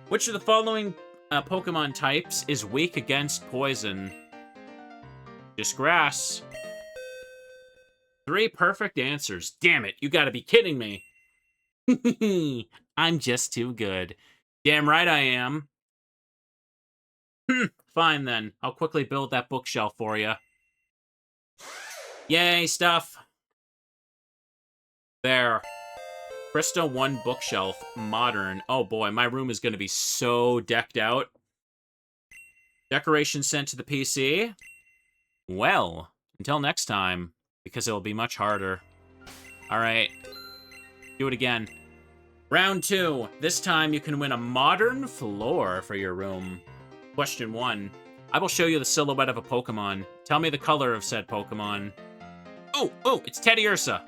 Which of the following Pokemon types is weak against poison? Just grass. 3 perfect answers. Damn it, you gotta be kidding me. I'm just too good. Damn right I am. Fine then. I'll quickly build that bookshelf for you. Yay, stuff. There. Krista 1 bookshelf. Modern. Oh boy, my room is going to be so decked out. Decoration sent to the PC. Well, until next time, because it'll be much harder. Alright. Do it again. Round 2. This time you can win a modern floor for your room. Question 1. I will show you the silhouette of a Pokemon. Tell me the color of said Pokemon. Oh, it's Teddiursa.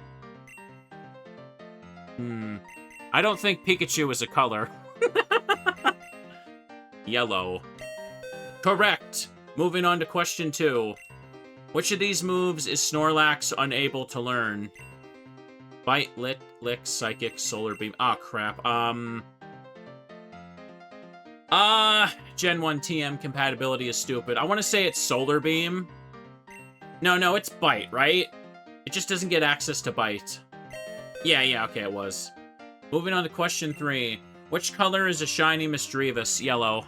I don't think Pikachu is a color. Yellow. Correct. Moving on to question 2. Which of these moves is Snorlax unable to learn? Bite, Lick, Psychic, Solar Beam. Ah, crap. Gen 1 TM compatibility is stupid. I want to say it's Solar Beam. No, it's Bite, right? It just doesn't get access to Bite. Yeah, okay, it was. Moving on to question 3. Which color is a shiny Misdreavus? Yellow.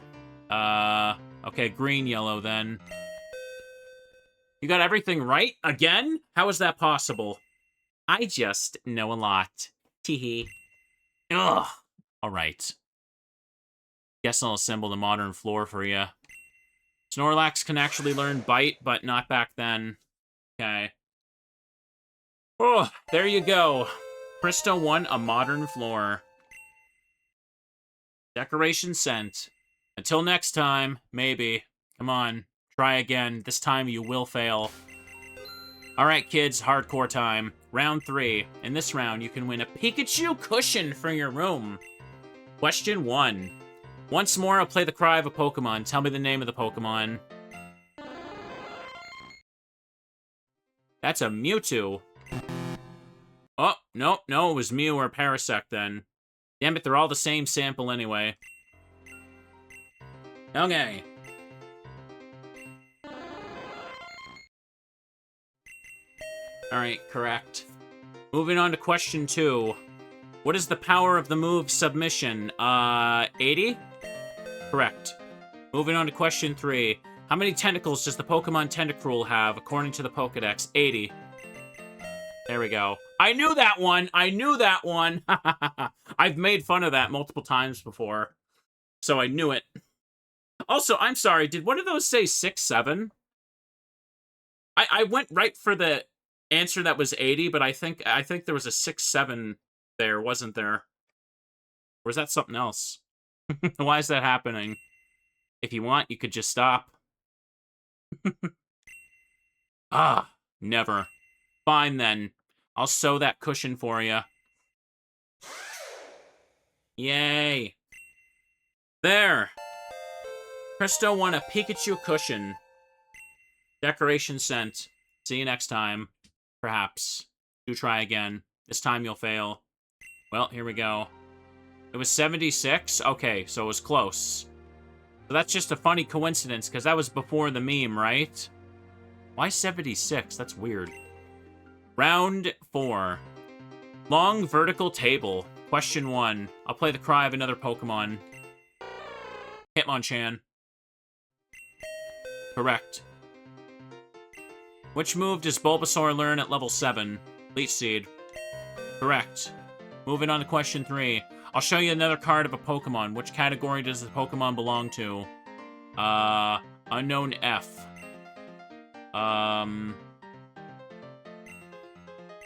Okay, green-yellow then. You got everything right? Again? How is that possible? I just know a lot. Teehee. Ugh. Alright. Guess I'll assemble the modern floor for you. Snorlax can actually learn Bite, but not back then. Okay. Oh, there you go. Krista won a modern floor. Decoration sent. Until next time, maybe. Come on, try again. This time you will fail. Alright, kids, hardcore time. Round 3. In this round, you can win a Pikachu cushion for your room. Question 1. Once more, I'll play the cry of a Pokemon. Tell me the name of the Pokemon. That's a Mewtwo. Oh, no, it was Mew or Parasect then. Damn it, they're all the same sample anyway. Okay. Alright, correct. Moving on to question 2. What is the power of the move Submission? 80? Correct. Moving on to question 3. How many tentacles does the Pokemon Tentacruel have according to the Pokedex? 80. There we go. I knew that one! I've made fun of that multiple times before. So I knew it. Also, I'm sorry, did one of those say 6, 7? I went right for the answer that was 80, but I think there was a 6, 7 there, wasn't there? Or is that something else? Why is that happening? If you want, you could just stop. Never. Fine, then. I'll sew that cushion for you. Yay. There. Krista won a Pikachu cushion. Decoration sent. See you next time. Perhaps. Do try again. This time you'll fail. Well, here we go. It was 76? Okay, so it was close. So that's just a funny coincidence, because that was before the meme, right? Why 76? That's weird. Round 4. Long vertical table. Question 1. I'll play the cry of another Pokemon. Hitmonchan. Correct. Which move does Bulbasaur learn at level 7? Leech Seed. Correct. Moving on to question 3. I'll show you another card of a Pokemon. Which category does the Pokemon belong to? Unknown F.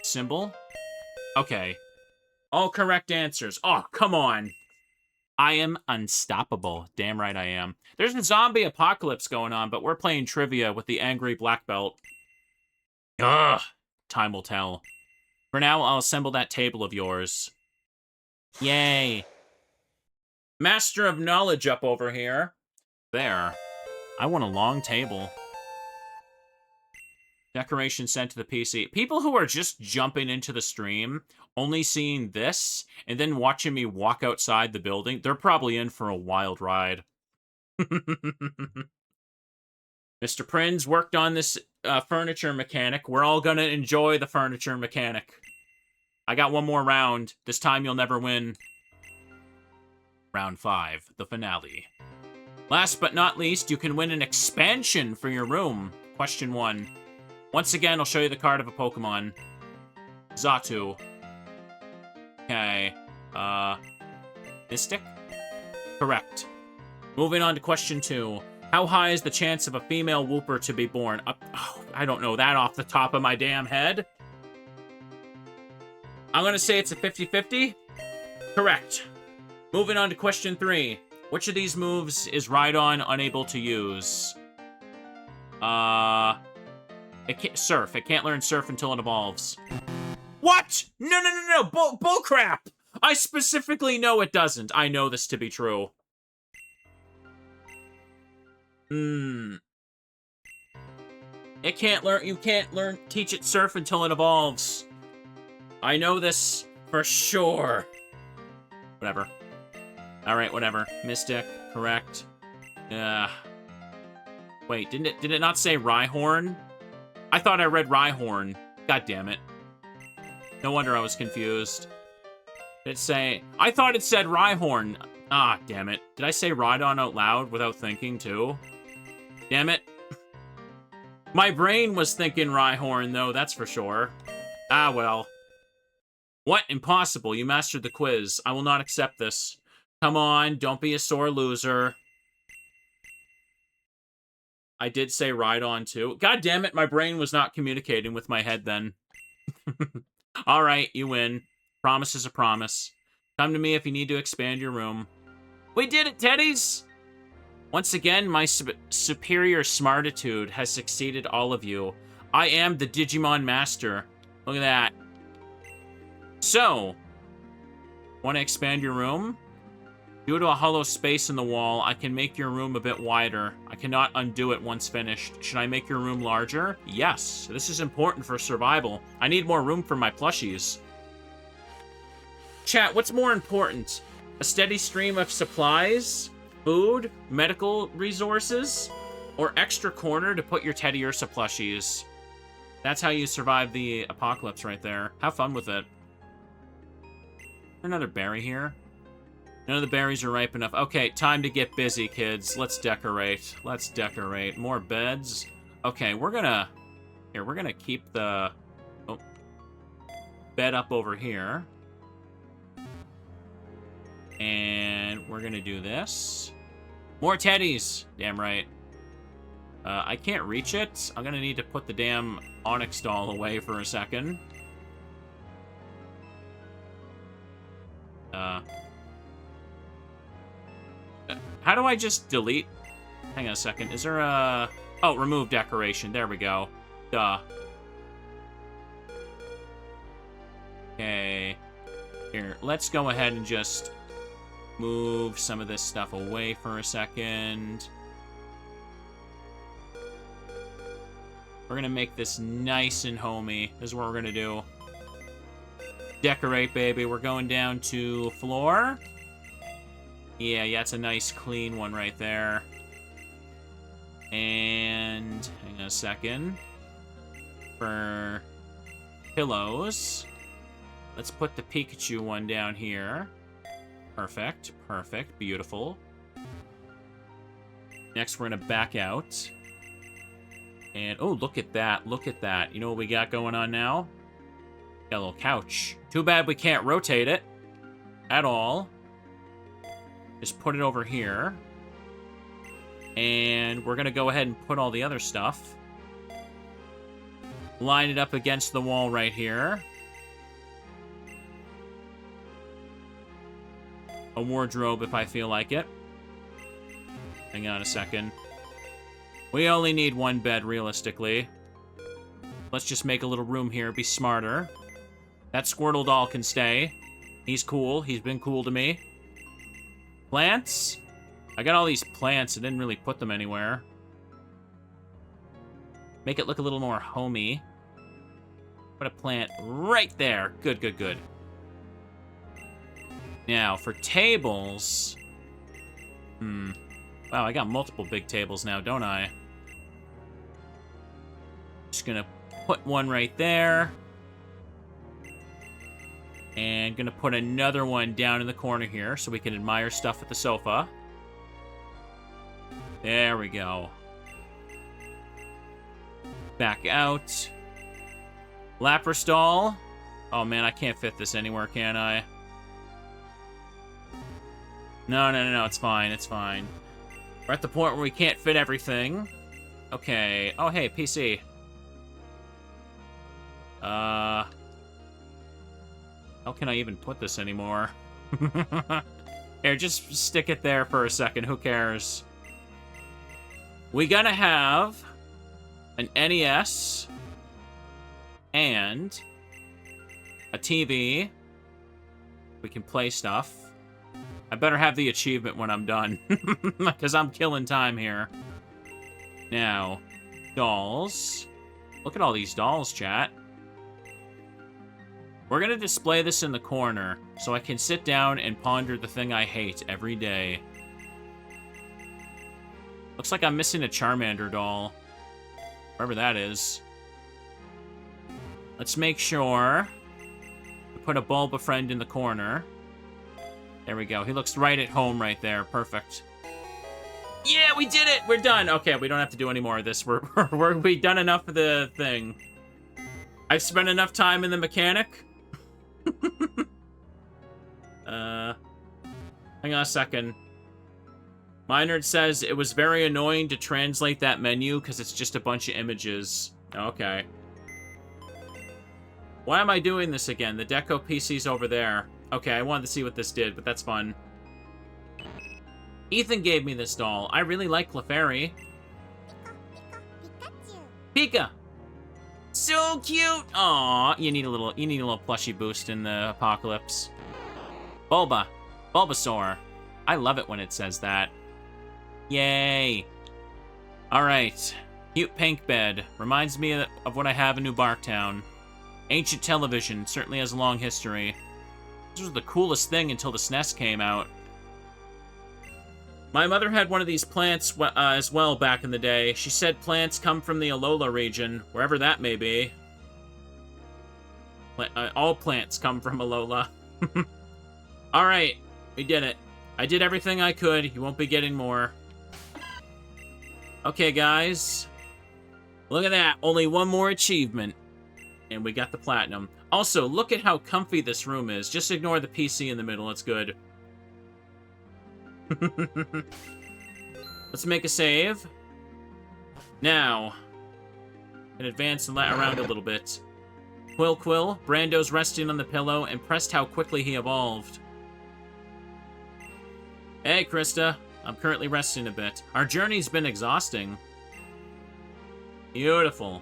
Symbol? Okay. All correct answers. Oh, come on. I am unstoppable. Damn right I am. There's a zombie apocalypse going on, but we're playing trivia with the angry black belt. Ugh. Time will tell. For now, I'll assemble that table of yours. Yay. Master of knowledge up over here. There. I want a long table. Decoration sent to the PC. People who are just jumping into the stream, only seeing this, and then watching me walk outside the building, they're probably in for a wild ride. Mr. Prinz worked on this furniture mechanic. We're all gonna enjoy the furniture mechanic. I got one more round. This time you'll never win. Round 5, the finale. Last but not least, you can win an expansion for your room. Question 1. Once again, I'll show you the card of a Pokemon. Xatu. Okay. Mystic? Correct. Moving on to question 2. How high is the chance of a female Wooper to be born? Oh, I don't know that off the top of my damn head. I'm gonna say it's a 50-50. Correct. Moving on to question 3. Which of these moves is Rhydon unable to use? It can't surf. It can't learn surf until it evolves. What? No. Bullcrap! I specifically know it doesn't. I know this to be true. It can't learn. You can't teach it surf until it evolves. I know this for sure. Whatever. Alright, whatever. Mystic, correct. Wait, did it not say Rhyhorn? I thought I read Rhyhorn. God damn it. No wonder I was confused. Did it say... I thought it said Rhyhorn. Ah, damn it. Did I say Rhydon out loud without thinking, too? Damn it. My brain was thinking Rhyhorn, though, that's for sure. Ah, well. What? Impossible. You mastered the quiz. I will not accept this. Come on, don't be a sore loser. I did say Rhydon, too. God damn it, my brain was not communicating with my head then. Alright, you win. Promise is a promise. Come to me if you need to expand your room. We did it, Teddies! Once again, my superior smartitude has succeeded all of you. I am the Digimon Master. Look at that. So, want to expand your room? Due to a hollow space in the wall, I can make your room a bit wider. I cannot undo it once finished. Should I make your room larger? Yes. This is important for survival. I need more room for my plushies. Chat, what's more important? A steady stream of supplies, food, medical resources, or extra corner to put your Teddy Ursa plushies? That's how you survive the apocalypse right there. Have fun with it. Another berry here. None of the berries are ripe enough. Okay, time to get busy, kids. Let's decorate. Let's decorate. More beds. Okay, we're gonna... Here, we're gonna keep the... Oh, bed up over here. And we're gonna do this. More teddies! Damn right. I can't reach it. I'm gonna need to put the damn Onyx doll away for a second. How do I just delete? Hang on a second. Is there a... Oh, remove decoration. There we go. Duh. Okay. Here, let's go ahead and just move some of this stuff away for a second. We're gonna make this nice and homey. This is what we're gonna do. Decorate, baby. We're going down to floor. Yeah, it's a nice clean one right there. And hang on a second. For pillows, let's put the Pikachu one down here. Perfect, perfect, beautiful. Next, we're gonna back out. And, oh, look at that. Look at that. You know what we got going on now? Got a little couch. Too bad we can't rotate it at all. Just put it over here. And we're going to go ahead and put all the other stuff. Line it up against the wall right here. A wardrobe if I feel like it. Hang on a second. We only need one bed, realistically. Let's just make a little room here, be smarter. That Squirtle doll can stay. He's cool. He's been cool to me. Plants? I got all these plants. I didn't really put them anywhere. Make it look a little more homey. Put a plant right there. Good, good, good. Now, for tables... Wow, I got multiple big tables now, don't I? Just gonna put one right there. And gonna put another one down in the corner here so we can admire stuff at the sofa. There we go. Back out. Lapras doll. Oh man, I can't fit this anywhere, can I? No, it's fine, it's fine. We're at the point where we can't fit everything. Okay. Oh, hey, PC. How can I even put this anymore? Here, just stick it there for a second. Who cares? We gotta have an NES and a TV. We can play stuff. I better have the achievement when I'm done, because I'm killing time here. Now, dolls. Look at all these dolls, chat. We're going to display this in the corner, so I can sit down and ponder the thing I hate every day. Looks like I'm missing a Charmander doll. Wherever that is. Let's make sure we put a Bulbafriend in the corner. There we go. He looks right at home right there. Perfect. Yeah, we did it! We're done! Okay, we don't have to do any more of this. We've done enough of the thing. I've spent enough time in the mechanic. Hang on a second. Minard says it was very annoying to translate that menu because it's just a bunch of images. Okay. Why am I doing this again? The Deco PC's over there. Okay, I wanted to see what this did, but that's fun. Ethan gave me this doll. I really like Clefairy. Pika! So cute! Aw, you need a little plushie boost in the apocalypse. Bulbasaur. I love it when it says that. Yay! Alright. Cute pink bed. Reminds me of what I have in New Barktown. Ancient television. Certainly has a long history. This was the coolest thing until the SNES came out. My mother had one of these plants as well back in the day. She said plants come from the Alola region, wherever that may be. All plants come from Alola. Alright, we did it. I did everything I could. You won't be getting more. Okay, guys. Look at that. Only one more achievement. And we got the platinum. Also, look at how comfy this room is. Just ignore the PC in the middle. It's good. Let's make a save. Now, and advance and let around a little bit. Quill. Brando's resting on the pillow. Impressed how quickly he evolved. Hey, Krista. I'm currently resting a bit. Our journey's been exhausting. Beautiful.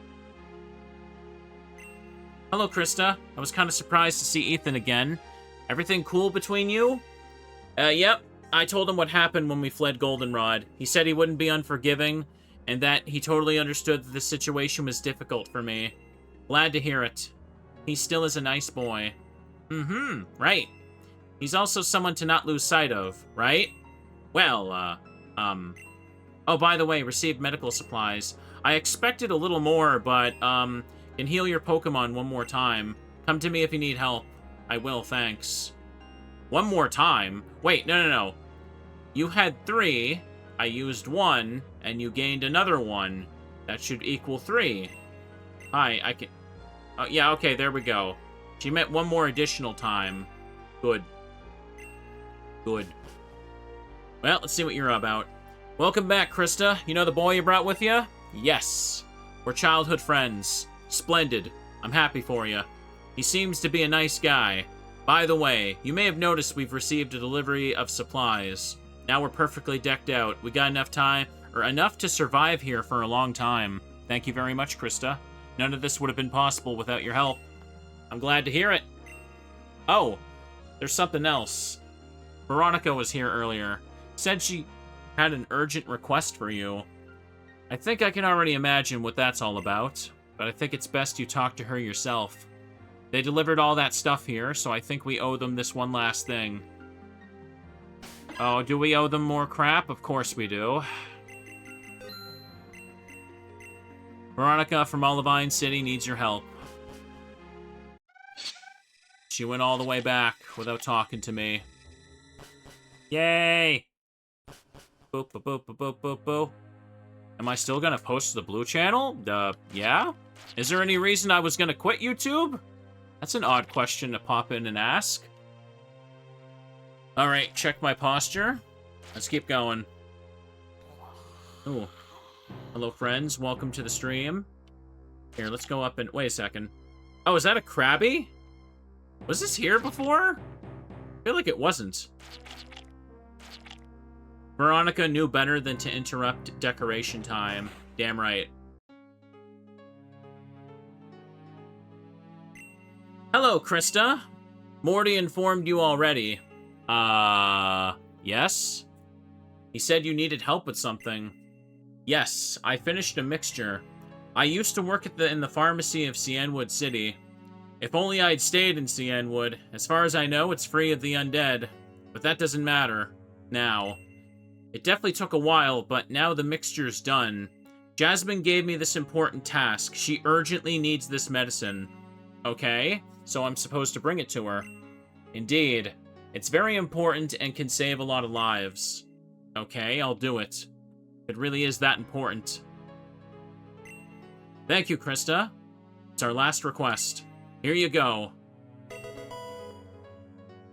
Hello, Krista. I was kind of surprised to see Ethan again. Everything cool between you? Yep. I told him what happened when we fled Goldenrod. He said he wouldn't be unforgiving, and that he totally understood that the situation was difficult for me. Glad to hear it. He still is a nice boy. Right. He's also someone to not lose sight of, right? Well, Oh, by the way, received medical supplies. I expected a little more, but, can heal your Pokemon one more time. Come to me if you need help. I will, thanks. One more time? Wait, no. You had 3, I used 1, and you gained another 1. That should equal 3. Hi, I can... Oh, yeah, okay, there we go. She meant one more additional time. Good. Good. Well, let's see what you're about. Welcome back, Krista. You know the boy you brought with you? Yes. We're childhood friends. Splendid. I'm happy for you. He seems to be a nice guy. By the way, you may have noticed we've received a delivery of supplies. Now we're perfectly decked out. We got enough time, or enough to survive here for a long time. Thank you very much, Krista. None of this would have been possible without your help. I'm glad to hear it. Oh, there's something else. Veronica was here earlier. Said she had an urgent request for you. I think I can already imagine what that's all about, but I think it's best you talk to her yourself. They delivered all that stuff here, so I think we owe them this one last thing. Oh, do we owe them more crap? Of course we do. Veronica from Olivine City needs your help. She went all the way back without talking to me. Yay! Boop, boop, boop, boop, boop, boop, boop. Am I still gonna post to the Blue Channel? Yeah? Is there any reason I was gonna quit YouTube? That's an odd question to pop in and ask. Alright, check my posture. Let's keep going. Ooh. Hello, friends. Welcome to the stream. Here, let's go up and... Wait a second. Oh, is that a Krabby? Was this here before? I feel like it wasn't. Veronica knew better than to interrupt decoration time. Damn right. Hello, Krista. Morty informed you already. Yes? He said you needed help with something. Yes, I finished a mixture. I used to work in the pharmacy of Cianwood City. If only I'd stayed in Cianwood. As far as I know, it's free of the undead. But that doesn't matter. Now. It definitely took a while, but now the mixture's done. Jasmine gave me this important task. She urgently needs this medicine. Okay, so I'm supposed to bring it to her. Indeed. It's very important and can save a lot of lives. Okay, I'll do it. It really is that important. Thank you, Krista. It's our last request. Here you go.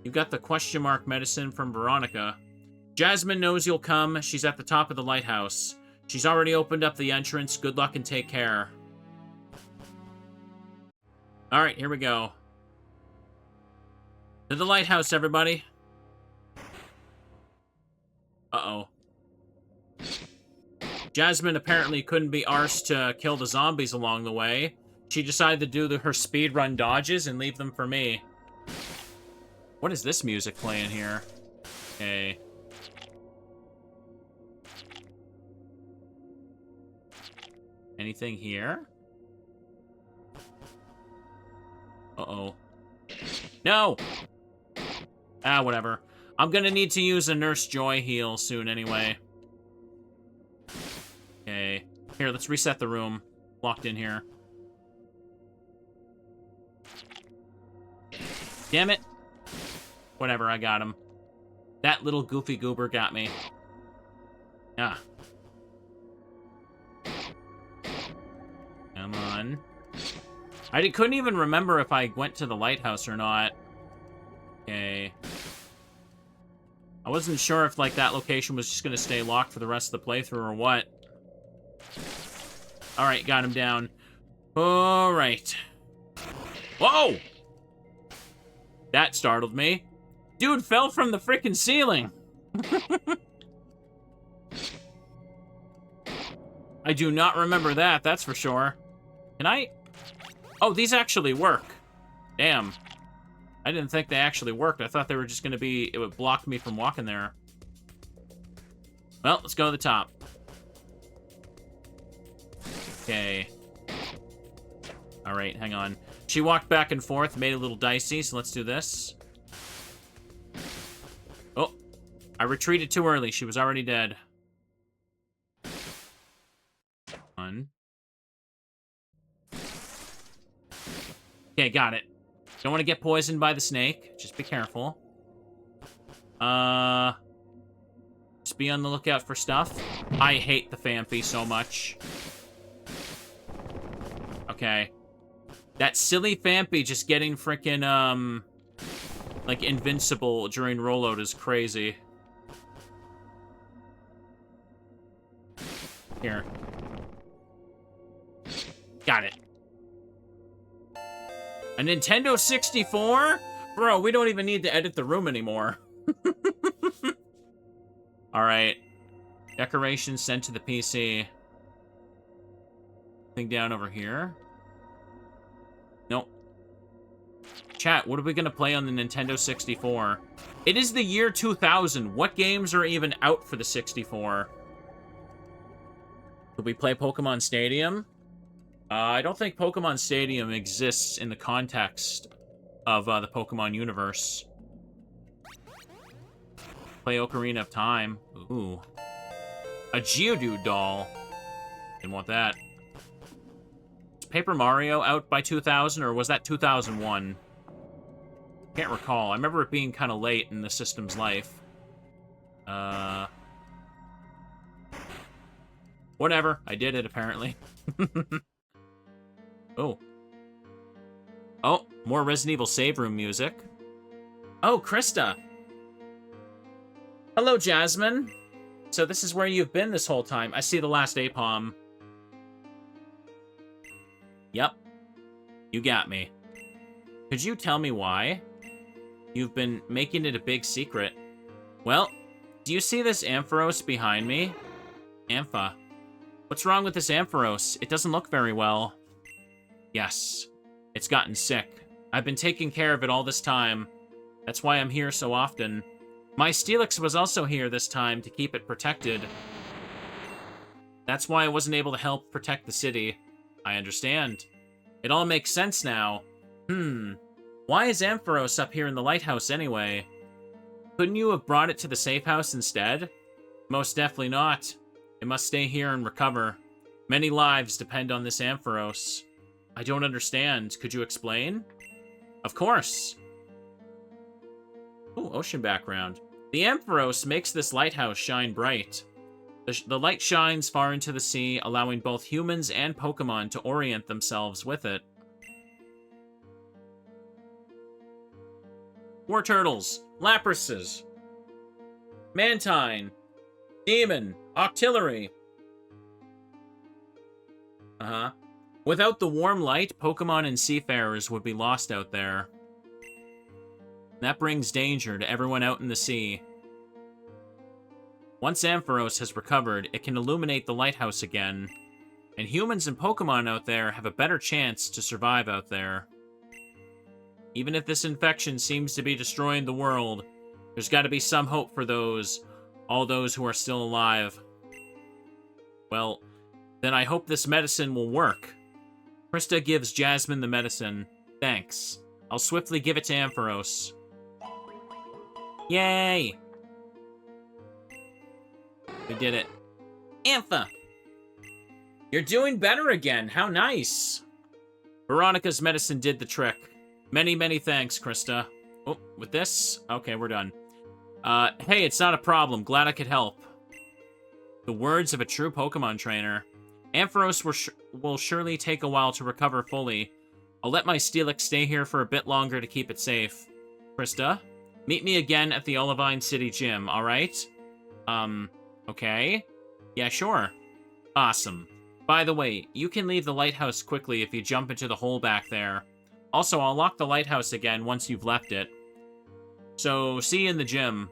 You got the question mark medicine from Veronica. Jasmine knows you'll come. She's at the top of the lighthouse. She's already opened up the entrance. Good luck and take care. Alright, here we go. To the lighthouse, everybody. Uh-oh. Jasmine apparently couldn't be arsed to kill the zombies along the way. She decided to do her speedrun dodges and leave them for me. What is this music playing here? Okay. Anything here? Uh-oh. No! Ah, whatever. I'm gonna need to use a Nurse Joy heal soon anyway. Okay. Here, let's reset the room. Locked in here. Damn it. Whatever, I got him. That little goofy goober got me. Ah. Come on. I couldn't even remember if I went to the lighthouse or not. Okay. I wasn't sure if, like, that location was just gonna stay locked for the rest of the playthrough or what. Alright, got him down. Alright. Whoa! That startled me. Dude fell from the frickin' ceiling! I do not remember that, that's for sure. Can I... Oh, these actually work. Damn. I didn't think they actually worked. I thought they were just gonna be... It would block me from walking there. Well, let's go to the top. Okay. Alright, hang on. She walked back and forth, made it a little dicey, so let's do this. Oh. I retreated too early. She was already dead. One. Okay, got it. Don't want to get poisoned by the snake. Just be careful. Just be on the lookout for stuff. I hate the Fampy so much. Okay. That silly Fampy just getting frickin', like, invincible during rollout is crazy. Here. Got it. A Nintendo 64? Bro, we don't even need to edit the room anymore. Alright. Decorations sent to the PC. Thing down over here. Nope. Chat, what are we gonna play on the Nintendo 64? It is the year 2000. What games are even out for the 64? Could we play Pokemon Stadium? I don't think Pokemon Stadium exists in the context of the Pokemon universe. Play Ocarina of Time. Ooh. A Geodude doll. Didn't want that. Is Paper Mario out by 2000, or was that 2001? Can't recall. I remember it being kind of late in the system's life. Whatever. I did it, apparently. Oh. Oh, more Resident Evil save room music. Oh, Krista. Hello, Jasmine. So this is where you've been this whole time. I see the last Apom. Yep. You got me. Could you tell me why? You've been making it a big secret. Well, do you see this Ampharos behind me? Ampha. What's wrong with this Ampharos? It doesn't look very well. Yes. It's gotten sick. I've been taking care of it all this time. That's why I'm here so often. My Steelix was also here this time to keep it protected. That's why I wasn't able to help protect the city. I understand. It all makes sense now. Why is Ampharos up here in the lighthouse anyway? Couldn't you have brought it to the safe house instead? Most definitely not. It must stay here and recover. Many lives depend on this Ampharos. I don't understand. Could you explain? Of course. Ooh, ocean background. The Ampharos makes this lighthouse shine bright. The light shines far into the sea, allowing both humans and Pokemon to orient themselves with it. War Turtles, Laprases, Mantine, Demon, Octillery. Without the warm light, Pokemon and seafarers would be lost out there. That brings danger to everyone out in the sea. Once Ampharos has recovered, it can illuminate the lighthouse again, and humans and Pokemon out there have a better chance to survive out there. Even if this infection seems to be destroying the world, there's got to be some hope for all those who are still alive. Well, then I hope this medicine will work. Krista gives Jasmine the medicine. Thanks. I'll swiftly give it to Ampharos. Yay! We did it. Ampha! You're doing better again. How nice. Veronica's medicine did the trick. Many, many thanks, Krista. Oh, with this? Okay, we're done. Hey, it's not a problem. Glad I could help. The words of a true Pokemon trainer. Ampharos will surely take a while to recover fully. I'll let my Steelix stay here for a bit longer to keep it safe. Krista, meet me again at the Olivine City gym, alright? Okay. Yeah, sure. Awesome. By the way, you can leave the lighthouse quickly if you jump into the hole back there. Also, I'll lock the lighthouse again once you've left it. So, see you in the gym.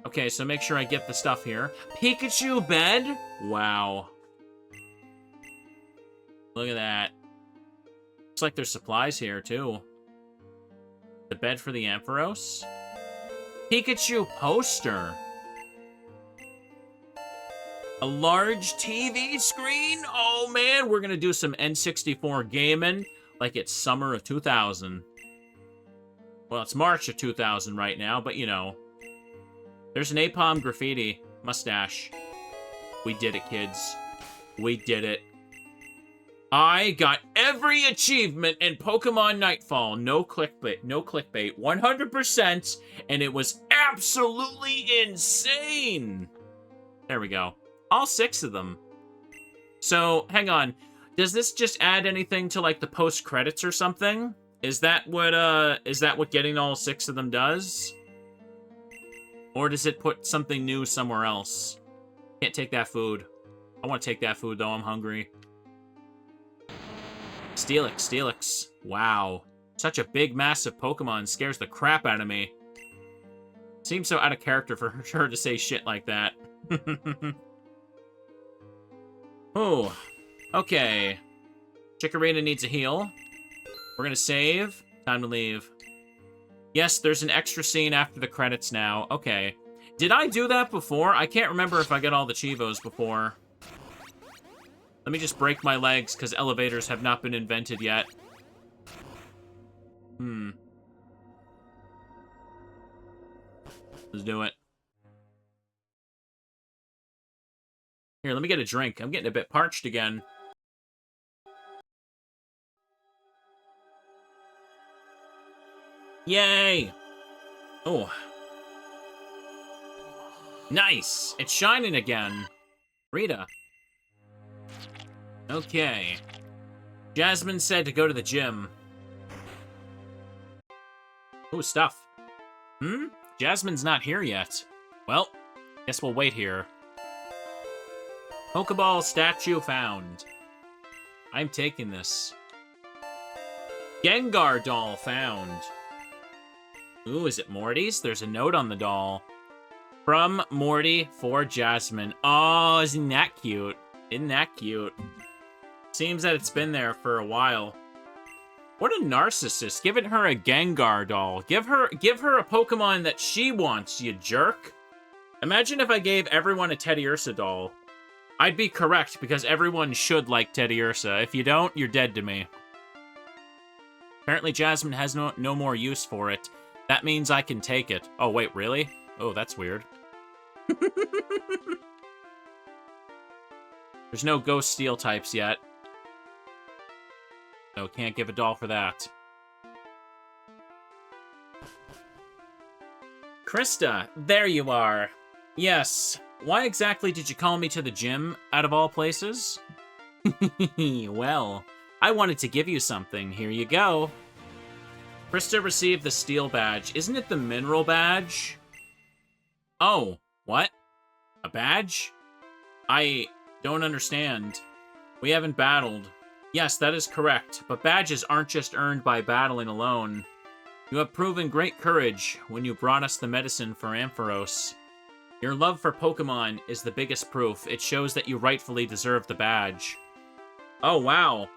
Okay, so make sure I get the stuff here. Pikachu bed? Wow. Look at that. Looks like there's supplies here, too. The bed for the Ampharos? Pikachu poster. A large TV screen? Oh, man, we're gonna do some N64 gaming like it's summer of 2000. Well, it's March of 2000 right now, but you know. There's an Apom graffiti mustache. We did it, kids. We did it. I got every achievement in Pokemon Nightfall. No clickbait. No clickbait. 100%. And it was absolutely insane. There we go. All 6 of them. So, hang on. Does this just add anything to, like, the post-credits or something? Is that what getting all 6 of them does? Or does it put something new somewhere else? Can't take that food. I want to take that food, though. I'm hungry. Steelix, Steelix. Wow. Such a big, massive Pokemon scares the crap out of me. Seems so out of character for her to say shit like that. Oh. Okay. Chikorita needs a heal. We're gonna save. Time to leave. Yes, there's an extra scene after the credits now. Okay. Did I do that before? I can't remember if I got all the Chivos before. Let me just break my legs, because elevators have not been invented yet. Let's do it. Here, let me get a drink. I'm getting a bit parched again. Yay! Oh. Nice! It's shining again. Rita. Okay. Jasmine said to go to the gym. Ooh, stuff. Jasmine's not here yet. Well, guess we'll wait here. Pokeball statue found. I'm taking this. Gengar doll found. Ooh, is it Morty's? There's a note on the doll. From Morty for Jasmine. Oh, isn't that cute? Isn't that cute? Seems that it's been there for a while. What a narcissist, giving her a Gengar doll. Give her a Pokemon that she wants, you jerk. Imagine if I gave everyone a Teddiursa doll. I'd be correct, because everyone should like Teddiursa. If you don't, you're dead to me. Apparently Jasmine has no more use for it. That means I can take it. Oh, wait, really? Oh, that's weird. There's no Ghost Steel types yet. So can't give a doll for that. Krista, there you are. Yes. Why exactly did you call me to the gym, out of all places? Well, I wanted to give you something. Here you go. Krista received the steel badge. Isn't it the mineral badge? Oh, what? A badge? I don't understand. We haven't battled. Yes, that is correct, but badges aren't just earned by battling alone. You have proven great courage when you brought us the medicine for Ampharos. Your love for Pokemon is the biggest proof. It shows that you rightfully deserve the badge. Oh, wow.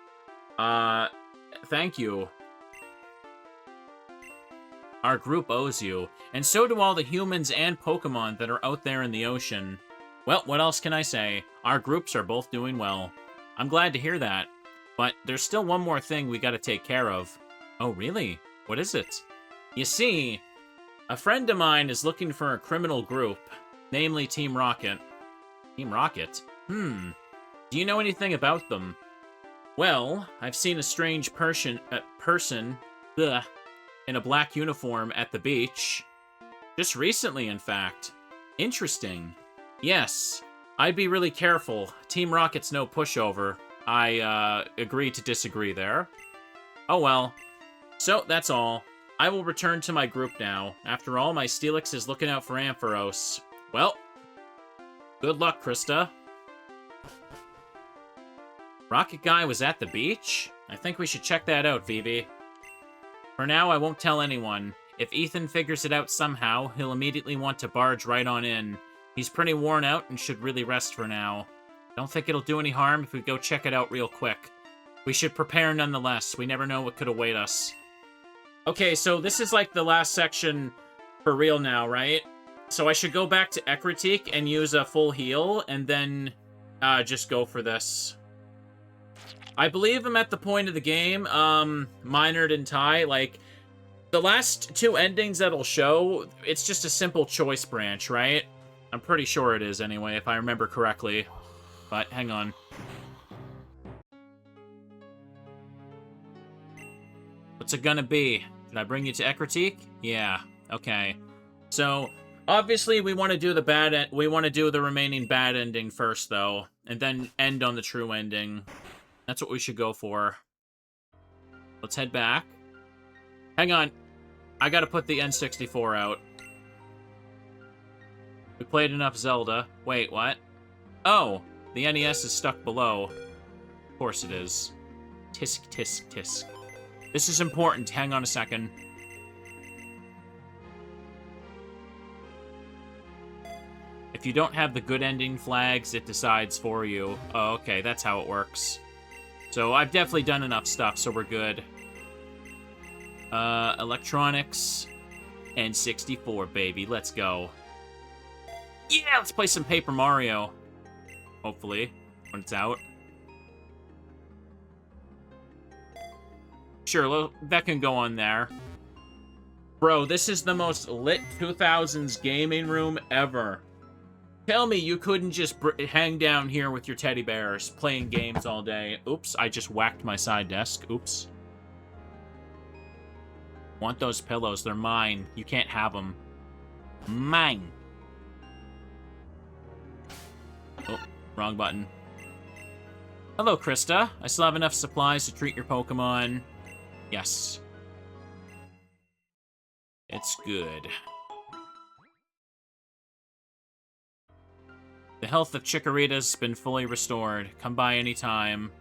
Thank you. Our group owes you, and so do all the humans and Pokemon that are out there in the ocean. Well, what else can I say? Our groups are both doing well. I'm glad to hear that. But there's still one more thing we gotta take care of. Oh, really? What is it? You see, a friend of mine is looking for a criminal group, namely Team Rocket. Team Rocket? Do you know anything about them? Well, I've seen a strange person in a black uniform at the beach. Just recently, in fact. Interesting. Yes, I'd be really careful. Team Rocket's no pushover. I, agree to disagree there. Oh well. So, that's all. I will return to my group now. After all, my Steelix is looking out for Ampharos. Well, good luck, Krista. Rocket Guy was at the beach? I think we should check that out, Vivi. For now, I won't tell anyone. If Ethan figures it out somehow, he'll immediately want to barge right on in. He's pretty worn out and should really rest for now. Don't think it'll do any harm if we go check it out real quick. We should prepare nonetheless. We never know what could await us. Okay, so this is like the last section for real now, right? So I should go back to Ekritik and use a full heal, and then just go for this. I believe I'm at the point of the game, Minard and Ty, like, the last 2 endings that'll show, it's just a simple choice branch, right? I'm pretty sure it is, anyway, if I remember correctly. But, hang on. What's it gonna be? Did I bring you to Ekritik? Yeah, okay. So, obviously we want to do the remaining bad ending first, though, and then end on the true ending. That's what we should go for. Let's head back. Hang on. I gotta put the N64 out. We played enough Zelda. Wait, what? Oh, the NES is stuck below. Of course it is. Tisk, tisk, tisk. This is important. Hang on a second. If you don't have the good ending flags, it decides for you. Oh, okay, that's how it works. So I've definitely done enough stuff, so we're good. Electronics and 64, baby. Let's go. Yeah, let's play some Paper Mario. Hopefully, when it's out. Sure, that can go on there. Bro, this is the most lit 2000s gaming room ever. Tell me you couldn't just hang down here with your teddy bears, playing games all day. Oops, I just whacked my side desk. Oops. Want those pillows. They're mine. You can't have them. Mine. Oh, wrong button. Hello, Krista. I still have enough supplies to treat your Pokemon. Yes. It's good. The health of Chikorita's been fully restored. Come by anytime.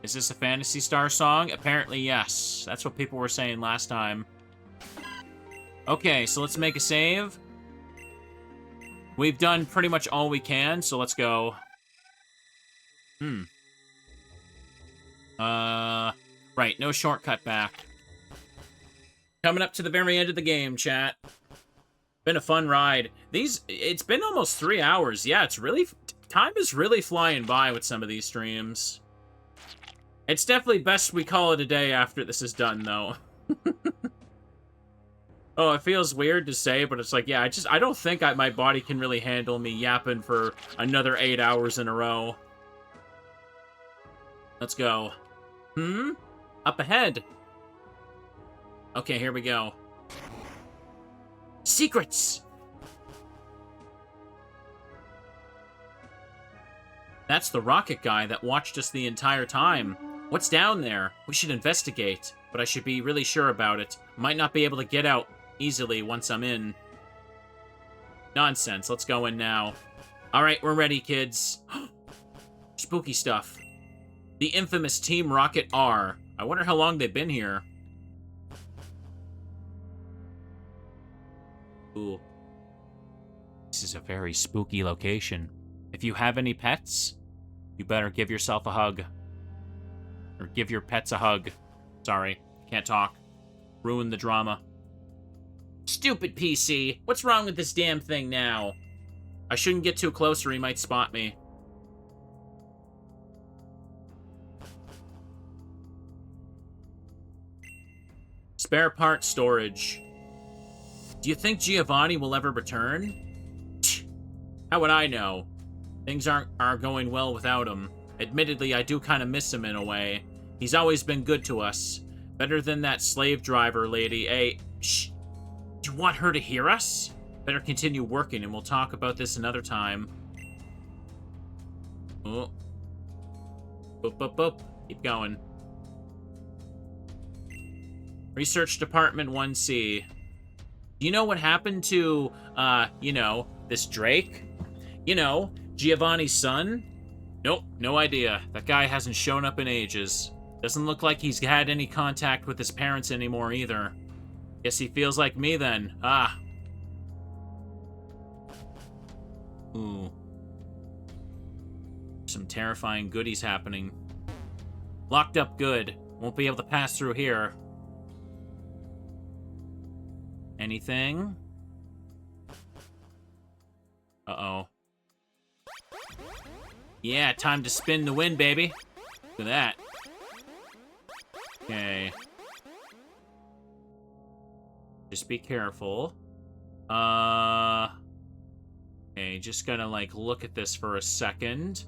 Is this a Phantasy Star song? Apparently, yes. That's what people were saying last time. Okay, so let's make a save. We've done pretty much all we can, so let's go. Right, no shortcut back. Coming up to the very end of the game, chat. Been a fun ride. It's been almost 3 hours. Yeah, it's really... Time is really flying by with some of these streams. It's definitely best we call it a day after this is done, though. Oh, it feels weird to say, but it's like, yeah, I don't think my body can really handle me yapping for another 8 hours in a row. Let's go. Up ahead. Okay, here we go. Secrets! That's the rocket guy that watched us the entire time. What's down there? We should investigate, but I should be really sure about it. Might not be able to get out easily once I'm in. Nonsense, let's go in now. Alright, we're ready, kids. Spooky stuff. The infamous Team Rocket R. I wonder how long they've been here. Ooh. This is a very spooky location. If you have any pets, you better give yourself a hug. Or give your pets a hug. Sorry, can't talk. Ruin the drama. Stupid PC! What's wrong with this damn thing now? I shouldn't get too close or he might spot me. Spare part storage. Do you think Giovanni will ever return? How would I know? Things aren't going well without him. Admittedly, I do kind of miss him in a way. He's always been good to us. Better than that slave driver lady. Hey, shh. Do you want her to hear us? Better continue working and we'll talk about this another time. Oh. Boop, boop, boop. Keep going. Research Department 1C. Do you know what happened to, you know, this Drake? You know, Giovanni's son? Nope, no idea. That guy hasn't shown up in ages. Doesn't look like he's had any contact with his parents anymore either. Guess he feels like me then. Ah. Ooh. Some terrifying goodies happening. Locked up good. Won't be able to pass through here. Anything? Uh-oh. Yeah, time to spin the wind, baby. Look at that. Okay. Just be careful. Okay, just gonna, like, look at this for a second.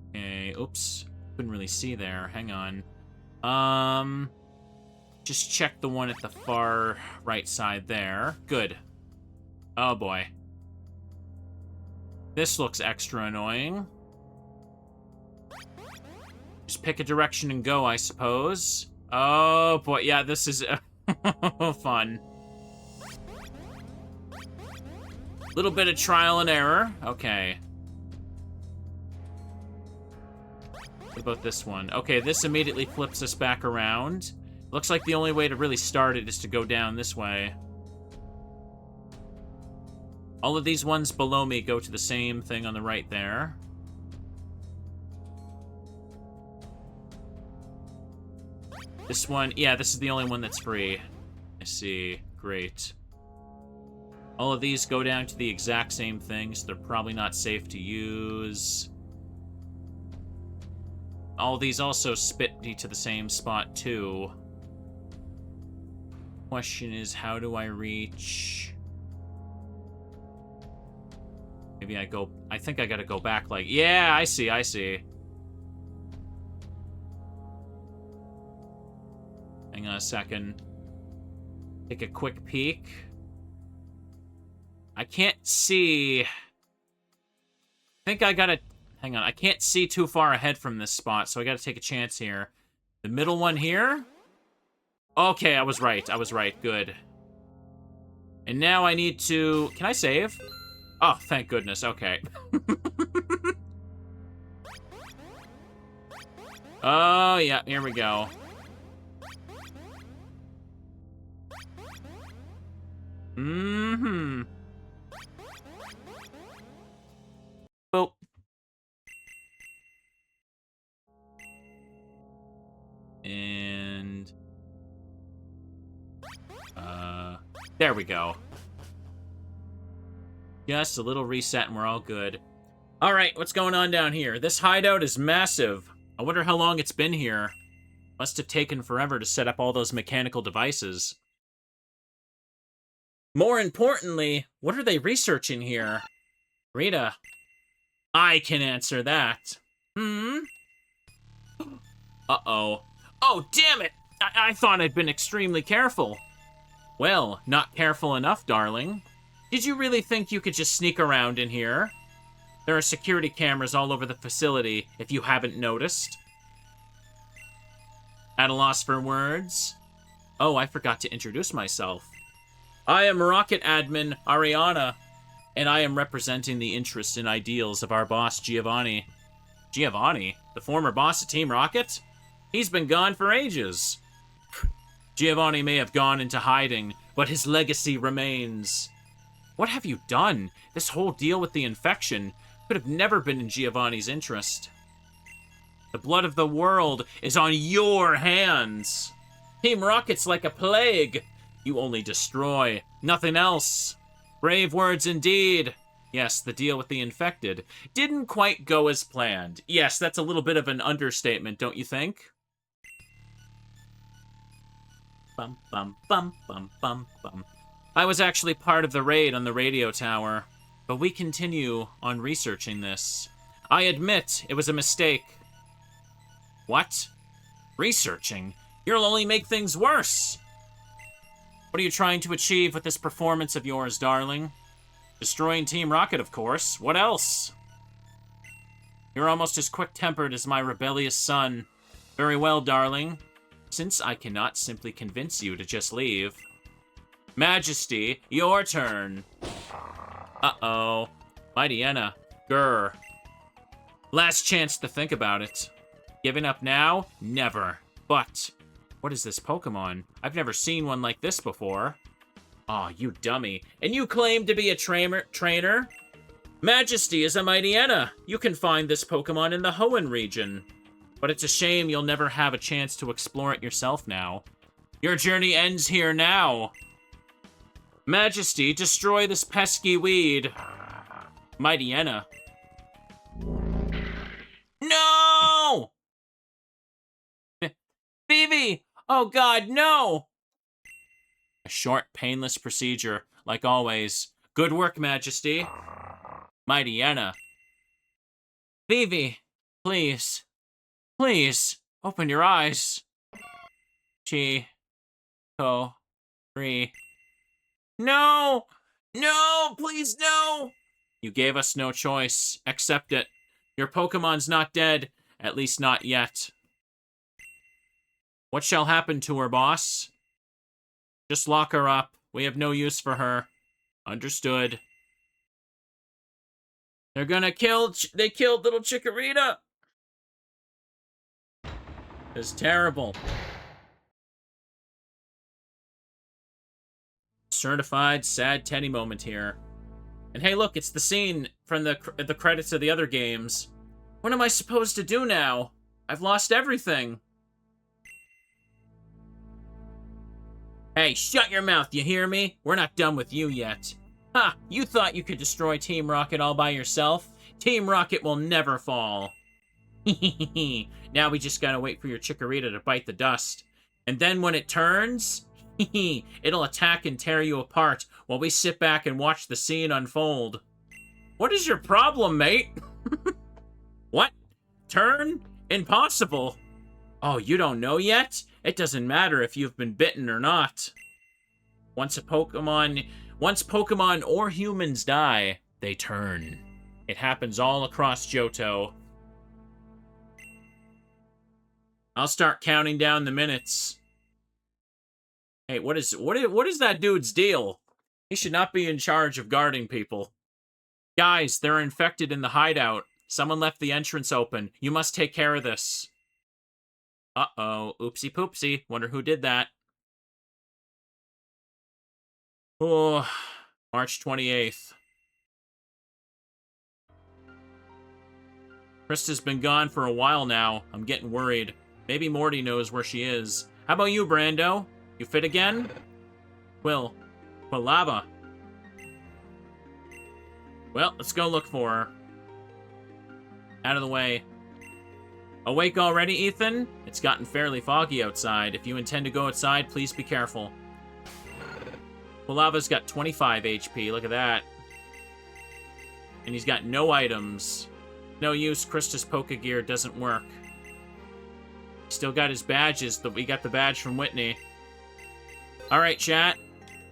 Okay, oops. Couldn't really see there. Hang on. Just check the one at the far right side there. Good. Oh, boy. This looks extra annoying. Just pick a direction and go, I suppose. Oh, boy. Yeah, this is fun. Little bit of trial and error. Okay. What about this one? Okay, this immediately flips us back around. Looks like the only way to really start it is to go down this way. All of these ones below me go to the same thing on the right there. This one, yeah, this is the only one that's free. I see. Great. All of these go down to the exact same thing, so they're probably not safe to use. All of these also spit me to the same spot, too. Question is, how do I reach... Maybe I go... I think I gotta go back like... Yeah, I see, I see. Hang on a second. Take a quick peek. I can't see... I think I gotta... Hang on, I can't see too far ahead from this spot, so I gotta take a chance here. The middle one here? Okay, I was right, good. And now I need to... Can I save? Oh, thank goodness, okay. Oh, yeah, here we go. Mm-hmm. Boop. And... there we go. Just a little reset and we're all good. Alright, what's going on down here? This hideout is massive. I wonder how long it's been here. Must have taken forever to set up all those mechanical devices. More importantly, what are they researching here? Rita, I can answer that. Uh-oh. Oh, damn it! I thought I'd been extremely careful. Well, not careful enough, darling. Did you really think you could just sneak around in here? There are security cameras all over the facility, if you haven't noticed. At a loss for words? Oh, I forgot to introduce myself. I am Rocket Admin Ariana, and I am representing the interests and ideals of our boss, Giovanni. Giovanni? The former boss of Team Rocket? He's been gone for ages. Giovanni may have gone into hiding, but his legacy remains. What have you done? This whole deal with the infection could have never been in Giovanni's interest. The blood of the world is on your hands. Team Rocket's like a plague. You only destroy, nothing else. Brave words indeed. Yes, the deal with the infected didn't quite go as planned. Yes, that's a little bit of an understatement, don't you think? Bum, bum, bum, bum, bum, bum. I was actually part of the raid on the radio tower, but we continue on researching this. I admit it was a mistake. What? Researching? You'll only make things worse. What are you trying to achieve with this performance of yours, darling? Destroying Team Rocket, of course. What else? You're almost as quick-tempered as my rebellious son. Very well, darling. Since I cannot simply convince you to just leave. Majesty, your turn. Uh-oh. Mighty Enna. Grr. Last chance to think about it. Giving up now? Never. But, what is this Pokemon? I've never seen one like this before. Aw, you dummy. And you claim to be a trainer? Majesty is a Mighty Enna. You can find this Pokemon in the Hoenn region. But it's a shame you'll never have a chance to explore it yourself now. Your journey ends here now. Majesty, destroy this pesky weed. Mighty Enna. No! Phoebe! Oh god, no! A short, painless procedure, like always. Good work, Majesty. Mighty Enna. Phoebe, please. Please, open your eyes. Chi. Ko. Ri. No! No, please, no! You gave us no choice. Accept it. Your Pokemon's not dead. At least not yet. What shall happen to her, boss? Just lock her up. We have no use for her. Understood. They're gonna kill... They killed little Chikorita! It's terrible. Certified sad Tenny moment here. And hey, look, it's the scene from the credits of the other games. What am I supposed to do now? I've lost everything. Hey, shut your mouth, you hear me? We're not done with you yet. Ha! You thought you could destroy Team Rocket all by yourself? Team Rocket will never fall. Now we just gotta wait for your Chikorita to bite the dust. And then when it turns, it'll attack and tear you apart while we sit back and watch the scene unfold. What is your problem, mate? What? Turn? Impossible. Oh, you don't know yet? It doesn't matter if you've been bitten or not. Once Pokemon or humans die, they turn. It happens all across Johto. I'll start counting down the minutes. Hey, what is that dude's deal? He should not be in charge of guarding people. Guys, they're infected in the hideout. Someone left the entrance open. You must take care of this. Uh-oh. Oopsie poopsie. Wonder who did that. Oh, March 28th. Krista's been gone for a while now. I'm getting worried. Maybe Morty knows where she is. How about you, Brando? You fit again? Quilava. Well, let's go look for her. Out of the way. Awake already, Ethan? It's gotten fairly foggy outside. If you intend to go outside, please be careful. Quilava's got 25 HP. Look at that. And he's got no items. No use. Krista's Pokegear doesn't work. Still got his badges. We got the badge from Whitney. Alright, chat.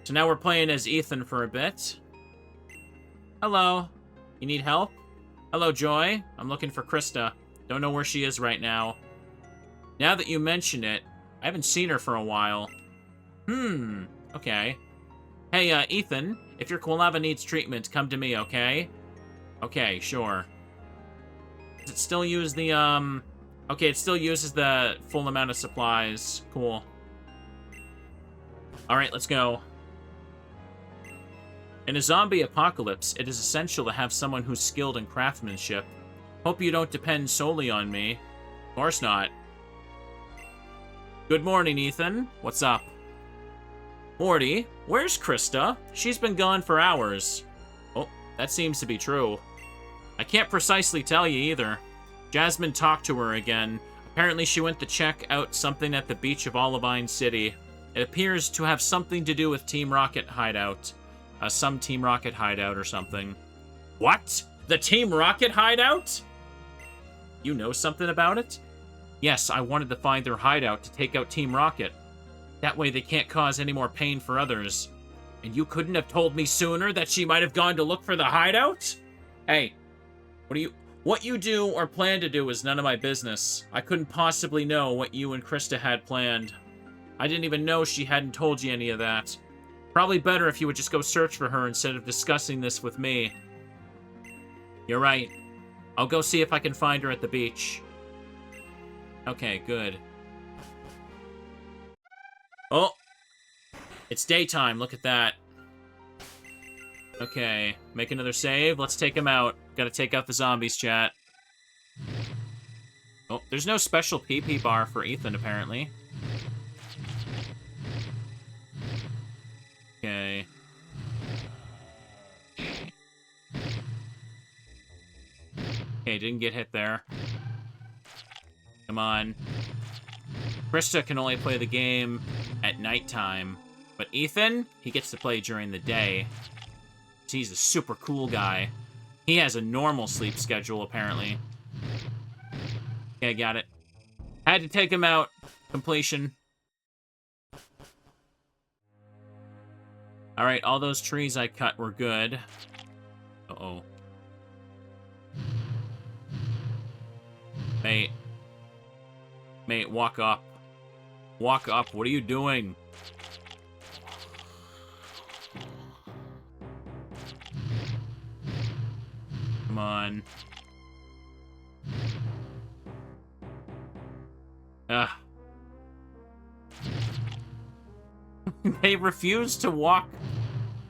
So now we're playing as Ethan for a bit. Hello. You need help? Hello, Joy. I'm looking for Krista. Don't know where she is right now. Now that you mention it, I haven't seen her for a while. Okay. Hey, Ethan, if your Quilava needs treatment, come to me, okay? Okay, sure. Does it still use the, Okay, it still uses the full amount of supplies. Cool. Alright, let's go. In a zombie apocalypse, it is essential to have someone who's skilled in craftsmanship. Hope you don't depend solely on me. Of course not. Good morning, Ethan. What's up? Morty, where's Krista? She's been gone for hours. Oh, that seems to be true. I can't precisely tell you either. Jasmine talked to her again. Apparently she went to check out something at the beach of Olivine City. It appears to have something to do with Team Rocket hideout. Some Team Rocket hideout or something. What? The Team Rocket hideout? You know something about it? Yes, I wanted to find their hideout to take out Team Rocket. That way they can't cause any more pain for others. And you couldn't have told me sooner that she might have gone to look for the hideout? Hey, what you do or plan to do is none of my business. I couldn't possibly know what you and Krista had planned. I didn't even know she hadn't told you any of that. Probably better if you would just go search for her instead of discussing this with me. You're right. I'll go see if I can find her at the beach. Okay, good. Oh! It's daytime, look at that. Okay, make another save. Let's take him out. Gotta take out the zombies, chat. Oh, there's no special PP bar for Ethan, apparently. Okay. Okay, didn't get hit there. Come on. Krista can only play the game at nighttime. But Ethan, he gets to play during the day. He's a super cool guy. He has a normal sleep schedule, apparently. Okay, got it. Had to take him out. Completion. Alright, all those trees I cut were good. Uh-oh. Mate. Mate, walk up. Walk up. What are you doing? Come on. Ugh. They refuse to walk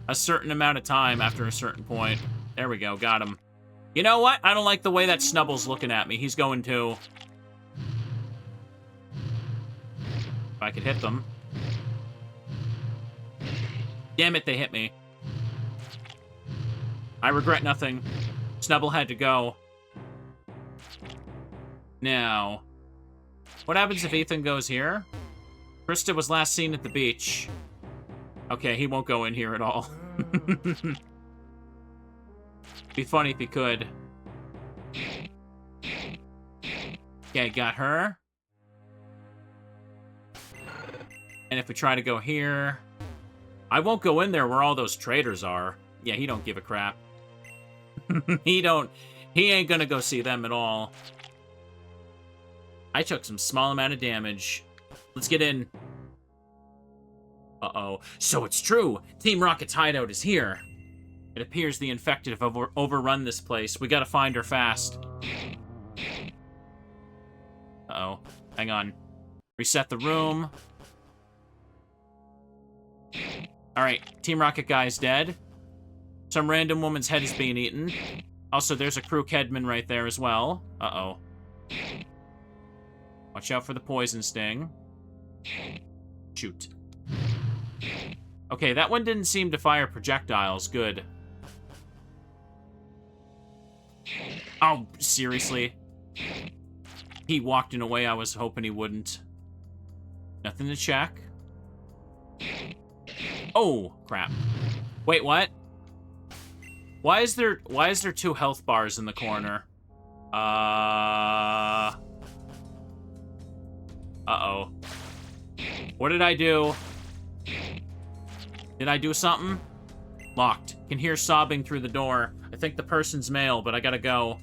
a certain amount of time after a certain point. There we go. Got him. You know what? I don't like the way that Snubble's looking at me. He's going to... If I could hit them. Damn it, they hit me. I regret nothing. Snubble had to go. Now, what happens if Ethan goes here? Krista was last seen at the beach. Okay, he won't go in here at all. Be funny if he could. Okay, got her. And if we try to go here... I won't go in there where all those traders are. Yeah, he don't give a crap. He ain't gonna go see them at all. I took some small amount of damage. Let's get in. Uh-oh. So it's true. Team Rocket's hideout is here. It appears the infected have overrun this place. We gotta find her fast. Uh-oh. Hang on. Reset the room. Alright, Team Rocket guy's dead. Some random woman's head is being eaten. Also, there's a crew Kedman right there as well. Uh-oh. Watch out for the poison sting. Shoot. Okay, that one didn't seem to fire projectiles. Good. Oh, seriously? He walked in a way I was hoping he wouldn't. Nothing to check. Oh, crap. Wait, what? Why is there 2 health bars in the corner? Uh-oh. What did I do? Did I do something? Locked. Can hear sobbing through the door. I think the person's male, but I gotta go.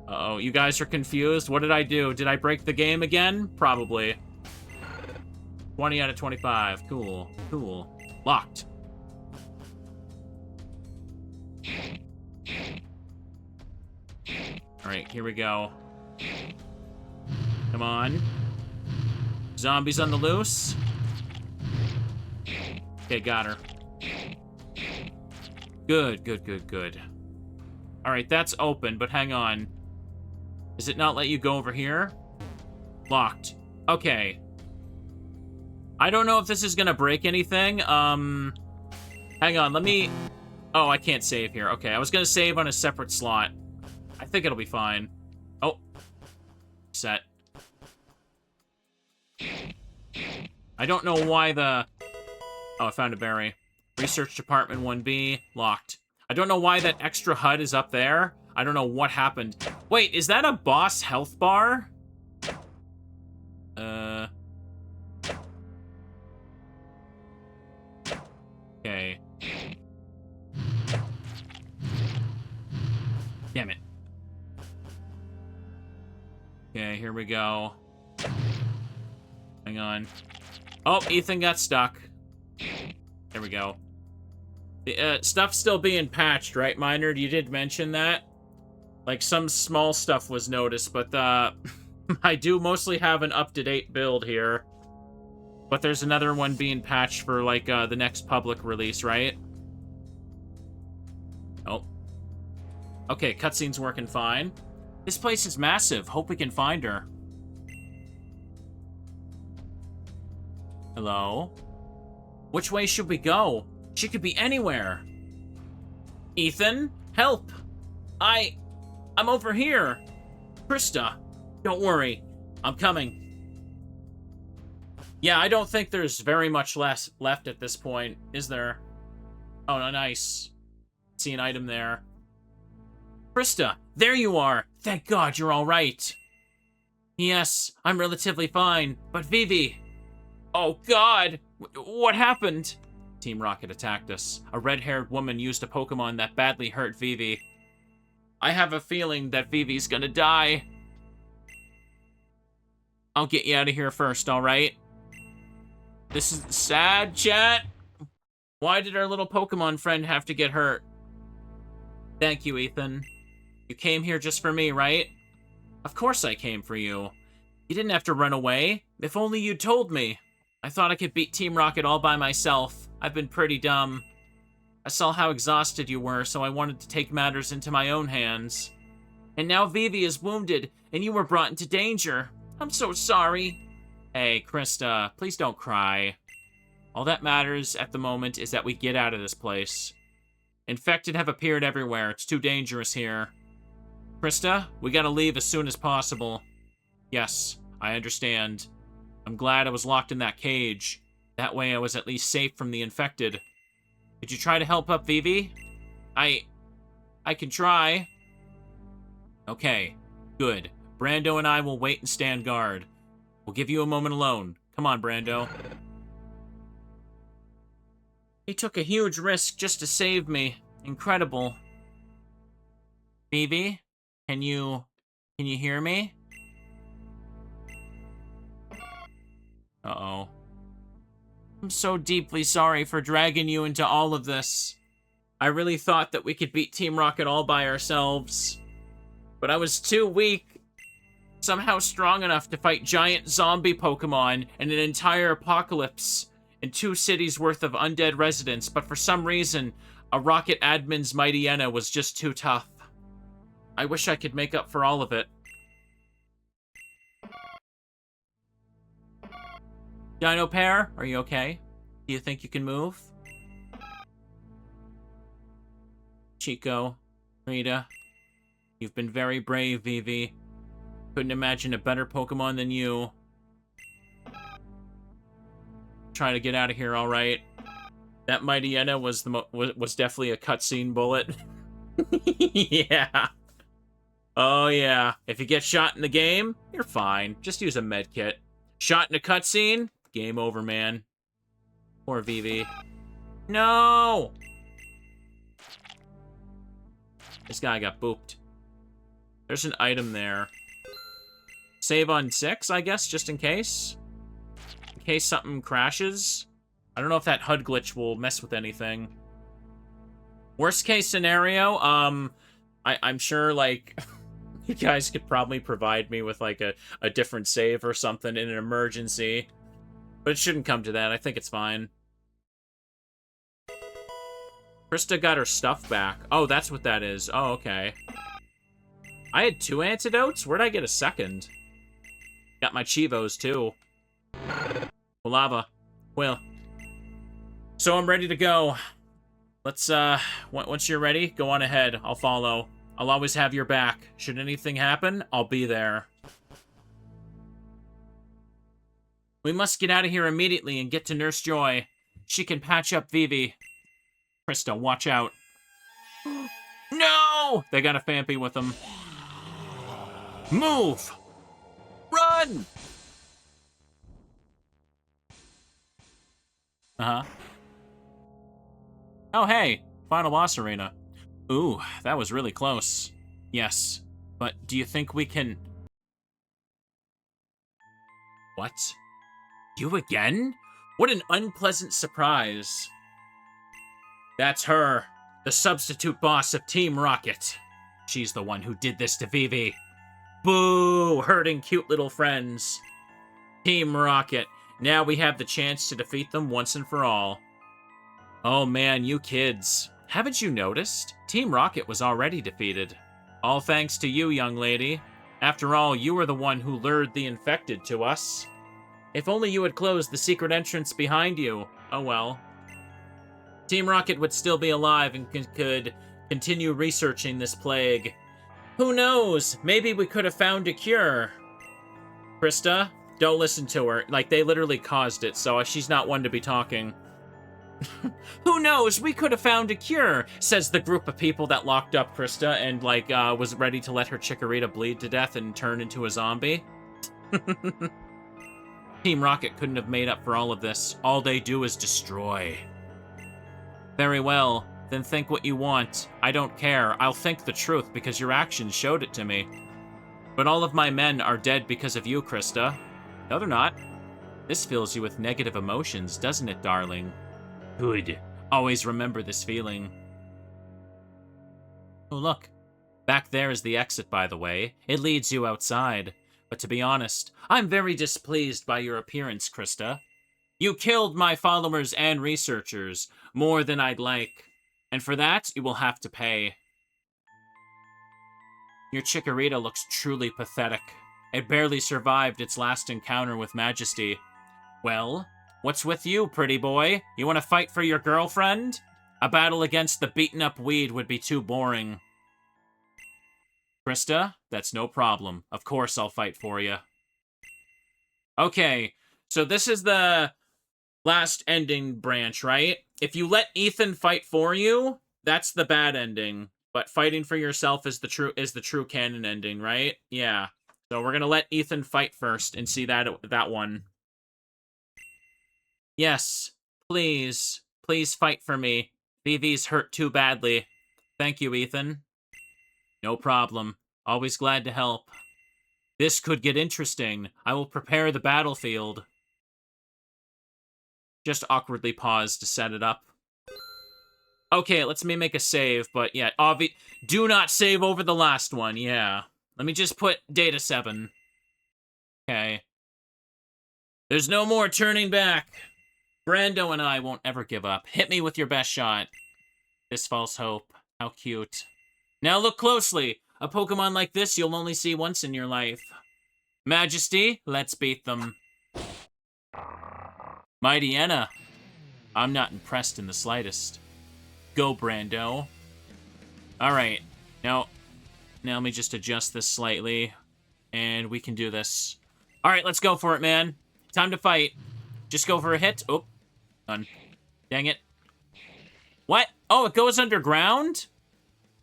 Uh-oh, you guys are confused? What did I do? Did I break the game again? Probably. 20 out of 25. Cool. Cool. Locked. Alright, here we go. Come on. Zombies on the loose. Okay, got her. Good, good, good, good. Alright, that's open, but hang on. Does it not let you go over here? Locked. Okay. I don't know if this is gonna break anything. Hang on, let me... Oh, I can't save here. Okay, I was gonna save on a separate slot. I think it'll be fine. Oh. Set. I don't know why the... Oh, I found a berry. Research Department 1B. Locked. I don't know why that extra HUD is up there. I don't know what happened. Wait, is that a boss health bar? Okay. Damn it. Okay, here we go. Hang on. Oh, Ethan got stuck. There we go. The stuff's still being patched, right, Minard? You did mention that? Like, some small stuff was noticed, but I do mostly have an up-to-date build here. But there's another one being patched for, like, the next public release, right? Oh. Okay, cutscene's working fine. This place is massive. Hope we can find her. Hello? Which way should we go? She could be anywhere. Ethan? Help! I'm over here. Krista, don't worry. I'm coming. Yeah, I don't think there's very much less left at this point, is there? Oh, no, nice. See an item there. Krista, there you are. Thank God you're all right. Yes, I'm relatively fine, but Vivi... Oh, God! What happened? Team Rocket attacked us. A red-haired woman used a Pokemon that badly hurt Vivi. I have a feeling that Vivi's gonna die. I'll get you out of here first, alright? This is sad, chat. Why did our little Pokemon friend have to get hurt? Thank you, Ethan. You came here just for me, right? Of course I came for you. You didn't have to run away. If only you'd told me. I thought I could beat Team Rocket all by myself. I've been pretty dumb. I saw how exhausted you were, so I wanted to take matters into my own hands. And now Vivi is wounded, and you were brought into danger. I'm so sorry. Hey, Krista, please don't cry. All that matters at the moment is that we get out of this place. Infected have appeared everywhere. It's too dangerous here. Krista, we gotta leave as soon as possible. Yes, I understand. I'm glad I was locked in that cage. That way I was at least safe from the infected. Did you try to help up Vivi? I can try. Okay, good. Brando and I will wait and stand guard. We'll give you a moment alone. Come on, Brando. He took a huge risk just to save me. Incredible. Vivi, can you hear me? Uh-oh. I'm so deeply sorry for dragging you into all of this. I really thought that we could beat Team Rocket all by ourselves. But I was too weak. Somehow strong enough to fight giant zombie Pokemon and an entire apocalypse and 2 cities worth of undead residents, but for some reason, a Rocket admin's Mightyena was just too tough. I wish I could make up for all of it. Dino Pair, are you okay? Do you think you can move? Chico, Rita, you've been very brave, Vivi. Couldn't imagine a better Pokemon than you. Try to get out of here, all right? That Mightyena was definitely a cutscene bullet. Yeah. Oh yeah. If you get shot in the game, you're fine. Just use a med kit. Shot in a cutscene? Game over, man. Poor Vivi. No! This guy got booped. There's an item there. Save on 6, I guess, just in case. In case something crashes. I don't know if that HUD glitch will mess with anything. Worst case scenario, I'm sure, like, you guys could probably provide me with, like, a different save or something in an emergency. But it shouldn't come to that. I think it's fine. Krista got her stuff back. Oh, that's what that is. Oh, okay. I had 2 antidotes? Where'd I get a second? Got my Chivos, too. Lava. Well. So I'm ready to go. Let's, once you're ready, go on ahead. I'll follow. I'll always have your back. Should anything happen, I'll be there. We must get out of here immediately and get to Nurse Joy. She can patch up Vivi. Krista, watch out. No! They got a Phanpy with them. Move! Run! Uh-huh. Oh, hey. Final boss arena. Ooh, that was really close. Yes. But do you think we can... What? You again? What an unpleasant surprise. That's her. The substitute boss of Team Rocket. She's the one who did this to Vivi. Boo! Hurting cute little friends. Team Rocket. Now we have the chance to defeat them once and for all. Oh man, you kids. Haven't you noticed? Team Rocket was already defeated. All thanks to you, young lady. After all, you were the one who lured the infected to us. If only you had closed the secret entrance behind you. Oh well. Team Rocket would still be alive and could continue researching this plague. Who knows? Maybe we could have found a cure. Krista, don't listen to her. Like, they literally caused it, so she's not one to be talking. Who knows? We could have found a cure, says the group of people that locked up Krista and, like, was ready to let her Chikorita bleed to death and turn into a zombie. Team Rocket couldn't have made up for all of this. All they do is destroy. Very well. Then think what you want. I don't care. I'll think the truth because your actions showed it to me. But all of my men are dead because of you, Krista. No, they're not. This fills you with negative emotions, doesn't it, darling? Good. Always remember this feeling. Oh, look. Back there is the exit, by the way. It leads you outside. But to be honest, I'm very displeased by your appearance, Krista. You killed my followers and researchers, more than I'd like. And for that, you will have to pay. Your Chikorita looks truly pathetic. It barely survived its last encounter with Majesty. Well, what's with you, pretty boy? You want to fight for your girlfriend? A battle against the beaten-up weed would be too boring. Krista, that's no problem. Of course I'll fight for you. Okay, so this is the last ending branch, right? If you let Ethan fight for you, that's the bad ending. But fighting for yourself is the true canon ending, right? Yeah. So we're gonna let Ethan fight first and see that one. Yes, please. Please fight for me. Vivi's hurt too badly. Thank you, Ethan. No problem. Always glad to help. This could get interesting. I will prepare the battlefield. Just awkwardly pause to set it up. Okay, let's make a save, but yeah, do not save over the last one, yeah. Let me just put data 7. Okay. There's no more turning back. Brando and I won't ever give up. Hit me with your best shot. This false hope. How cute. Now look closely. A Pokemon like this you'll only see once in your life. Majesty, let's beat them. Mighty Enna. I'm not impressed in the slightest. Go, Brando. Alright. Now let me just adjust this slightly. And we can do this. Alright, let's go for it, man. Time to fight. Just go for a hit. Oh. Done. Dang it. What? Oh, it goes underground?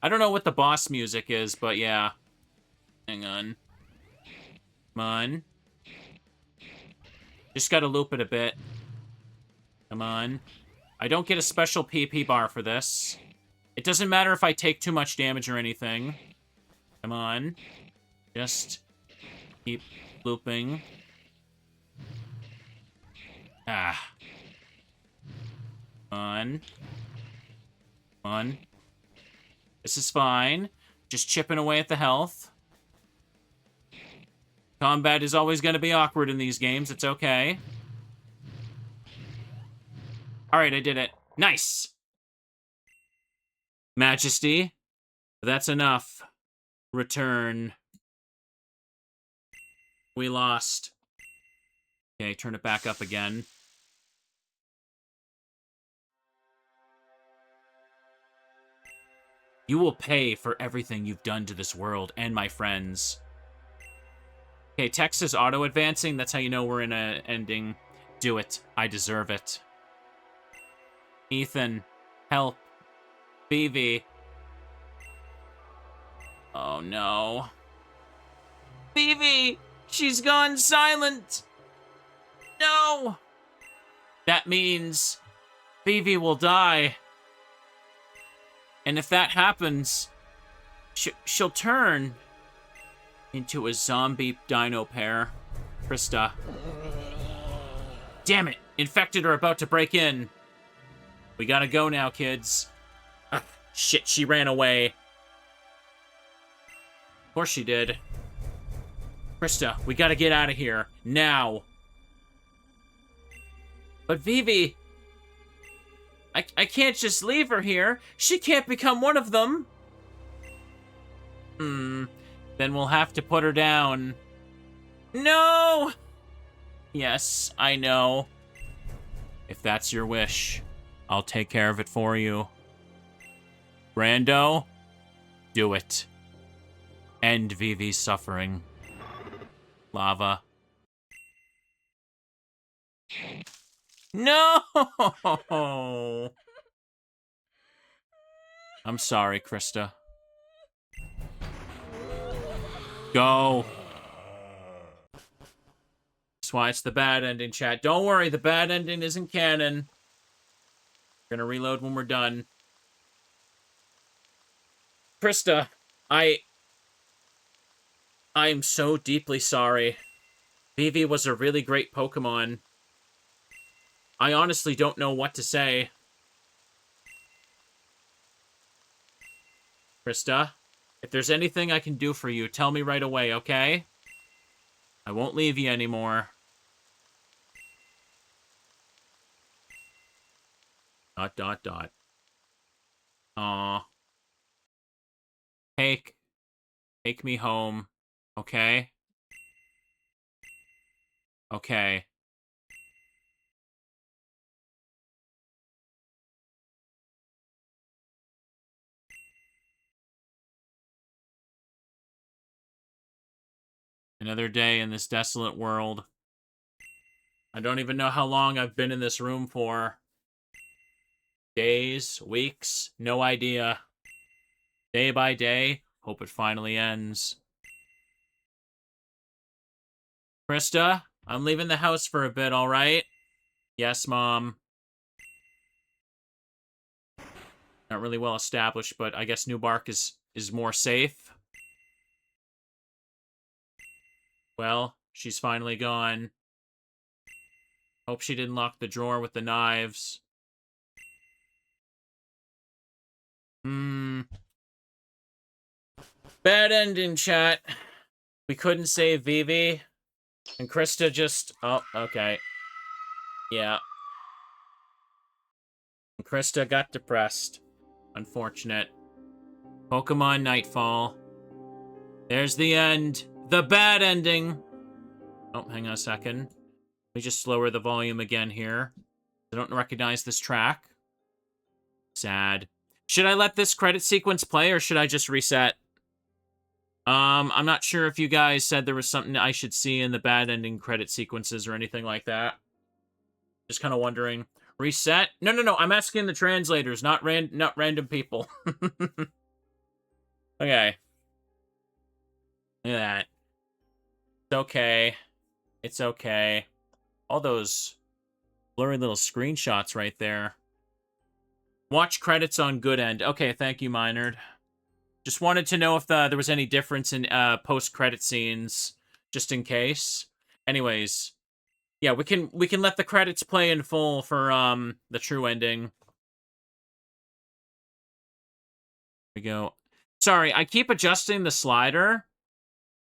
I don't know what the boss music is, but yeah. Hang on. Come on. Just gotta loop it a bit. Come on. I don't get a special PP bar for this. It doesn't matter if I take too much damage or anything. Come on. Just keep looping. Ah. Come on. Come on. This is fine. Just chipping away at the health. Combat is always going to be awkward in these games. It's okay. Alright, I did it. Nice! Majesty, that's enough. Return. We lost. Okay, turn it back up again. You will pay for everything you've done to this world and my friends. Okay, text is auto-advancing. That's how you know we're in an ending. Do it. I deserve it. Ethan, help. Vivi. Oh, no. Vivi! She's gone silent! No! That means Vivi will die. And if that happens, she'll turn into a zombie dino pair. Krista. Damn it! Infected are about to break in. We gotta go now, kids. Ah, shit, she ran away. Of course she did. Krista, we gotta get out of here. Now. But Vivi... I can't just leave her here. She can't become one of them. Then we'll have to put her down. No! Yes, I know. If that's your wish, I'll take care of it for you. Brando, do it. End Vivi's suffering. Lava. No! I'm sorry, Krista. Go. That's why it's the bad ending, chat. Don't worry, the bad ending isn't canon. We're gonna reload when we're done. Krista, I'm so deeply sorry. Vivi was a really great Pokemon. I honestly don't know what to say. Krista, if there's anything I can do for you, tell me right away, okay? I won't leave you anymore. ... Aw. Take me home, okay? Okay. Another day in this desolate world. I don't even know how long I've been in this room for. Days, weeks, no idea. Day by day, hope it finally ends. Krista, I'm leaving the house for a bit, alright? Yes, Mom. Not really well established, but I guess New Bark is more safe. Well, she's finally gone. Hope she didn't lock the drawer with the knives. Bad ending, chat. We couldn't save Vivi. And Krista just... Oh, okay. Yeah. And Krista got depressed. Unfortunate. Pokemon Nightfall. There's the end. The bad ending. Oh, hang on a second. Let me just lower the volume again here. I don't recognize this track. Sad. Should I let this credit sequence play or should I just reset? I'm not sure if you guys said there was something I should see in the bad ending credit sequences or anything like that. Just kind of wondering. Reset? No. I'm asking the translators, not random people. Okay. Look at that. It's okay. It's okay. All those blurry little screenshots right there. Watch credits on good end. Okay, thank you, Minard. Just wanted to know if there was any difference in post-credit scenes, just in case. Anyways, yeah, we can let the credits play in full for the true ending. Here we go. Sorry, I keep adjusting the slider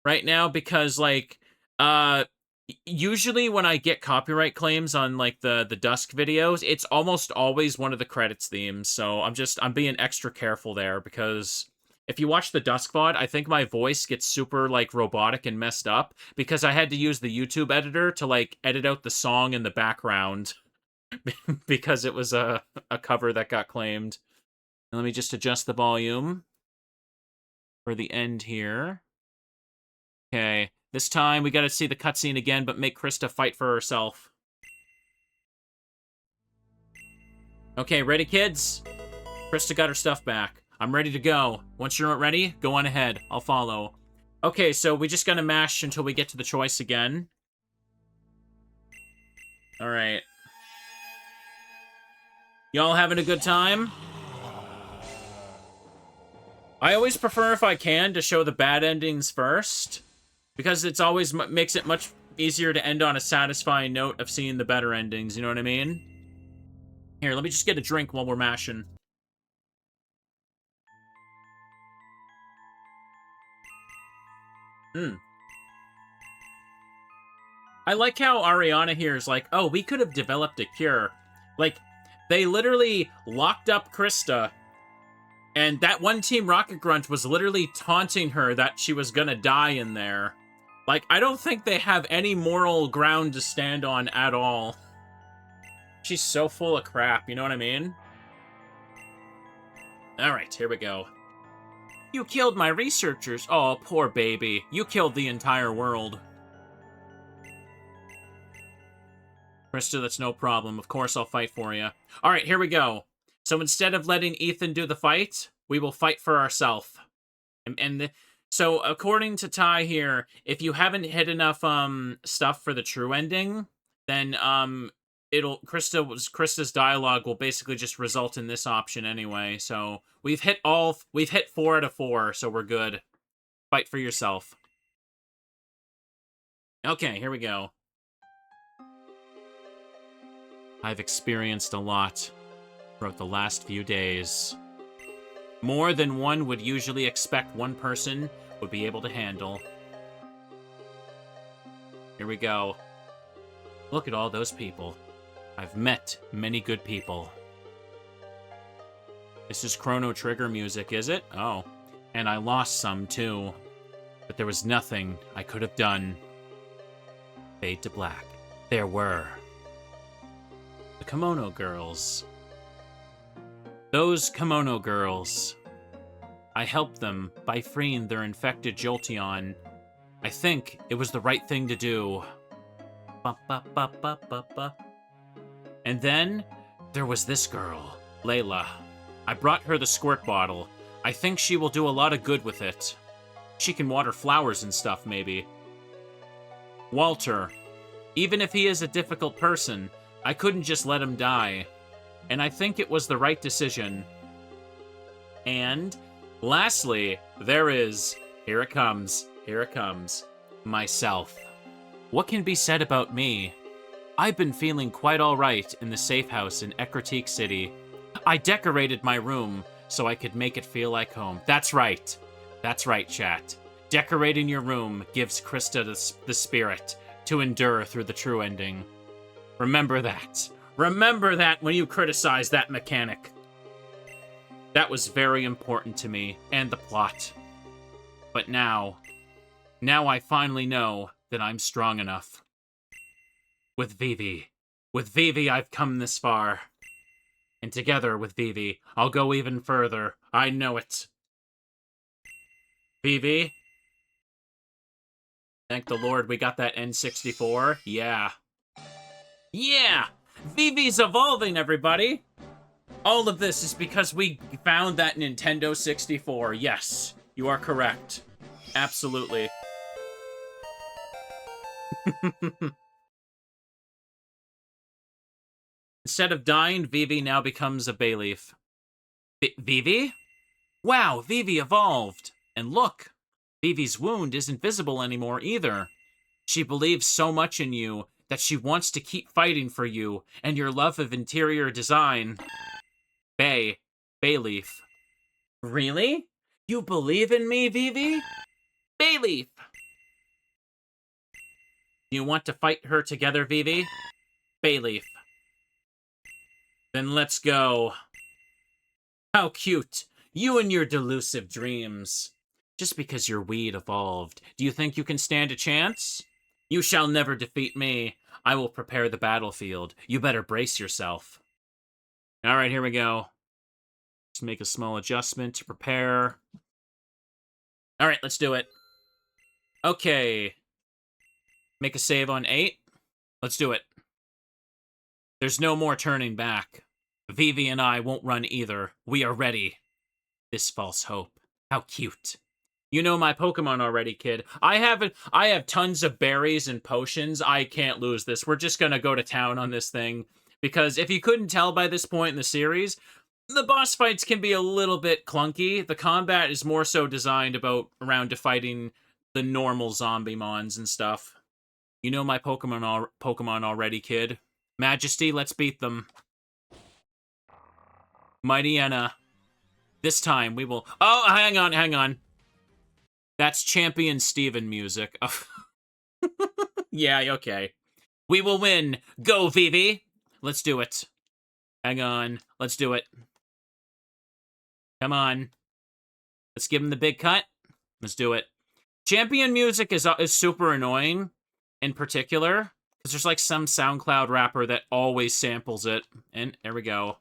right now because like usually when I get copyright claims on like the Dusk videos, it's almost always one of the credits themes. So I'm being extra careful there because if you watch the Dusk VOD, I think my voice gets super like robotic and messed up because I had to use the YouTube editor to like edit out the song in the background because it was a cover that got claimed. Let me just adjust the volume for the end here. Okay, this time we gotta see the cutscene again, but make Krista fight for herself. Okay, ready, kids? Krista got her stuff back. I'm ready to go. Once you're ready, go on ahead. I'll follow. Okay, so we just gotta mash until we get to the choice again. Alright. Y'all having a good time? I always prefer, if I can, to show the bad endings first. Because it's always makes it much easier to end on a satisfying note of seeing the better endings, you know what I mean? Here, let me just get a drink while we're mashing. I like how Ariana here is like, oh, we could have developed a cure. Like, they literally locked up Krista, and that one Team Rocket Grunt was literally taunting her that she was gonna die in there. Like, I don't think they have any moral ground to stand on at all. She's so full of crap, you know what I mean? Alright, here we go. You killed my researchers. Oh, poor baby. You killed the entire world. Krista, that's no problem. Of course I'll fight for you. Alright, here we go. So instead of letting Ethan do the fight, we will fight for ourselves. And So according to Ty here, if you haven't hit enough stuff for the true ending, then Krista's dialogue will basically just result in this option anyway. So we've hit 4 out of 4, so we're good. Fight for yourself. Okay, here we go. I've experienced a lot throughout the last few days. More than one would usually expect one person would be able to handle. Here we go. Look at all those people. I've met many good people. This is Chrono Trigger music, is it? Oh. And I lost some, too. But there was nothing I could have done. Fade to black. There were. The Kimono Girls. Those Kimono Girls. I helped them by freeing their infected Jolteon. I think it was the right thing to do. Ba, ba, ba, ba, ba, ba. And then, there was this girl, Layla. I brought her the squirt bottle. I think she will do a lot of good with it. She can water flowers and stuff, maybe. Walter. Even if he is a difficult person, I couldn't just let him die. And I think it was the right decision. And, lastly, there is, here it comes, myself. What can be said about me? I've been feeling quite alright in the safe house in Olivine City. I decorated my room so I could make it feel like home. That's right, chat. Decorating your room gives Krista the spirit to endure through the true ending. Remember that. Remember that when you criticize that mechanic. That was very important to me, and the plot. But now I finally know that I'm strong enough. With Vivi, I've come this far. And together with Vivi, I'll go even further. I know it. Vivi? Thank the Lord we got that N64. Yeah. Yeah! Vivi's evolving, everybody! All of this is because we found that Nintendo 64. Yes, you are correct. Absolutely. Instead of dying, Vivi now becomes a Bayleaf. Vivi? Wow, Vivi evolved! And look, Vivi's wound isn't visible anymore either. She believes so much in you that she wants to keep fighting for you and your love of interior design. Bayleaf. Really? You believe in me, Vivi? Bayleaf! You want to fight her together, Vivi? Bayleaf. Then let's go. How cute. You and your delusive dreams. Just because your weed evolved, do you think you can stand a chance? You shall never defeat me. I will prepare the battlefield. You better brace yourself. Alright, here we go. Let's make a small adjustment to prepare. Alright, let's do it. Okay. Make a save on 8. Let's do it. There's no more turning back. Vivi and I won't run either. We are ready. This false hope. How cute. You know my Pokemon already, kid. I have tons of berries and potions. I can't lose this. We're just gonna go to town on this thing. Because if you couldn't tell by this point in the series, the boss fights can be a little bit clunky. The combat is more so designed around fighting the normal zombie mons and stuff. You know my Pokemon already, kid. Majesty, let's beat them. Mighty Enna. This time we will... Oh, hang on. That's Champion Steven music. Yeah, okay. We will win. Go, Vivi. Let's do it. Hang on. Let's do it. Come on. Let's give him the big cut. Let's do it. Champion music is super annoying, in particular, because there's like some SoundCloud rapper that always samples it. And there we go.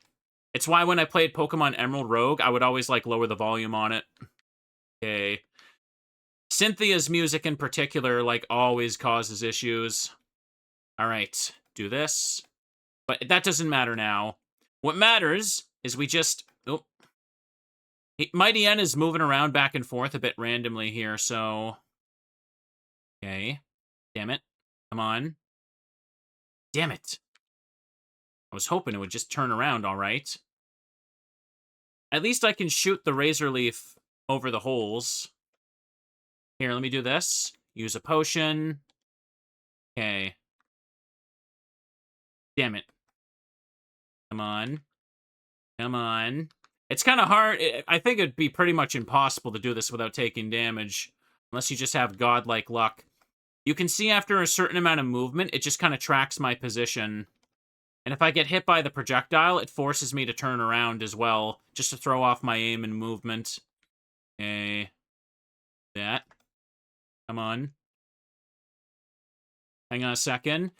It's why when I played Pokemon Emerald Rogue, I would always like lower the volume on it. Okay. Cynthia's music in particular, like, always causes issues. Alright, do this. But that doesn't matter now. What matters is we just... Oh. Mighty N is moving around back and forth a bit randomly here, so... Okay. Damn it. Come on. Damn it. I was hoping it would just turn around all right. At least I can shoot the Razor Leaf over the holes. Here, let me do this. Use a potion. Okay. Damn it. Come on. Come on. It's kind of hard. I think it'd be pretty much impossible to do this without taking damage. Unless you just have godlike luck. You can see after a certain amount of movement, it just kind of tracks my position. And if I get hit by the projectile, it forces me to turn around as well, just to throw off my aim and movement. Okay. That. Come on. Hang on a second.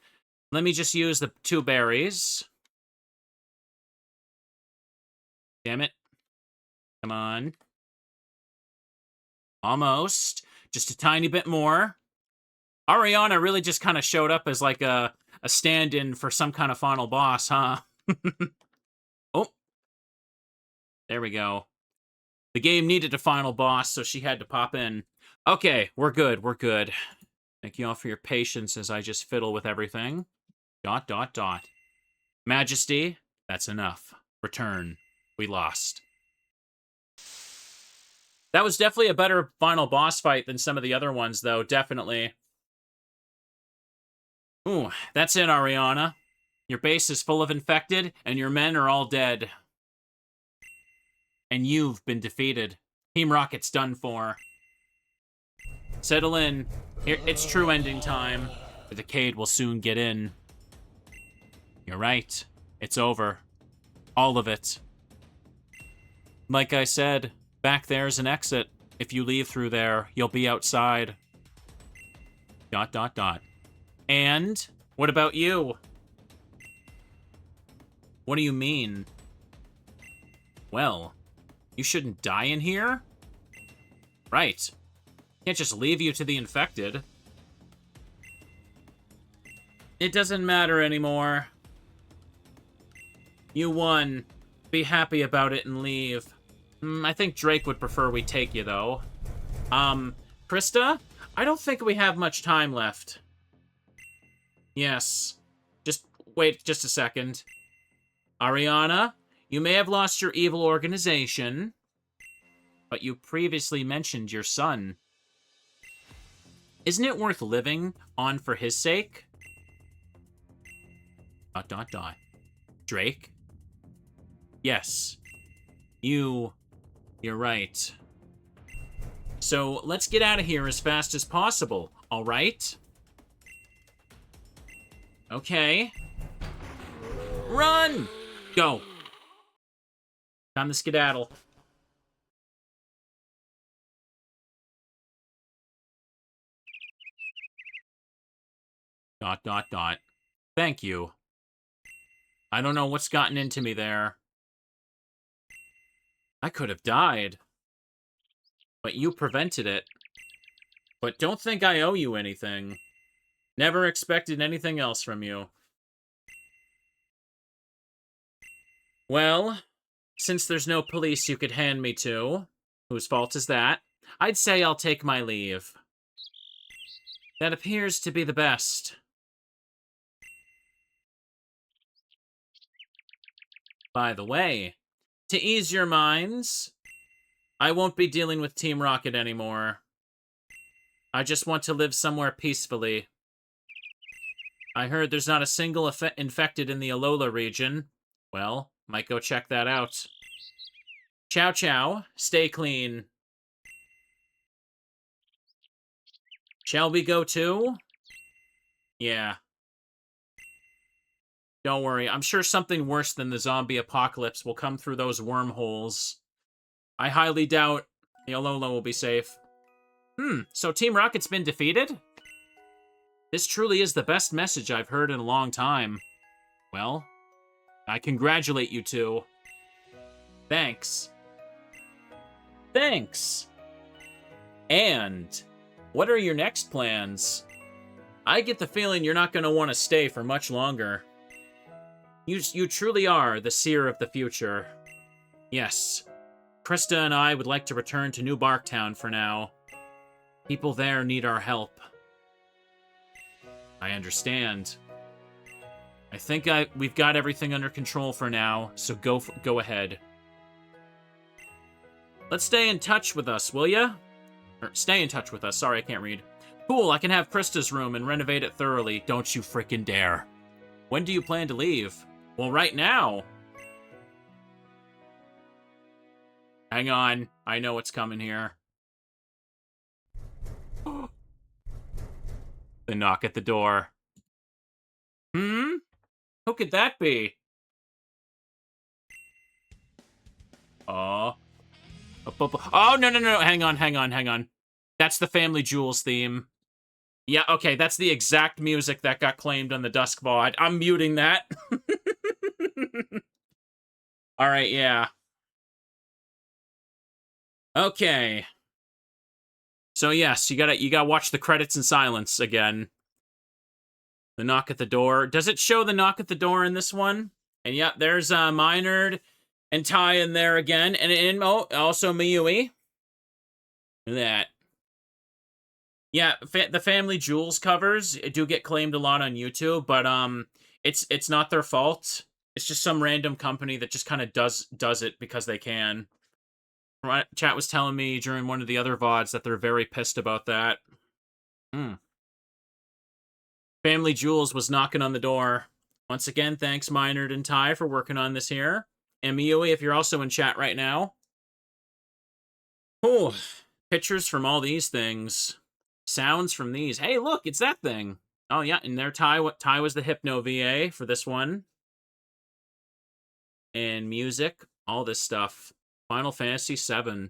Let me just use the 2 berries. Damn it. Come on. Almost. Just a tiny bit more. Ariana really just kind of showed up as like a stand-in for some kind of final boss, huh? Oh. There we go. The game needed a final boss, so she had to pop in. Okay, we're good, we're good. Thank you all for your patience as I just fiddle with everything. ... Majesty, that's enough. Return. We lost. That was definitely a better final boss fight than some of the other ones, though. Definitely. Ooh, that's it, Ariana. Your base is full of infected, and your men are all dead. And you've been defeated. Team Rocket's done for. Settle in. Here, it's true ending time. The Decade will soon get in. You're right. It's over. All of it. Like I said, back there's an exit. If you leave through there, you'll be outside. ... And? What about you? What do you mean? Well, you shouldn't die in here? Right. Can't just leave you to the infected. It doesn't matter anymore. You won. Be happy about it and leave. I think Drake would prefer we take you, though. Krista? I don't think we have much time left. Yes. Just wait just a second. Ariana, you may have lost your evil organization, but you previously mentioned your son. Isn't it worth living on for his sake? ... Drake? Yes. You're right. So, let's get out of here as fast as possible, alright? Okay. Run! Go. Time to skedaddle. ... Thank you. I don't know what's gotten into me there. I could have died. But you prevented it. But don't think I owe you anything. Never expected anything else from you. Well, since there's no police you could hand me to, whose fault is that, I'd say I'll take my leave. That appears to be the best. By the way, to ease your minds, I won't be dealing with Team Rocket anymore. I just want to live somewhere peacefully. I heard there's not a single infected in the Alola region. Well, might go check that out. Ciao, ciao. Stay clean. Shall we go too? Yeah. Don't worry, I'm sure something worse than the zombie apocalypse will come through those wormholes. I highly doubt the Alola will be safe. So Team Rocket's been defeated? This truly is the best message I've heard in a long time. Well, I congratulate you two. Thanks. Thanks! And, what are your next plans? I get the feeling you're not going to want to stay for much longer. You truly are the seer of the future. Yes. Krista and I would like to return to New Barktown for now. People there need our help. I understand. I think we've got everything under control for now, so go ahead. Let's stay in touch with us, will ya? Or stay in touch with us. Sorry, I can't read. Cool, I can have Krista's room and renovate it thoroughly. Don't you frickin' dare. When do you plan to leave? Well, right now. Hang on. I know what's coming here. The knock at the door. Hmm? Who could that be? Oh. Oh, no. Hang on. That's the Family Jewels theme. Yeah, okay, that's the exact music that got claimed on the Dusk VOD. I'm muting that. Alright, yeah. Okay. So yes, you gotta watch the credits in silence again. The knock at the door. Does it show the knock at the door in this one? And yep, there's Minard and Ty in there again. And also Miyui. Look at that. Yeah, the Family Jewels covers do get claimed a lot on YouTube, but it's not their fault. It's just some random company that just kind of does it because they can. Chat was telling me during one of the other VODs that they're very pissed about that. Family Jewels was knocking on the door. Once again, thanks Minard and Ty for working on this here. And Miyui, if you're also in chat right now. Oh, pictures from all these things. Sounds from these. Hey, look, it's that thing. Oh, yeah, and there Ty was the Hypno VA for this one. And music, all this stuff. Final Fantasy VII.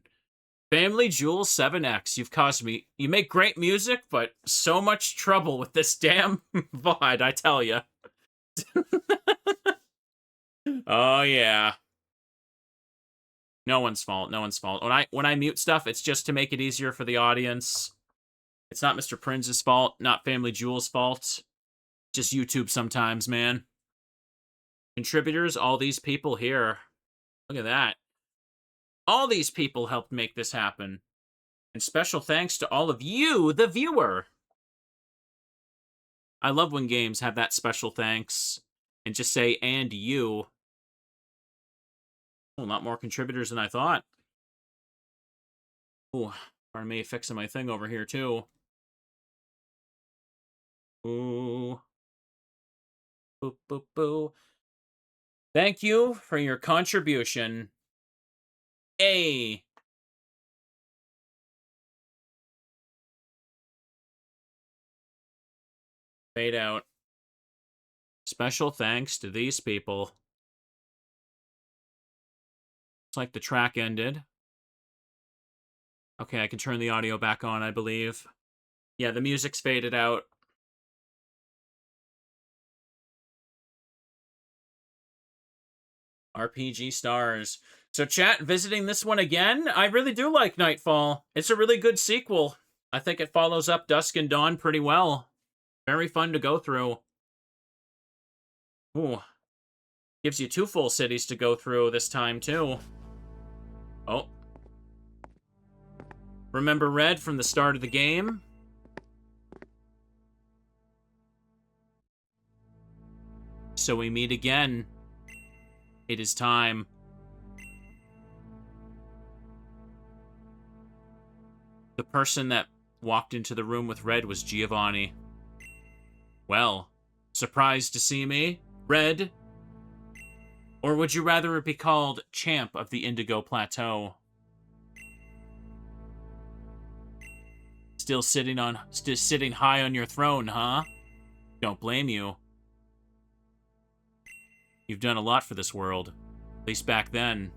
Family Jewels 7X. You make great music, but so much trouble with this damn VOD, I tell ya. Oh, yeah. No one's fault. When I mute stuff, it's just to make it easier for the audience. It's not Mr. Prince's fault, not Family Jewels' fault. Just YouTube sometimes, man. Contributors, all these people here. Look at that. All these people helped make this happen. And special thanks to all of you, the viewer. I love when games have that special thanks. And just say, and you. Oh, a lot more contributors than I thought. Oh, pardon me, fixing my thing over here, too. Ooh. Boo, boo, boo. Thank you for your contribution. Fade out. Special thanks to these people. Looks like the track ended. Okay, I can turn the audio back on, I believe. Yeah, the music's faded out. RPG stars. So chat, visiting this one again, I really do like Nightfall. It's a really good sequel. I think it follows up Dusk and Dawn pretty well. Very fun to go through. Ooh. Gives you 2 full cities to go through this time, too. Oh. Remember Red from the start of the game? So we meet again. It is time. The person that walked into the room with Red was Giovanni. Well, surprised to see me, Red? Or would you rather it be called Champ of the Indigo Plateau? Still sitting high on your throne, huh? Don't blame you. You've done a lot for this world. At least back then. ...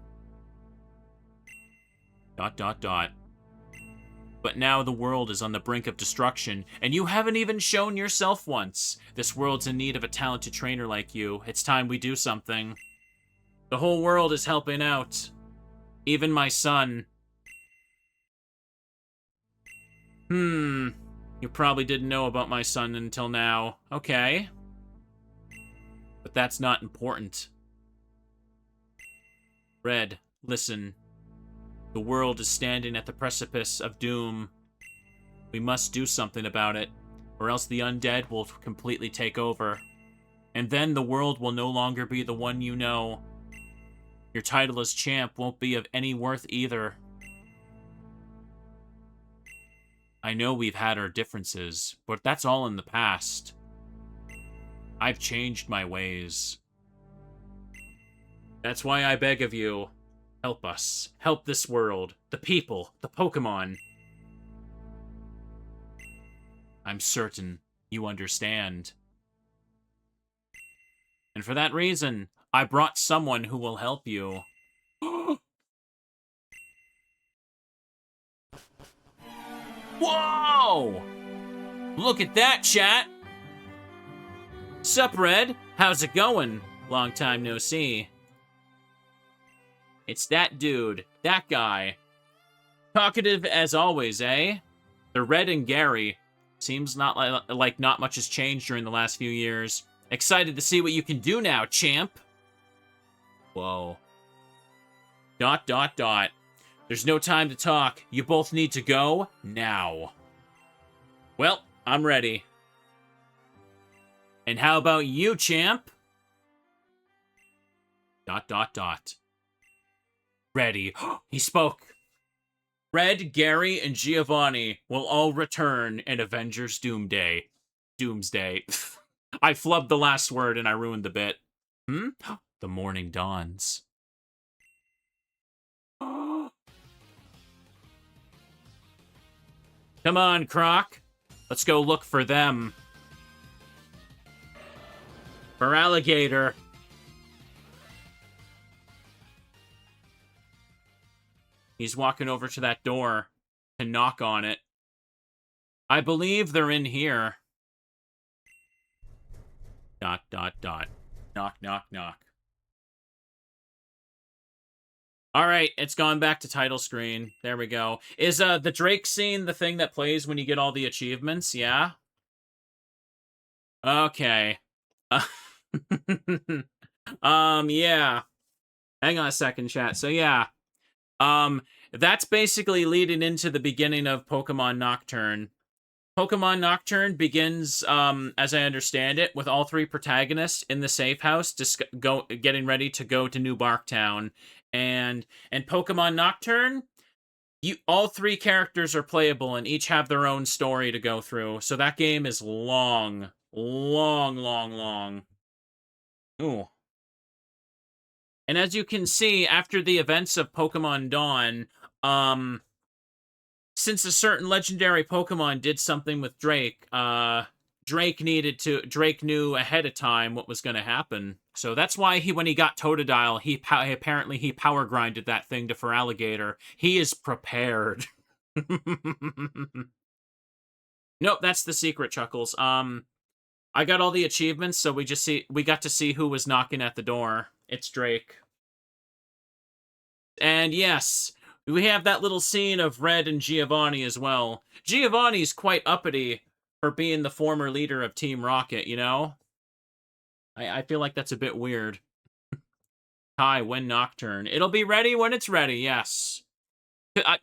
But now the world is on the brink of destruction, and you haven't even shown yourself once. This world's in need of a talented trainer like you. It's time we do something. The whole world is helping out. Even my son. You probably didn't know about my son until now. Okay. But that's not important. Red, listen. The world is standing at the precipice of doom. We must do something about it, or else the undead will completely take over. And then the world will no longer be the one you know. Your title as champ won't be of any worth either. I know we've had our differences, but that's all in the past. I've changed my ways. That's why I beg of you, help us. Help this world, the people, the Pokemon. I'm certain you understand. And for that reason, I brought someone who will help you. Whoa! Look at that, chat! Sup, Red? How's it going? Long time no see. It's that dude, that guy. Talkative as always, eh? They're Red and Gary. Seems like not much has changed during the last few years. Excited to see what you can do now, champ. Whoa. ... There's no time to talk. You both need to go now. Well, I'm ready. And how about you, champ? ... Ready. He spoke. Red, Gary, and Giovanni will all return in Avengers Doomsday. I flubbed the last word and I ruined the bit. The morning dawns. Come on, Croc. Let's go look for them. For Alligator. He's walking over to that door to knock on it. I believe they're in here. ... Knock, knock, knock. Alright, it's gone back to title screen. There we go. Is the Drake scene the thing that plays when you get all the achievements? Yeah? Okay. Yeah. Hang on a second, chat. So, yeah. That's basically leading into the beginning of Pokemon Nocturne. Pokemon Nocturne begins, as I understand it, with all three protagonists in the safe house getting ready to go to New Barktown. And Pokemon Nocturne, all three characters are playable and each have their own story to go through. So that game is long. Long. Ooh. And as you can see, after the events of Pokemon Dawn, since a certain legendary Pokemon did something with Drake, Drake knew ahead of time what was going to happen. So that's why when he got Totodile, apparently he power grinded that thing to Feraligatr. He is prepared. Nope, that's the secret, Chuckles. I got all the achievements, so we got to see who was knocking at the door. It's Drake. And yes, we have that little scene of Red and Giovanni as well. Giovanni's quite uppity for being the former leader of Team Rocket, you know? I feel like that's a bit weird. Hi, when Nocturne. It'll be ready when it's ready, yes.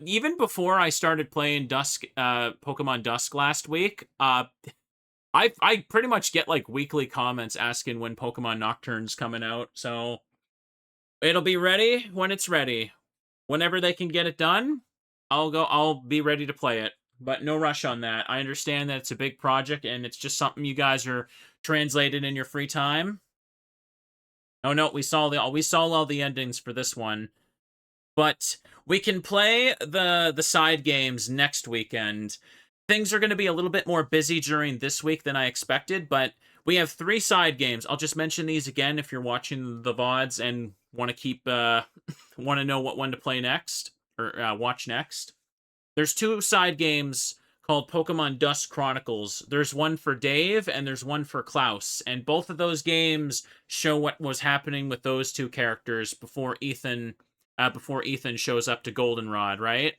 Even before I started playing Pokemon Dusk last week, I pretty much get like weekly comments asking when Pokemon Nocturne's coming out, so it'll be ready when it's ready. Whenever they can get it done, I'll be ready to play it. But no rush on that. I understand that it's a big project and it's just something you guys are translating in your free time. Oh no, we saw all the endings for this one. But we can play the side games next weekend. Things are going to be a little bit more busy during this week than I expected, but we have 3 side games. I'll just mention these again if you're watching the VODs and want to know what one to play next, or watch next. There's 2 side games called Pokemon Dusk Chronicles. There's one for Dave, and there's one for Klaus, and both of those games show what was happening with those 2 characters before Ethan shows up to Goldenrod, right?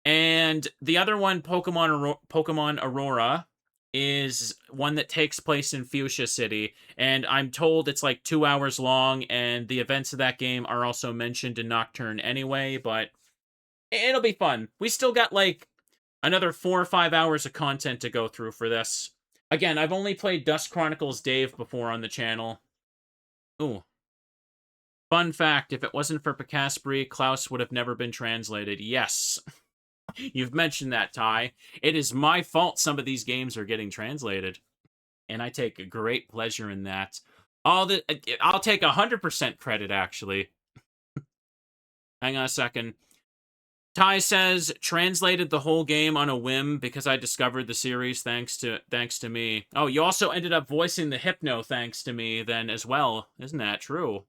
And the other one, Pokemon Aurora, is one that takes place in Fuchsia City, and I'm told it's like 2 hours long, and the events of that game are also mentioned in Nocturne anyway, but It'll be fun. We still got, like, another 4 or 5 hours of content to go through for this. Again, I've only played Dust Chronicles Dave before on the channel. Ooh. Fun fact, if it wasn't for Picasbury, Klaus would have never been translated. Yes. You've mentioned that, Ty. It is my fault some of these games are getting translated. And I take a great pleasure in that. I'll take 100% credit, actually. Hang on a second. Ty says, translated the whole game on a whim because I discovered the series thanks to me. Oh, you also ended up voicing the Hypno thanks to me then as well. Isn't that true?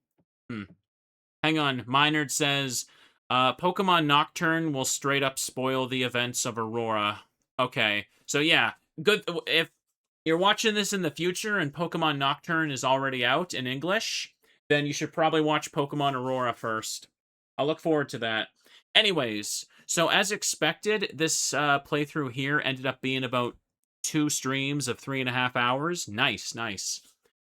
Hang on. Minard says, Pokemon Nocturne will straight up spoil the events of Aurora. Okay. So yeah, good. If you're watching this in the future and Pokemon Nocturne is already out in English, then you should probably watch Pokemon Aurora first. I'll look forward to that. Anyways, so as expected, this playthrough here ended up being about 2 streams of 3.5 hours. Nice, nice.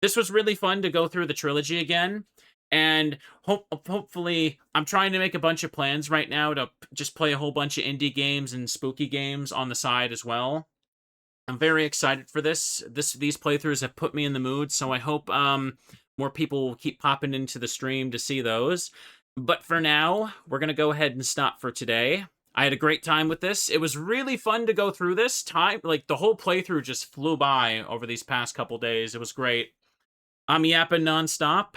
This was really fun to go through the trilogy again. And hopefully, I'm trying to make a bunch of plans right now to just play a whole bunch of indie games and spooky games on the side as well. I'm very excited for this. These playthroughs have put me in the mood, so I hope more people will keep popping into the stream to see those. But for now, we're going to go ahead and stop for today. I had a great time with this. It was really fun to go through this time. Like, the whole playthrough just flew by over these past couple days. It was great. I'm yapping nonstop,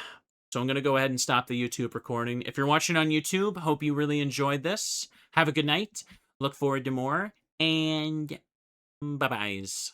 so I'm going to go ahead and stop the YouTube recording. If you're watching on YouTube, hope you really enjoyed this. Have a good night. Look forward to more, and bye-byes.